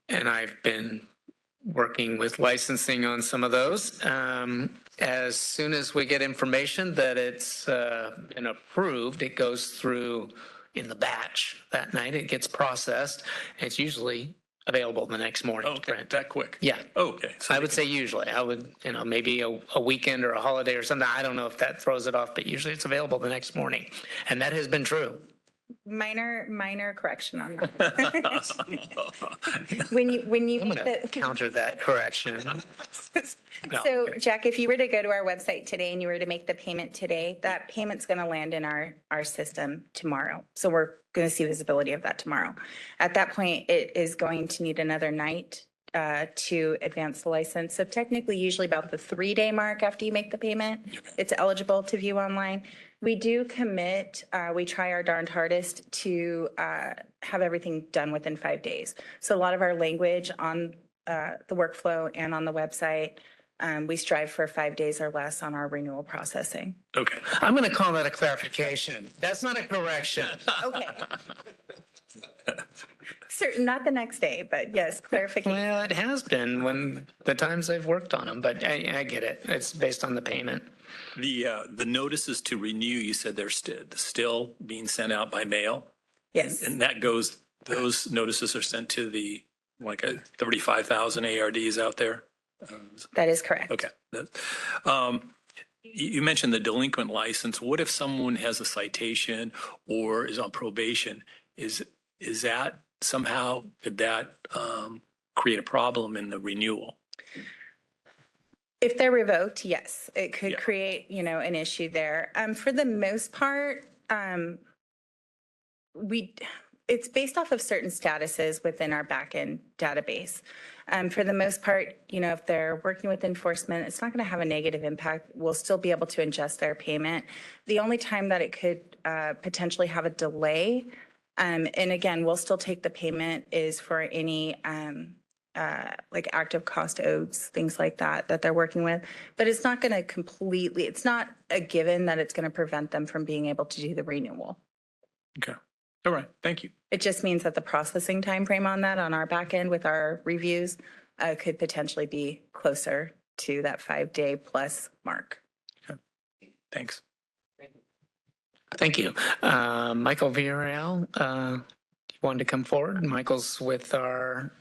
Speaker 1: And I've been working with licensing on some of those. As soon as we get information that it's been approved, it goes through in the batch that night. It gets processed. It's usually available the next morning.
Speaker 3: Okay, that quick.
Speaker 1: Yeah.
Speaker 3: Okay. So
Speaker 1: I would say usually. I would, maybe a weekend or a holiday or something. I don't know if that throws it off, but usually it's available the next morning. And that has been true.
Speaker 20: Minor correction on that. When you
Speaker 1: I'm
Speaker 20: make
Speaker 1: going to counter that correction. No,
Speaker 20: So
Speaker 1: okay.
Speaker 20: Jack, if you were to go to our website today and you were to make the payment today, that payment's going to land in our system tomorrow. So we're going to see visibility of that tomorrow. At that point, it is going to need another night to advance the license. So technically, usually about the 3-day mark after you make the payment, it's eligible to view online. We do commit, we try our darned hardest to have everything done within 5 days. So a lot of our language on the workflow and on the website, we strive for 5 days or less on our renewal processing.
Speaker 3: Okay.
Speaker 1: I'm going to call that a clarification. That's not a correction.
Speaker 20: Okay. Certain, not the next day, but yes, clarification.
Speaker 1: Well, it has been when the times I've worked on them, but I get it. It's based on the payment.
Speaker 3: The notices to renew, you said they're still being sent out by mail?
Speaker 20: Yes.
Speaker 3: And that goes, those notices are sent to the, like, 35,000 ARDs out there?
Speaker 20: That is correct.
Speaker 3: Okay. You mentioned the delinquent license. What if someone has a citation or is on probation? Is that somehow, could that create a problem in the renewal?
Speaker 20: If they're revoked, yes, it could create, an issue there. For the most part, it's based off of certain statuses within our backend database. For the most part, if they're working with enforcement, it's not going to have a negative impact. We'll still be able to adjust their payment. The only time that it could potentially have a delay, and again, we'll still take the payment, is for any like active cost odes, things like that they're working with. But it's not going to completely, it's not a given that it's going to prevent them from being able to do the renewal.
Speaker 3: Okay. All right. Thank you.
Speaker 20: It just means that the processing timeframe on that, on our back end with our reviews, could potentially be closer to that 5-day plus mark.
Speaker 3: Okay. Thanks.
Speaker 1: Thank you. Michael Villarreal, you wanted to come forward. Michael's with our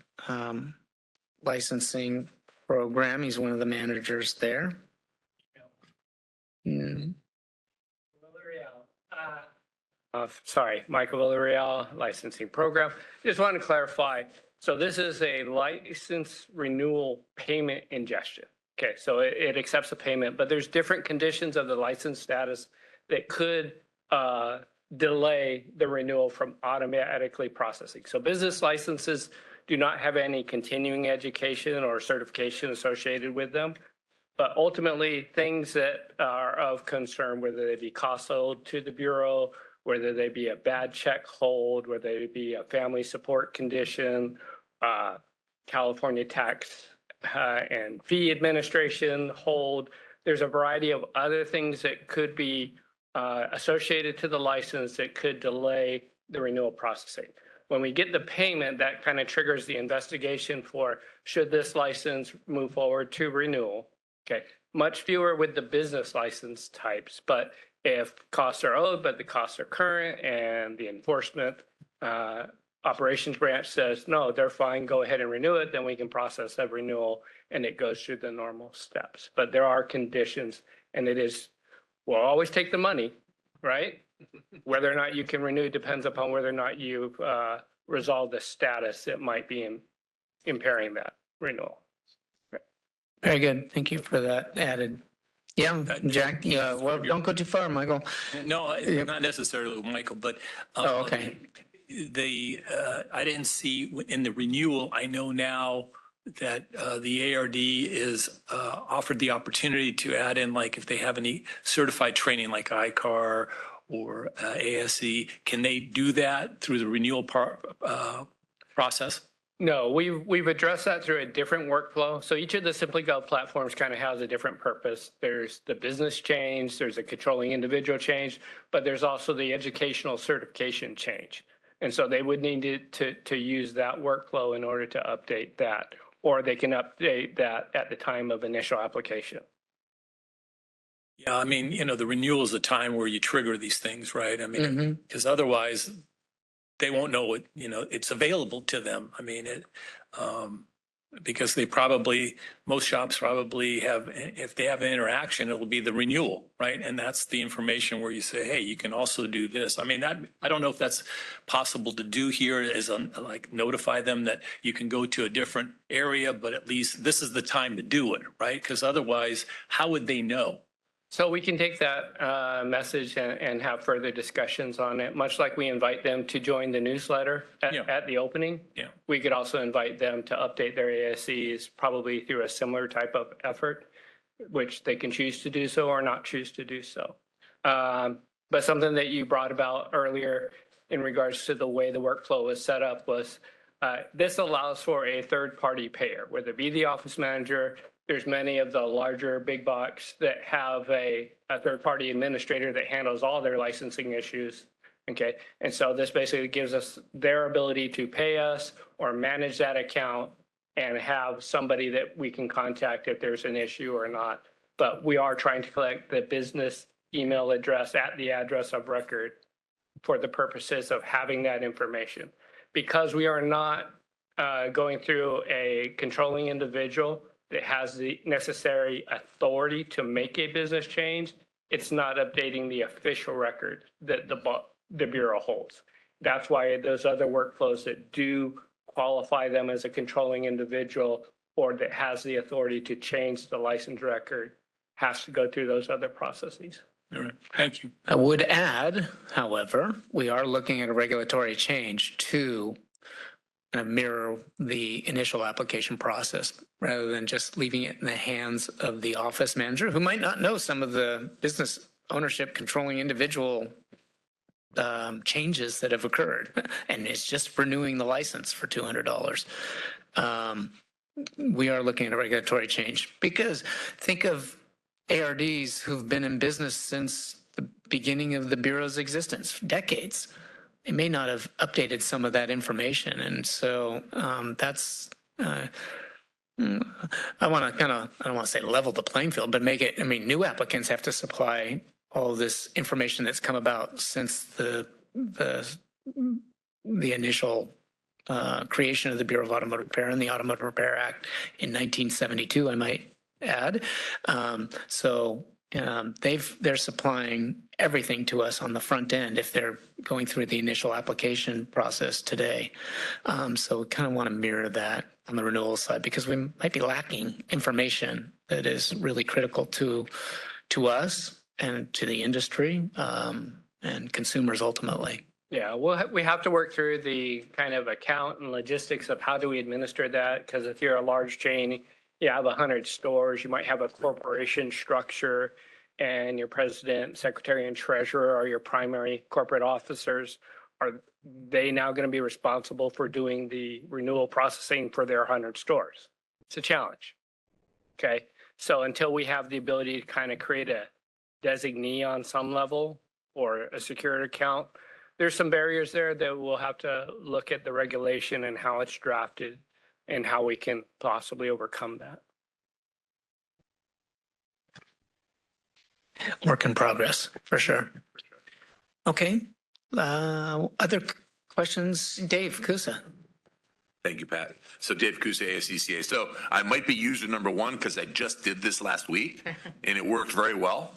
Speaker 1: licensing program. He's one of the managers there.
Speaker 21: Sorry, Michael Villarreal, licensing program. Just want to clarify. So this is a license renewal payment ingestion. Okay, so it accepts a payment, but there's different conditions of the license status that could delay the renewal from automatically processing. So business licenses do not have any continuing education or certification associated with them. But ultimately, things that are of concern, whether they be costs owed to the Bureau, whether they be a bad check hold, whether they be a family support condition, California tax and fee administration hold, there's a variety of other things that could be associated to the license that could delay the renewal processing. When we get the payment, that kind of triggers the investigation for should this license move forward to renewal. Okay, much fewer with the business license types, but if costs are owed, but the costs are current and the enforcement operations branch says, no, they're fine, go ahead and renew it, then we can process that renewal and it goes through the normal steps. But there are conditions and it is, we'll always take the money, right? Whether or not you can renew depends upon whether or not you've resolved the status that might be impairing that renewal.
Speaker 1: Very good. Thank you for that added Yeah, Jack, yeah, well, don't go too far, Michael.
Speaker 3: No, not necessarily Michael, but
Speaker 1: Okay.
Speaker 3: I didn't see in the renewal, I know now that the ARD is offered the opportunity to add in, like, if they have any certified training like ICAR or ASE, can they do that through the renewal process?
Speaker 21: No, we've addressed that through a different workflow. So each of the Simply Gov platforms kind of has a different purpose. There's the business change, there's a controlling individual change, but there's also the educational certification change. And so they would need to use that workflow in order to update that, or they can update that at the time of initial application.
Speaker 3: Yeah, I mean, the renewal is the time where you trigger these things, right? I mean, because otherwise they won't know what, it's available to them. I mean, because most shops probably have, if they have an interaction, it will be the renewal, right? And that's the information where you say, hey, you can also do this. I mean, I don't know if that's possible to do here, as like notify them that you can go to a different area, but at least this is the time to do it, right? Because otherwise, how would they know?
Speaker 21: So we can take that message and have further discussions on it, much like we invite them to join the newsletter at the opening.
Speaker 3: Yeah.
Speaker 21: We could also invite them to update their ASCs, probably through a similar type of effort, which they can choose to do so or not choose to do so. But something that you brought about earlier in regards to the way the workflow was set up was this allows for a third-party payer, whether it be the office manager. There's many of the larger big box that have a third-party administrator that handles all their licensing issues. Okay, and so this basically gives us their ability to pay us or manage that account and have somebody that we can contact if there's an issue or not. But we are trying to collect the business email address at the address of record for the purposes of having that information. Because we are not going through a controlling individual that has the necessary authority to make a business change, it's not updating the official record that the Bureau holds. That's why those other workflows that do qualify them as a controlling individual or that has the authority to change the license record has to go through those other processes.
Speaker 3: All right, thank you.
Speaker 1: I would add, however, we are looking at a regulatory change to mirror the initial application process rather than just leaving it in the hands of the office manager, who might not know some of the business ownership controlling individual changes that have occurred, and it's just renewing the license for $200. We are looking at a regulatory change because think of ARDs who've been in business since the beginning of the Bureau's existence, decades. They may not have updated some of that information. And so that's, I want to I don't want to say level the playing field, but make it, new applicants have to supply all this information that's come about since the initial creation of the Bureau of Automotive Repair and the Automotive Repair Act in 1972, I might add. They're supplying everything to us on the front end if they're going through the initial application process today. So we kind of want to mirror that on the renewal side because we might be lacking information that is really critical to us and to the industry and consumers ultimately.
Speaker 21: Yeah, we have to work through the kind of account and logistics of how do we administer that, because if you're a large chain, you have 100 stores, you might have a corporation structure, and your president, secretary, and treasurer are your primary corporate officers. Are they now going to be responsible for doing the renewal processing for their 100 stores? It's a challenge. Okay, so until we have the ability to kind of create a designee on some level or a secured account, there's some barriers there that we'll have to look at the regulation and how it's drafted and how we can possibly overcome that.
Speaker 1: Work in progress, for sure. Okay. Other questions? Dave Kusa.
Speaker 4: Thank you, Pat. So Dave Kusa, ASCCA. So I might be user number one because I just did this last week and it worked very well.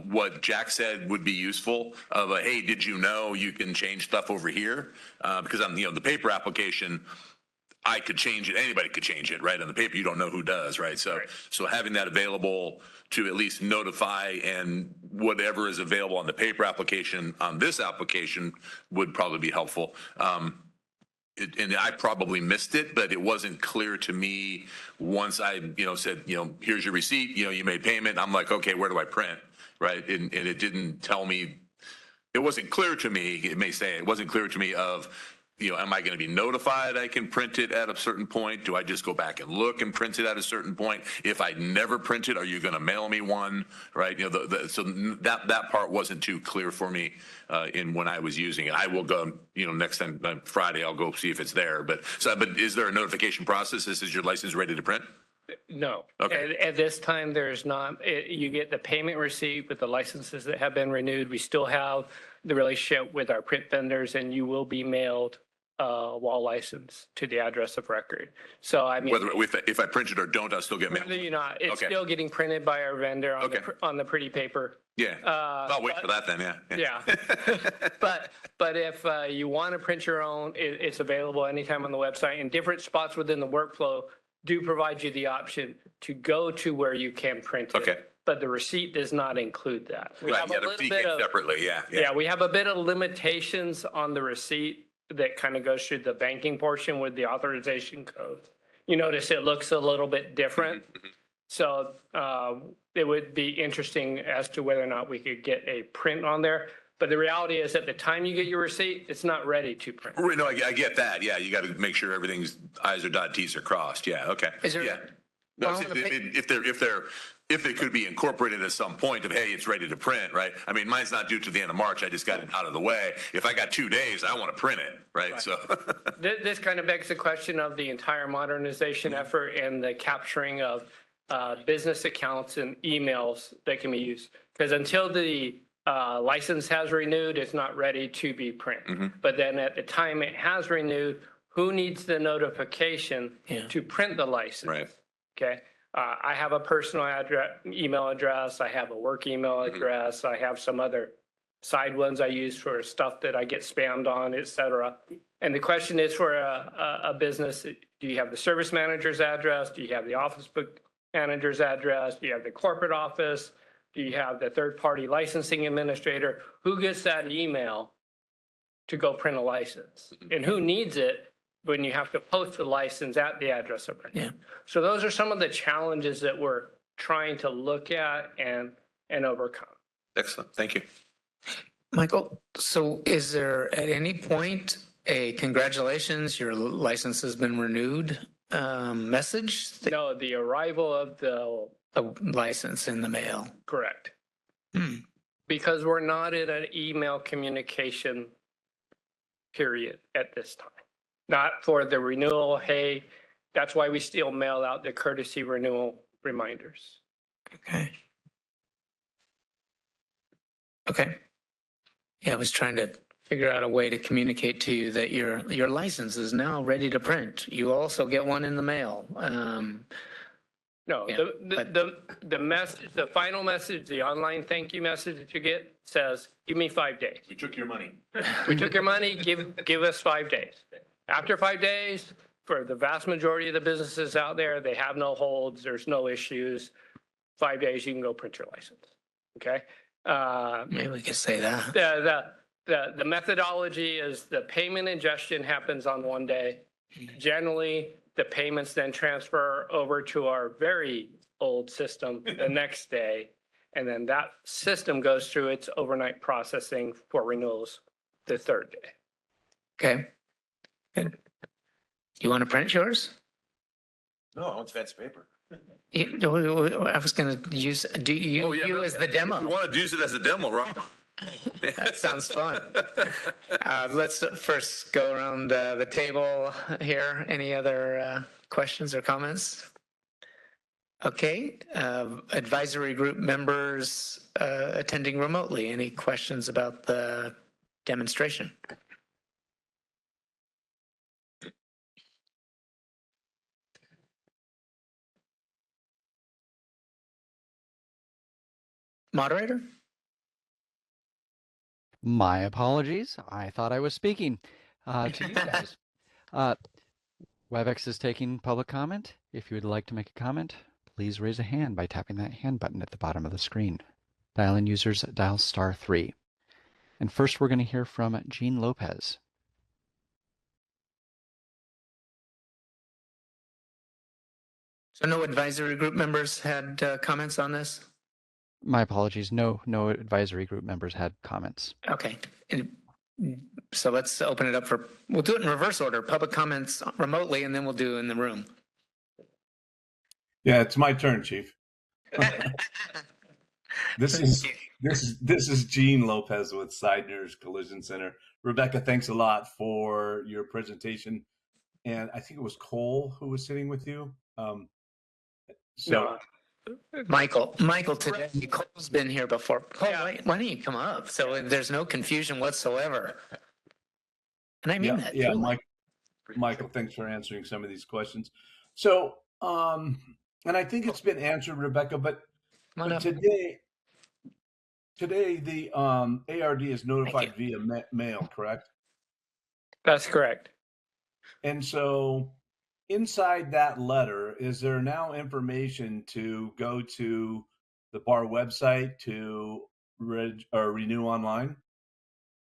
Speaker 4: What Jack said would be useful of a, hey, did you know you can change stuff over here? Because on the paper application, I could change it. Anybody could change it, right? On the paper, you don't know who does, right? So having that available to at least notify, and whatever is available on the paper application on this application would probably be helpful. And I probably missed it, but it wasn't clear to me once I, said, here's your receipt, you made payment. I'm like, okay, where do I print? Right. And it didn't tell me, it wasn't clear to me, it wasn't clear to me of, am I going to be notified I can print it at a certain point? Do I just go back and look and print it at a certain point? If I never print it, are you going to mail me one? Right. So that part wasn't too clear for me in when I was using it. I will go, next time Friday, I'll go see if it's there. But is there a notification process? Is your license ready to print?
Speaker 21: No.
Speaker 4: Okay.
Speaker 21: At this time, there's not. You get the payment receipt with the licenses that have been renewed. We still have the relationship with our print vendors, and you will be mailed while licensed to the address of record. So I mean,
Speaker 4: Whether if I print it or don't, I'll still get mailed.
Speaker 21: whether you're not, it's
Speaker 4: Okay.
Speaker 21: still getting printed by our vendor on, on the pretty paper.
Speaker 4: Yeah. I'll wait for that then. Yeah.
Speaker 21: Yeah. but if you want to print your own, it's available anytime on the website, and different spots within the workflow do provide you the option to go to where you can print it.
Speaker 4: Okay.
Speaker 21: But the receipt does not include that. We
Speaker 4: Right.
Speaker 21: have
Speaker 4: Yeah.
Speaker 21: a
Speaker 4: The
Speaker 21: little
Speaker 4: fee
Speaker 21: bit
Speaker 4: came
Speaker 21: of,
Speaker 4: separately. Yeah.
Speaker 21: yeah, we have a bit of limitations on the receipt that kind of goes through the banking portion with the authorization code. You notice it looks a little bit different. So it would be interesting as to whether or not we could get a print on there. But the reality is, at the time you get your receipt, it's not ready to print.
Speaker 4: Right, no, I get that. Yeah, you got to make sure everything's I's are dotted, T's are crossed. Yeah, okay.
Speaker 21: Is there-
Speaker 4: Yeah. No,
Speaker 21: Well,
Speaker 4: if it could be incorporated at some point of, hey, it's ready to print, right? I mean, mine's not due to the end of March. I just got it out of the way. If I got 2 days, I want to print it, right? So
Speaker 21: This kind of begs the question of the entire modernization effort and the capturing of business accounts and emails that can be used. Because until the license has renewed, it's not ready to be printed. But then at the time it has renewed, who needs the notification to print the license?
Speaker 4: Right.
Speaker 21: Okay. I have a personal email address. I have a work email address. I have some other side ones I use for stuff that I get spammed on, et cetera. And the question is, for a business, do you have the service manager's address? Do you have the office book manager's address? Do you have the corporate office? Do you have the third-party licensing administrator? Who gets that email to go print a license? And who needs it when you have to post the license at the address of record?
Speaker 1: Yeah.
Speaker 21: So those are some of the challenges that we're trying to look at and overcome.
Speaker 4: excellent. Thank you.
Speaker 1: Michael, so is there at any point a congratulations, your license has been renewed message?
Speaker 21: No, the arrival of the
Speaker 1: license in the mail.
Speaker 21: Correct.
Speaker 1: Hmm.
Speaker 21: Because we're not in an email communication period at this time. Not for the renewal. Hey, that's why we still mail out the courtesy renewal reminders.
Speaker 1: Okay. Okay. Yeah, I was trying to figure out a way to communicate to you that your license is now ready to print. You also get one in the mail.
Speaker 21: No,
Speaker 1: Yeah,
Speaker 21: the message, the final message, the online thank you message that you get says, give me 5 days.
Speaker 4: We took your money.
Speaker 21: We took your money, give us 5 days. After 5 days, for the vast majority of the businesses out there, they have no holds, there's no issues. 5 days, you can go print your license, okay?
Speaker 1: Maybe we could say that.
Speaker 21: The methodology is the payment ingestion happens on 1 day. Generally, the payments then transfer over to our very old system the next day. And then that system goes through its overnight processing for renewals the 3rd day.
Speaker 1: Okay. Good. You want to print yours?
Speaker 4: No, I want fancy paper.
Speaker 1: I was going to use, do you, you as the demo?
Speaker 4: You want to use it as a demo, Rob?
Speaker 1: That sounds fun. Let's first go around the table here. Any other questions or comments? Okay. Advisory group members attending remotely. Any questions about the demonstration? Moderator?
Speaker 2: My apologies. I thought I was speaking to you guys. WebEx is taking public comment. If you would like to make a comment, please raise a hand by tapping that hand button at the bottom of the screen. Dial-in users dial *3. And first we're going to hear from Jean Lopez.
Speaker 1: So no advisory group members had comments on this?
Speaker 2: My apologies. No advisory group members had comments.
Speaker 1: Okay. So let's open it up we'll do it in reverse order, public comments remotely, and then we'll do in the room.
Speaker 14: Yeah, it's my turn, Chief. This is Gene Lopez with Seidner's Collision Center. Rebecca, thanks a lot for your presentation. And I think it was Cole who was sitting with you.
Speaker 1: No. Michael today, Cole's been here before. Cole, why don't you come up? So there's no confusion whatsoever. And I mean that.
Speaker 14: Yeah, Michael, thanks for answering some of these questions. So, and I think it's been answered, Rebecca, but today the ARD is notified via mail, correct?
Speaker 21: That's correct.
Speaker 14: And so inside that letter, is there now information to go to the bar website to renew online?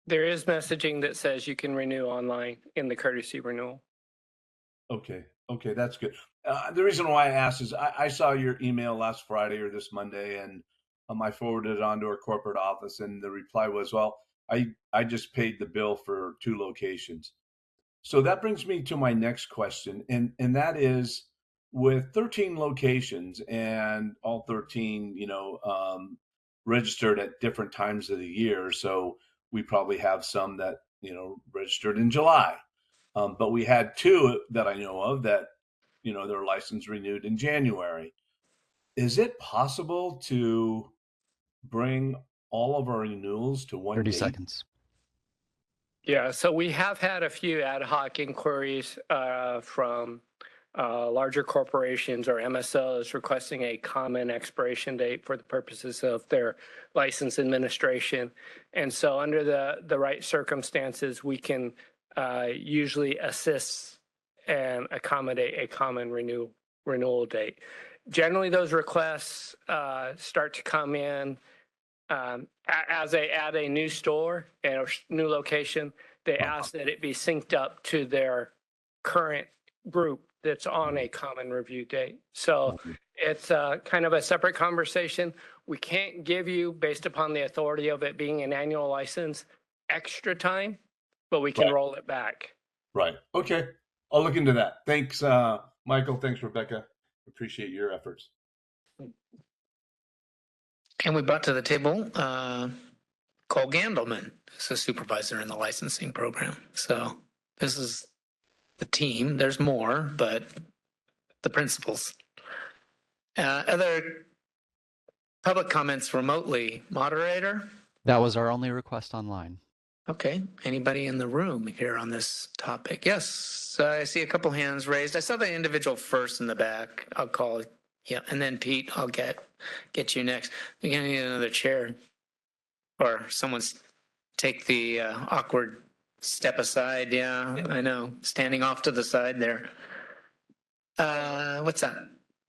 Speaker 21: There is messaging that says you can renew online in the courtesy renewal.
Speaker 14: Okay, that's good. The reason why I asked is I saw your email last Friday or this Monday, and I forwarded it on to our corporate office, and the reply was, well, I just paid the bill for 2 locations. So that brings me to my next question, and that is, with 13 locations and all 13, registered at different times of the year. So we probably have some that, registered in July. But we had 2 that I know of that, their license renewed in January. Is it possible to bring all of our renewals to one
Speaker 2: 30
Speaker 14: date?
Speaker 2: seconds.
Speaker 21: Yeah, so we have had a few ad hoc inquiries from larger corporations or MSOs requesting a common expiration date for the purposes of their license administration. And so under the right circumstances, we can usually assist and accommodate a common renewal date. Generally, those requests start to come in as they add a new store and a new location. They ask that it be synced up to their current group that's on a common review date. So it's kind of a separate conversation. We can't give you, based upon the authority of it being an annual license, extra time, but we can roll it back.
Speaker 14: Right. Okay. I'll look into that. Thanks, Michael. Thanks, Rebecca. Appreciate your efforts.
Speaker 1: And we brought to the table Cole Gandelman, who's a supervisor in the licensing program. So this is the team. There's more, but the principals. Other public comments remotely. Moderator?
Speaker 2: That was our only request online.
Speaker 1: Okay. Anybody in the room here on this topic? Yes, I see a couple hands raised. I saw the individual first in the back. I'll call it. Yeah, and then Pete, I'll get you next. We're gonna need another chair, or someone's take the awkward step aside. Yeah, I know, standing off to the side there. What's that?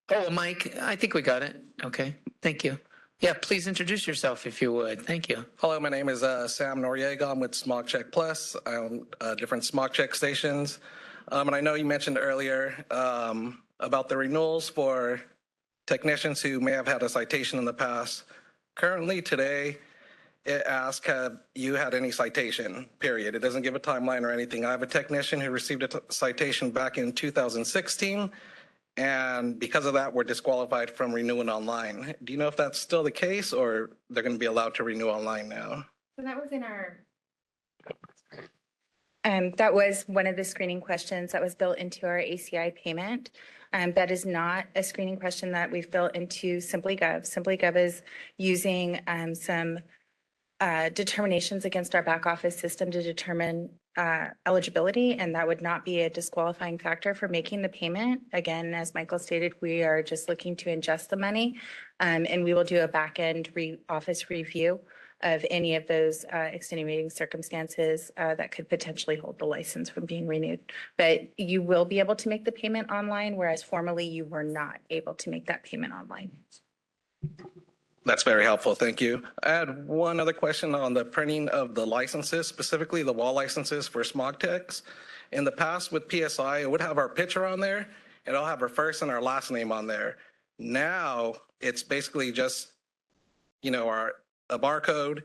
Speaker 1: Oh, Mike, I think we got it. Okay, thank you. Yeah, please introduce yourself if you would. Thank you.
Speaker 5: Hello, my name is Sam Noriega. I'm with Smog Check Plus. I own different Smog Check stations. And I know you mentioned earlier about the renewals for technicians who may have had a citation in the past. Currently, today, it asks, have you had any citation, period. It doesn't give a timeline or anything. I have a technician who received a citation back in 2016, and because of that, we're disqualified from renewing online. Do you know if that's still the case, or they're going to be allowed to renew online now?
Speaker 20: So that was in our, that was one of the screening questions that was built into our ACI payment. That is not a screening question that we've built into SimplyGov. SimplyGov is using some determinations against our back office system to determine eligibility, and that would not be a disqualifying factor for making the payment. Again, as Michael stated, we are just looking to ingest the money, and we will do a back-end office review of any of those extenuating circumstances that could potentially hold the license from being renewed. But you will be able to make the payment online, whereas formerly you were not able to make that payment online.
Speaker 5: That's very helpful. Thank you. I had one other question on the printing of the licenses, specifically the wall licenses for smog techs. In the past with PSI, it would have our picture on there and it'll have our first and our last name on there. Now it's basically just, a barcode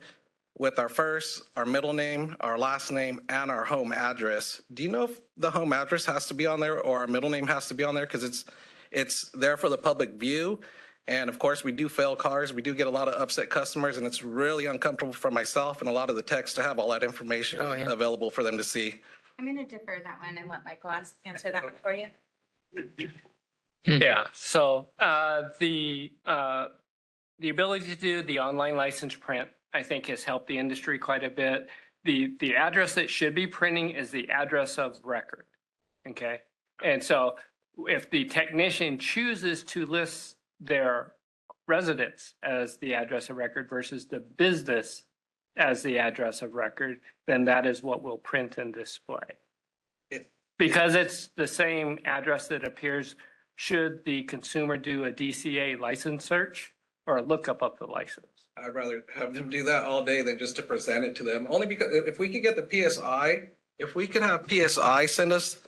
Speaker 5: with our first, our middle name, our last name, and our home address. Do you know if the home address has to be on there or our middle name has to be on there? Because it's there for the public view. And of course, we do fail cars. We do get a lot of upset customers, and it's really uncomfortable for myself and a lot of the techs to have all that information available for them to see.
Speaker 20: I'm going to defer that one and let Michael answer that one for you.
Speaker 21: Yeah, so the ability to do the online license print, I think, has helped the industry quite a bit. The address that should be printing is the address of record, okay? And so if the technician chooses to list their residence as the address of record versus the business as the address of record, then that is what will print and display. Because it's the same address that appears should the consumer do a DCA license search or a lookup of the license.
Speaker 5: I'd rather have them do that all day than just to present it to them. Only because if we could get the PSI, if we could have PSI send us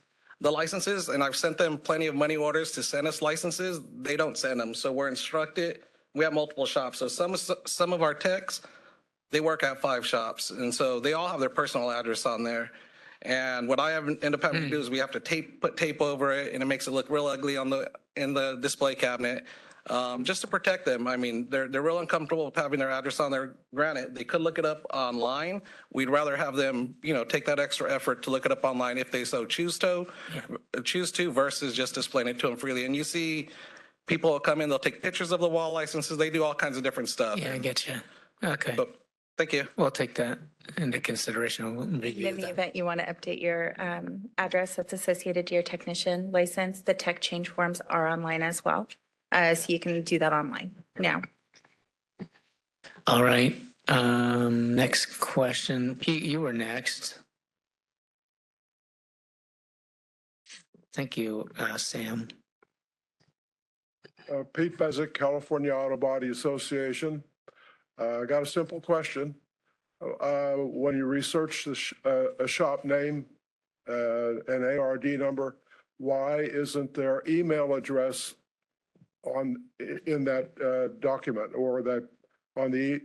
Speaker 5: the licenses, and I've sent them plenty of money orders to send us licenses, they don't send them. So we're instructed. We have multiple shops. So some of our techs, they work at 5 shops. And so they all have their personal address on there. And what I end up having to do is we have to put tape over it, and it makes it look real ugly in the display cabinet, just to protect them. I mean, they're real uncomfortable with having their address on there. Granted, they could look it up online. We'd rather have them, take that extra effort to look it up online if they so choose to, versus just displaying it to them freely. And you see people will come in, they'll take pictures of the wall licenses. They do all kinds of different stuff.
Speaker 1: Yeah, I get you. Okay.
Speaker 5: But thank you.
Speaker 1: We'll take that into consideration. We'll review
Speaker 20: In the
Speaker 1: that.
Speaker 20: event you want to update your address that's associated to your technician license, the tech change forms are online as well. So you can do that online now.
Speaker 1: All right. Next question. Pete, you were next. Thank you, Sam.
Speaker 8: Pete Bezick, California Auto Body Association. I got a simple question. When you research a shop name, an ARD number, why isn't their email address in that document or that on the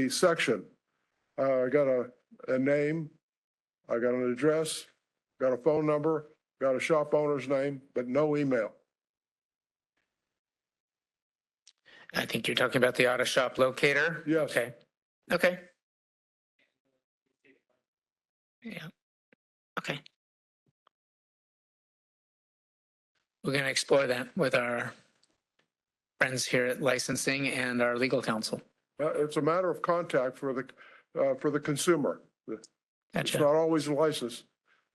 Speaker 8: section? I got a name, I got an address, got a phone number, got a shop owner's name, but no email.
Speaker 1: I think you're talking about the auto shop locator.
Speaker 8: Yes.
Speaker 1: Okay. Okay. Yeah. Okay. We're going to explore that with our friends here at licensing and our legal counsel.
Speaker 8: It's a matter of contact for the consumer. It's
Speaker 1: Gotcha.
Speaker 8: not always a license.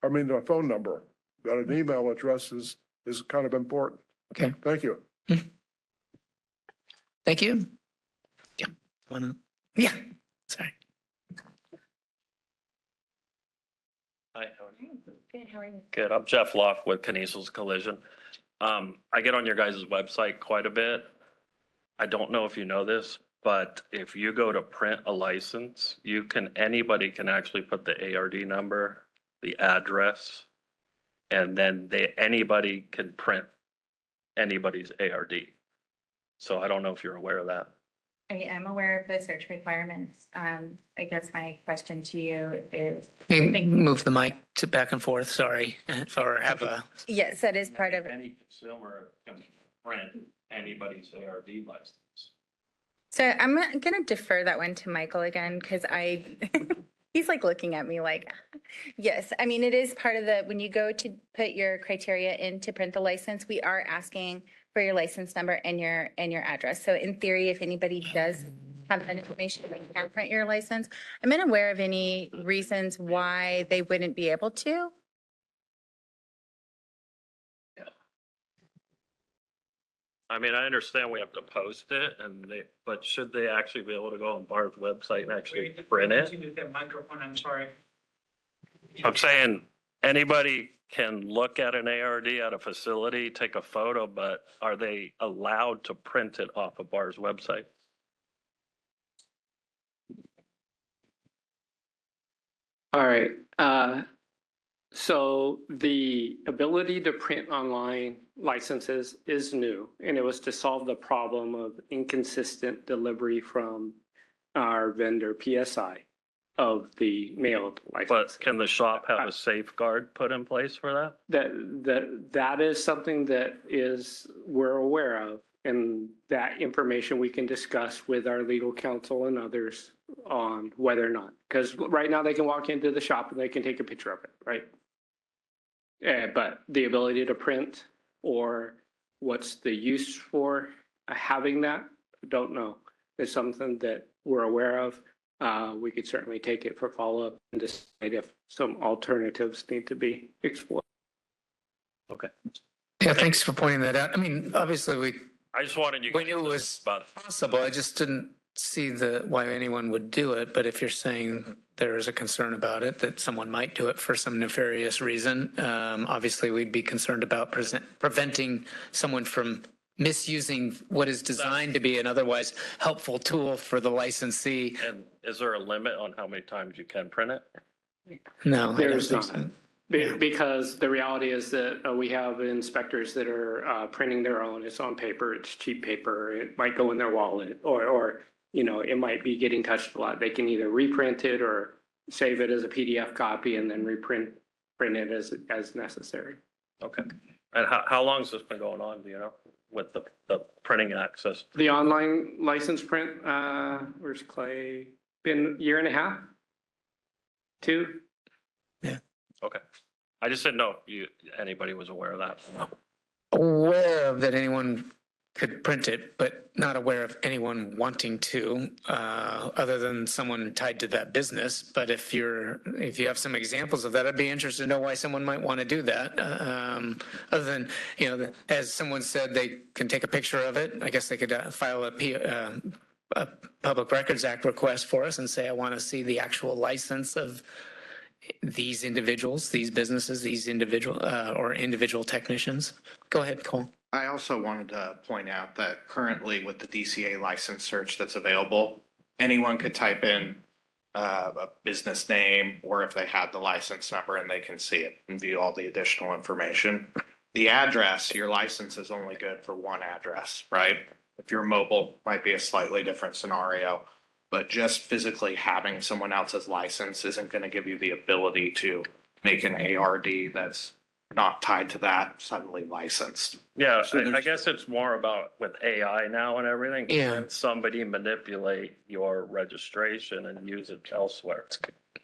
Speaker 8: I mean, the phone number, but an email address is kind of important.
Speaker 1: Okay.
Speaker 8: Thank you.
Speaker 1: Thank you. Yeah. Yeah. Sorry.
Speaker 22: Hi, how are you?
Speaker 20: Good, how are you?
Speaker 22: Good. I'm Jeff Locke with Canisius Collision. I get on your guys' website quite a bit. I don't know if you know this, but if you go to print a license, anybody can actually put the ARD number, the address, and then anybody can print anybody's ARD. So I don't know if you're aware of that.
Speaker 20: I am aware of the search requirements. I guess my question to you is.
Speaker 1: Hey, move the mic to back and forth. Sorry. Or have a.
Speaker 20: Yes, that is part of.
Speaker 22: Any consumer can print anybody's ARD license.
Speaker 20: So I'm going to defer that one to Michael again, because he's like looking at me like, yes. I mean, it is part of when you go to put your criteria in to print the license, we are asking for your license number and your address. So in theory, if anybody does have that information, they can print your license. I'm unaware of any reasons why they wouldn't be able to.
Speaker 22: I mean, I understand we have to post it but should they actually be able to go on BAR's website and actually print it?
Speaker 9: Microphone, I'm sorry.
Speaker 22: I'm saying anybody can look at an ARD at a facility, take a photo, but are they allowed to print it off of BAR's website?
Speaker 21: All right. So the ability to print online licenses is new, and it was to solve the problem of inconsistent delivery from our vendor PSI of the mailed license.
Speaker 22: But can the shop have a safeguard put in place for that?
Speaker 21: That is something that we're aware of, and that information we can discuss with our legal counsel and others on whether or not, because right now they can walk into the shop and they can take a picture of it, right? But the ability to print or what's the use for having that, don't know. It's something that we're aware of. We could certainly take it for follow-up and decide if some alternatives need to be explored.
Speaker 22: Okay.
Speaker 1: Yeah, thanks for pointing that out. I mean, obviously
Speaker 22: I just wanted you.
Speaker 1: we knew it was possible. I just didn't see why anyone would do it. But if you're saying there is a concern about it, that someone might do it for some nefarious reason, obviously we'd be concerned about preventing someone from misusing what is designed to be an otherwise helpful tool for the licensee.
Speaker 22: And is there a limit on how many times you can print it?
Speaker 1: No,
Speaker 21: there's not. Because the reality is that we have inspectors that are printing their own. It's on paper. It's cheap paper. It might go in their wallet, or it might be getting touched a lot. They can either reprint it or save it as a PDF copy and then print it as necessary.
Speaker 22: Okay. And how long has this been going on? Do you know, with the printing access?
Speaker 21: The online license print. Where's Clay? Been a year and a half, 2.
Speaker 22: Okay. I just didn't know if anybody was aware of that.
Speaker 1: Aware of that anyone could print it, but not aware of anyone wanting to, other than someone tied to that business. But if you have some examples of that, I'd be interested to know why someone might want to do that. Other than, as someone said, they can take a picture of it. I guess they could file a Public Records Act request for us and say, I want to see the actual license of these individuals, these businesses, these individual technicians. Go ahead, Cole.
Speaker 10: I also wanted to point out that currently with the DCA license search that's available, anyone could type in a business name, or if they had the license number, and they can see it and view all the additional information. The address, your license is only good for one address, right? If you're mobile, might be a slightly different scenario. But just physically having someone else's license isn't going to give you the ability to make an ARD that's not tied to that suddenly licensed.
Speaker 22: Yeah, I guess it's more about with AI now and everything.
Speaker 1: Yeah.
Speaker 22: Can somebody manipulate your registration and use it elsewhere?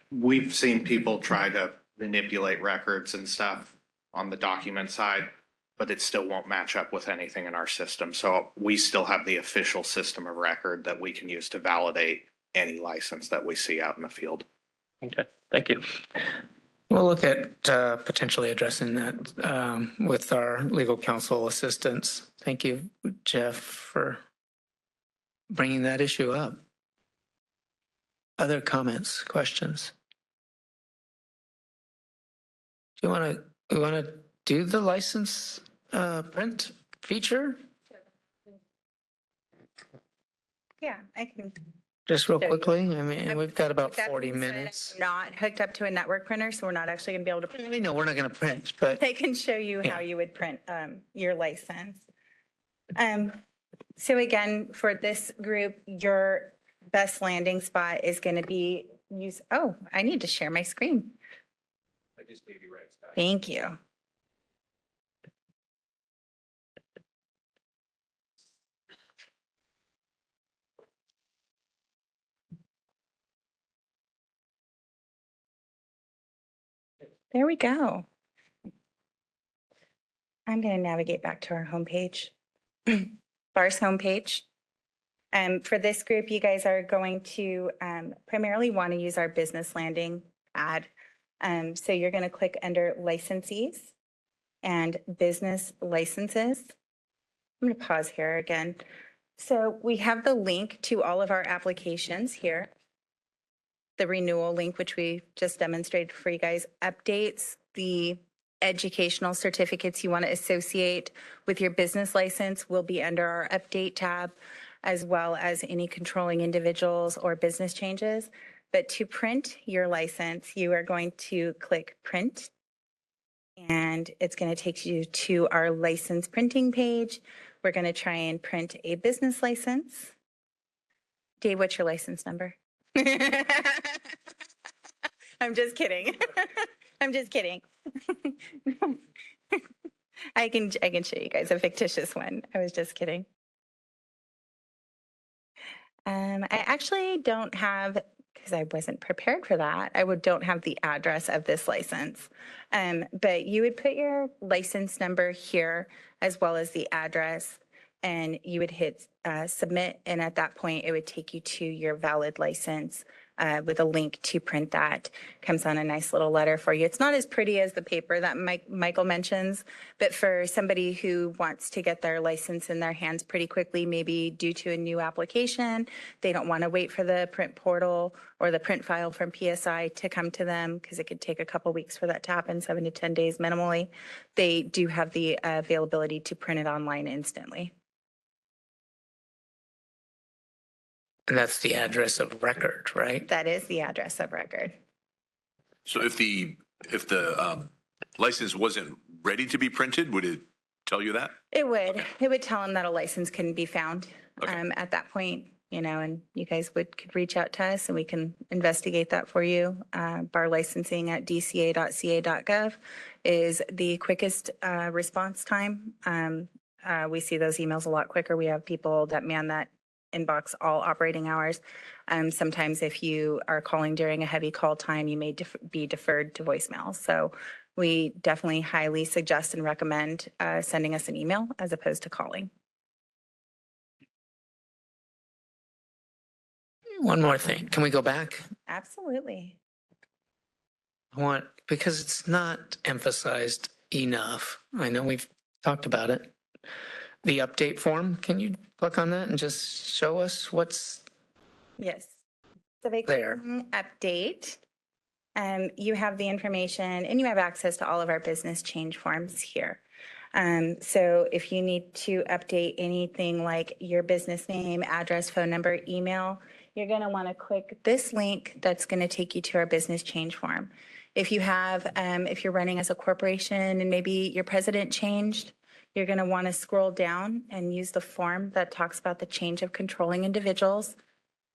Speaker 10: We've seen people try to manipulate records and stuff on the document side, but it still won't match up with anything in our system. So we still have the official system of record that we can use to validate any license that we see out in the field.
Speaker 22: Okay, thank you.
Speaker 1: We'll look at potentially addressing that with our legal counsel assistance. Thank you, Jeff, for bringing that issue up. Other comments, questions? Do you want to do the license print feature?
Speaker 20: Yeah, I can.
Speaker 1: Just real
Speaker 20: show you.
Speaker 1: quickly. I mean, we've got about
Speaker 20: That
Speaker 1: 40
Speaker 20: being said,
Speaker 1: minutes.
Speaker 20: I'm not hooked up to a network printer, so we're not actually going to be able to print.
Speaker 1: I know we're not going to print, but
Speaker 20: I can show you how you would print your license. So again, for this group, your best landing spot is going to be oh, I need to share my screen.
Speaker 10: I just gave you right stuff.
Speaker 20: Thank you. There we go. I'm going to navigate back to our homepage, BAR's homepage. For this group, you guys are going to primarily want to use our business landing ad. So you're going to click under licensees and business licenses. I'm going to pause here again. So we have the link to all of our applications here. The renewal link, which we just demonstrated for you guys, updates the educational certificates you want to associate with your business license will be under our update tab, as well as any controlling individuals or business changes. But to print your license, you are going to click print, and it's going to take you to our license printing page. We're going to try and print a business license. Dave, what's your license number? I'm just kidding. I'm just kidding. I can show you guys a fictitious one. I was just kidding. I actually don't have, because I wasn't prepared for that, don't have the address of this license. But you would put your license number here as well as the address, and you would hit submit. And at that point, it would take you to your valid license with a link to print that. Comes on a nice little letter for you. It's not as pretty as the paper that Michael mentions, but for somebody who wants to get their license in their hands pretty quickly, maybe due to a new application, they don't want to wait for the print portal or the print file from PSI to come to them, because it could take a couple weeks for that to happen, 7 to 10 days minimally. They do have the availability to print it online instantly.
Speaker 1: And that's the address of record, right?
Speaker 20: That is the address of record.
Speaker 4: So if the license wasn't ready to be printed, would it tell you that?
Speaker 20: It would. It would tell them that a license couldn't be found at that point, and you guys could reach out to us and we can investigate that for you. Bar licensing at dca.ca.gov is the quickest response time. We see those emails a lot quicker. We have people that man that inbox all operating hours. Sometimes if you are calling during a heavy call time, you may be deferred to voicemail. So we definitely highly suggest and recommend sending us an email as opposed to calling.
Speaker 1: One more thing. Can we go back?
Speaker 20: Absolutely.
Speaker 1: Because it's not emphasized enough. I know we've talked about it. The update form, can you click on that and just show us what's
Speaker 20: Yes. So they
Speaker 1: there?
Speaker 20: Update. You have the information and you have access to all of our business change forms here. So if you need to update anything like your business name, address, phone number, email, you're going to want to click this link that's going to take you to our business change form. If you have, if you're running as a corporation and maybe your president changed, you're going to want to scroll down and use the form that talks about the change of controlling individuals.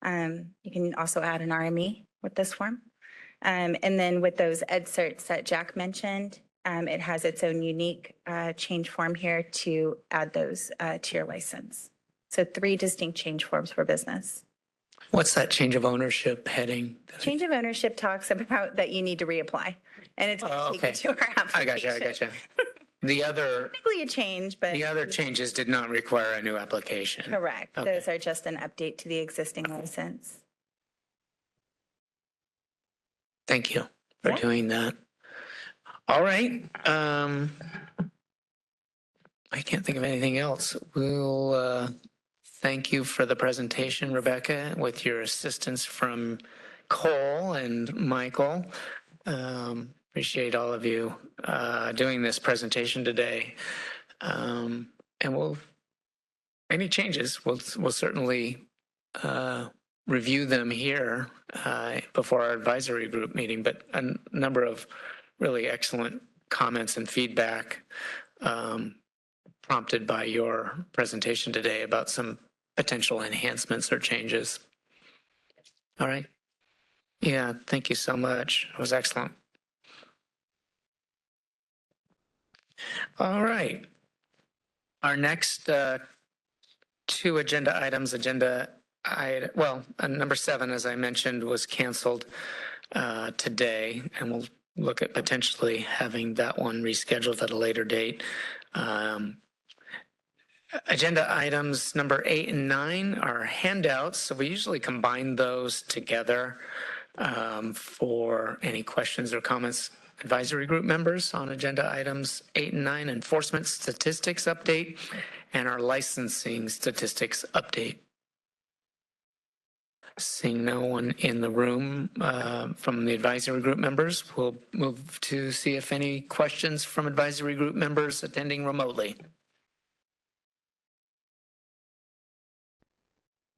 Speaker 20: You can also add an RME with this form. And then with those certs that Jack mentioned, it has its own unique change form here to add those to your license. So 3 distinct change forms for business.
Speaker 1: What's that change of ownership heading?
Speaker 20: Change of ownership talks about that you need to reapply, and it's going to take you to our application.
Speaker 1: I gotcha. The other
Speaker 20: technically a change, but
Speaker 1: the other changes did not require a new application.
Speaker 20: Correct.
Speaker 1: Okay.
Speaker 20: Those are just an update to the existing license.
Speaker 1: Thank you for doing that. All right. I can't think of anything else. We'll thank you for the presentation, Rebecca, with your assistance from Cole and Michael. Appreciate all of you doing this presentation today. And any changes, we'll certainly review them here before our advisory group meeting, but a number of really excellent comments and feedback prompted by your presentation today about some potential enhancements or changes. All right. Yeah, thank you so much. It was excellent. All right. Our next 2 agenda items, number 7, as I mentioned, was canceled today, and we'll look at potentially having that one rescheduled at a later date. Agenda items number 8 and 9 are handouts, so we usually combine those together for any questions or comments advisory group members on agenda items 8 and 9, enforcement statistics update, and our licensing statistics update. Seeing no one in the room from the advisory group members, we'll move to see if any questions from advisory group members attending remotely.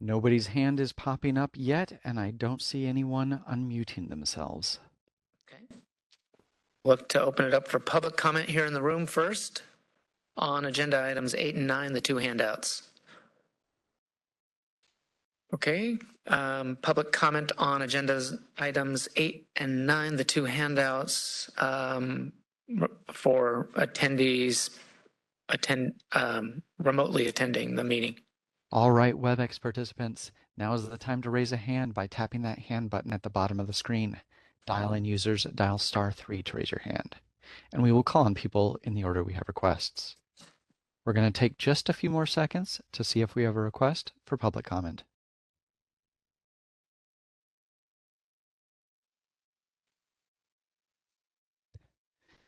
Speaker 2: Nobody's hand is popping up yet, and I don't see anyone unmuting themselves.
Speaker 1: Okay. Look to open it up for public comment here in the room first on agenda items 8 and 9, the two handouts. Okay, public comment on agendas items 8 and 9, the two handouts for attendees remotely attending the meeting.
Speaker 2: All right, WebEx participants, now is the time to raise a hand by tapping that hand button at the bottom of the screen. Dial-in users dial *3 to raise your hand, and we will call on people in the order we have requests. We're going to take just a few more seconds to see if we have a request for public comment.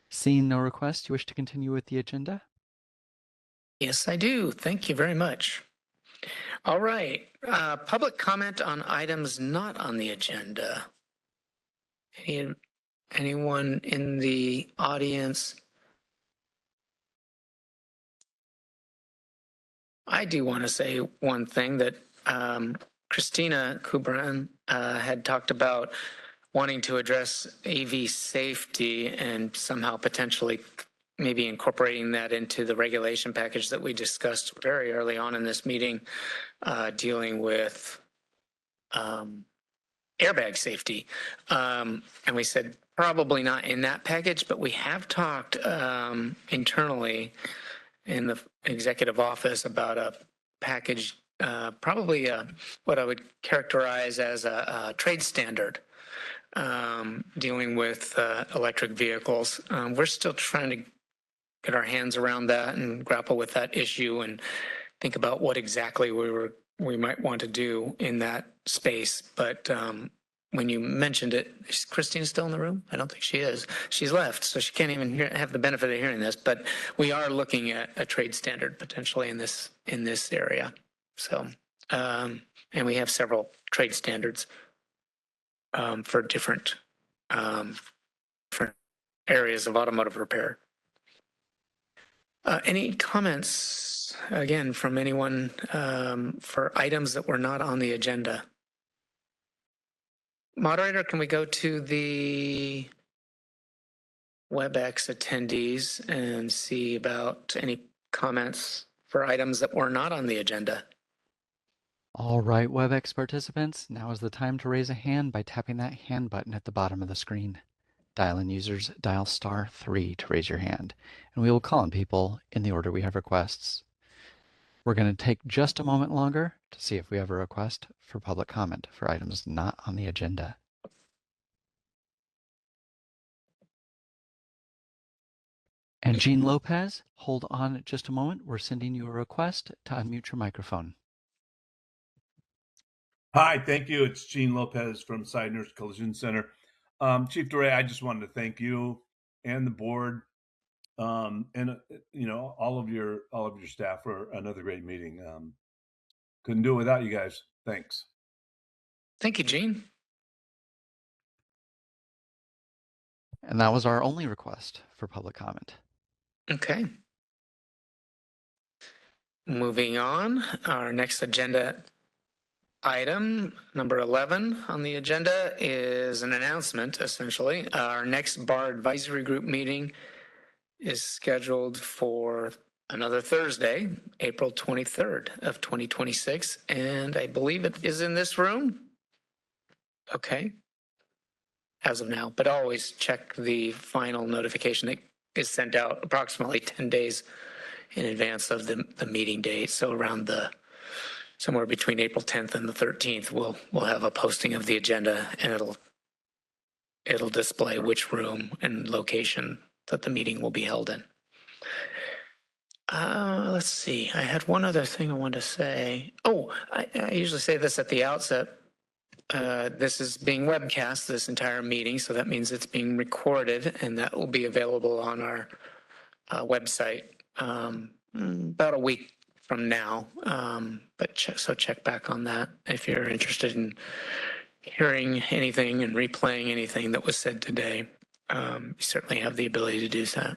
Speaker 2: Seeing no requests, you wish to continue with the agenda?
Speaker 1: Yes, I do. Thank you very much. All right, public comment on items not on the agenda. Anyone in the audience? I do want to say one thing that Christina Kubran had talked about wanting to address AV safety and somehow potentially maybe incorporating that into the regulation package that we discussed very early on in this meeting, dealing with airbag safety. And we said probably not in that package, but we have talked internally in the executive office about a package, probably what I would characterize as a trade standard dealing with electric vehicles. We're still trying to get our hands around that and grapple with that issue and think about what exactly we might want to do in that space. But when you mentioned it, is Christine still in the room? I don't think she is. She's left, so she can't even have the benefit of hearing this. But we are looking at a trade standard potentially in this area. So, and we have several trade standards for different areas of automotive repair. Any comments, again, from anyone for items that were not on the agenda? Moderator, can we go to the WebEx attendees and see about any comments for items that were not on the agenda?
Speaker 2: All right, WebEx participants, now is the time to raise a hand by tapping that hand button at the bottom of the screen. Dial-in users dial *3 to raise your hand, and we will call on people in the order we have requests. We're going to take just a moment longer to see if we have a request for public comment for items not on the agenda. And Jean Lopez, hold on just a moment. We're sending you a request to unmute your microphone.
Speaker 14: Hi, thank you. It's Gene Lopez from Seidner's Collision Center. Chief DeRay, I just wanted to thank you and the board and all of your staff for another great meeting. Couldn't do it without you guys. Thanks.
Speaker 1: Thank you, Gene.
Speaker 2: And that was our only request for public comment.
Speaker 1: Okay. Moving on, our next agenda item, number 11 on the agenda, is an announcement, essentially. Our next bar advisory group meeting is scheduled for another Thursday, April 23rd of 2026, and I believe it is in this room. Okay. As of now, but always check the final notification that is sent out approximately 10 days in advance of the meeting date. So around somewhere between April 10th and the 13th, we'll have a posting of the agenda, and it'll display which room and location that the meeting will be held in. Let's see. I had one other thing I wanted to say. Oh, I usually say this at the outset this is being webcast, this entire meeting, so that means it's being recorded, and that will be available on our website about a week from now. So check back on that if you're interested in hearing anything and replaying anything that was said today. You certainly have the ability to do that.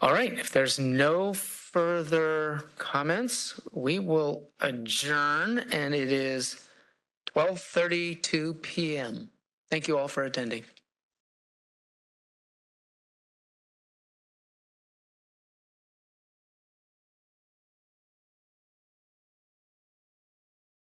Speaker 1: All right, if there's no further comments, we will adjourn, and it is 12:32 p.m. Thank you all for attending.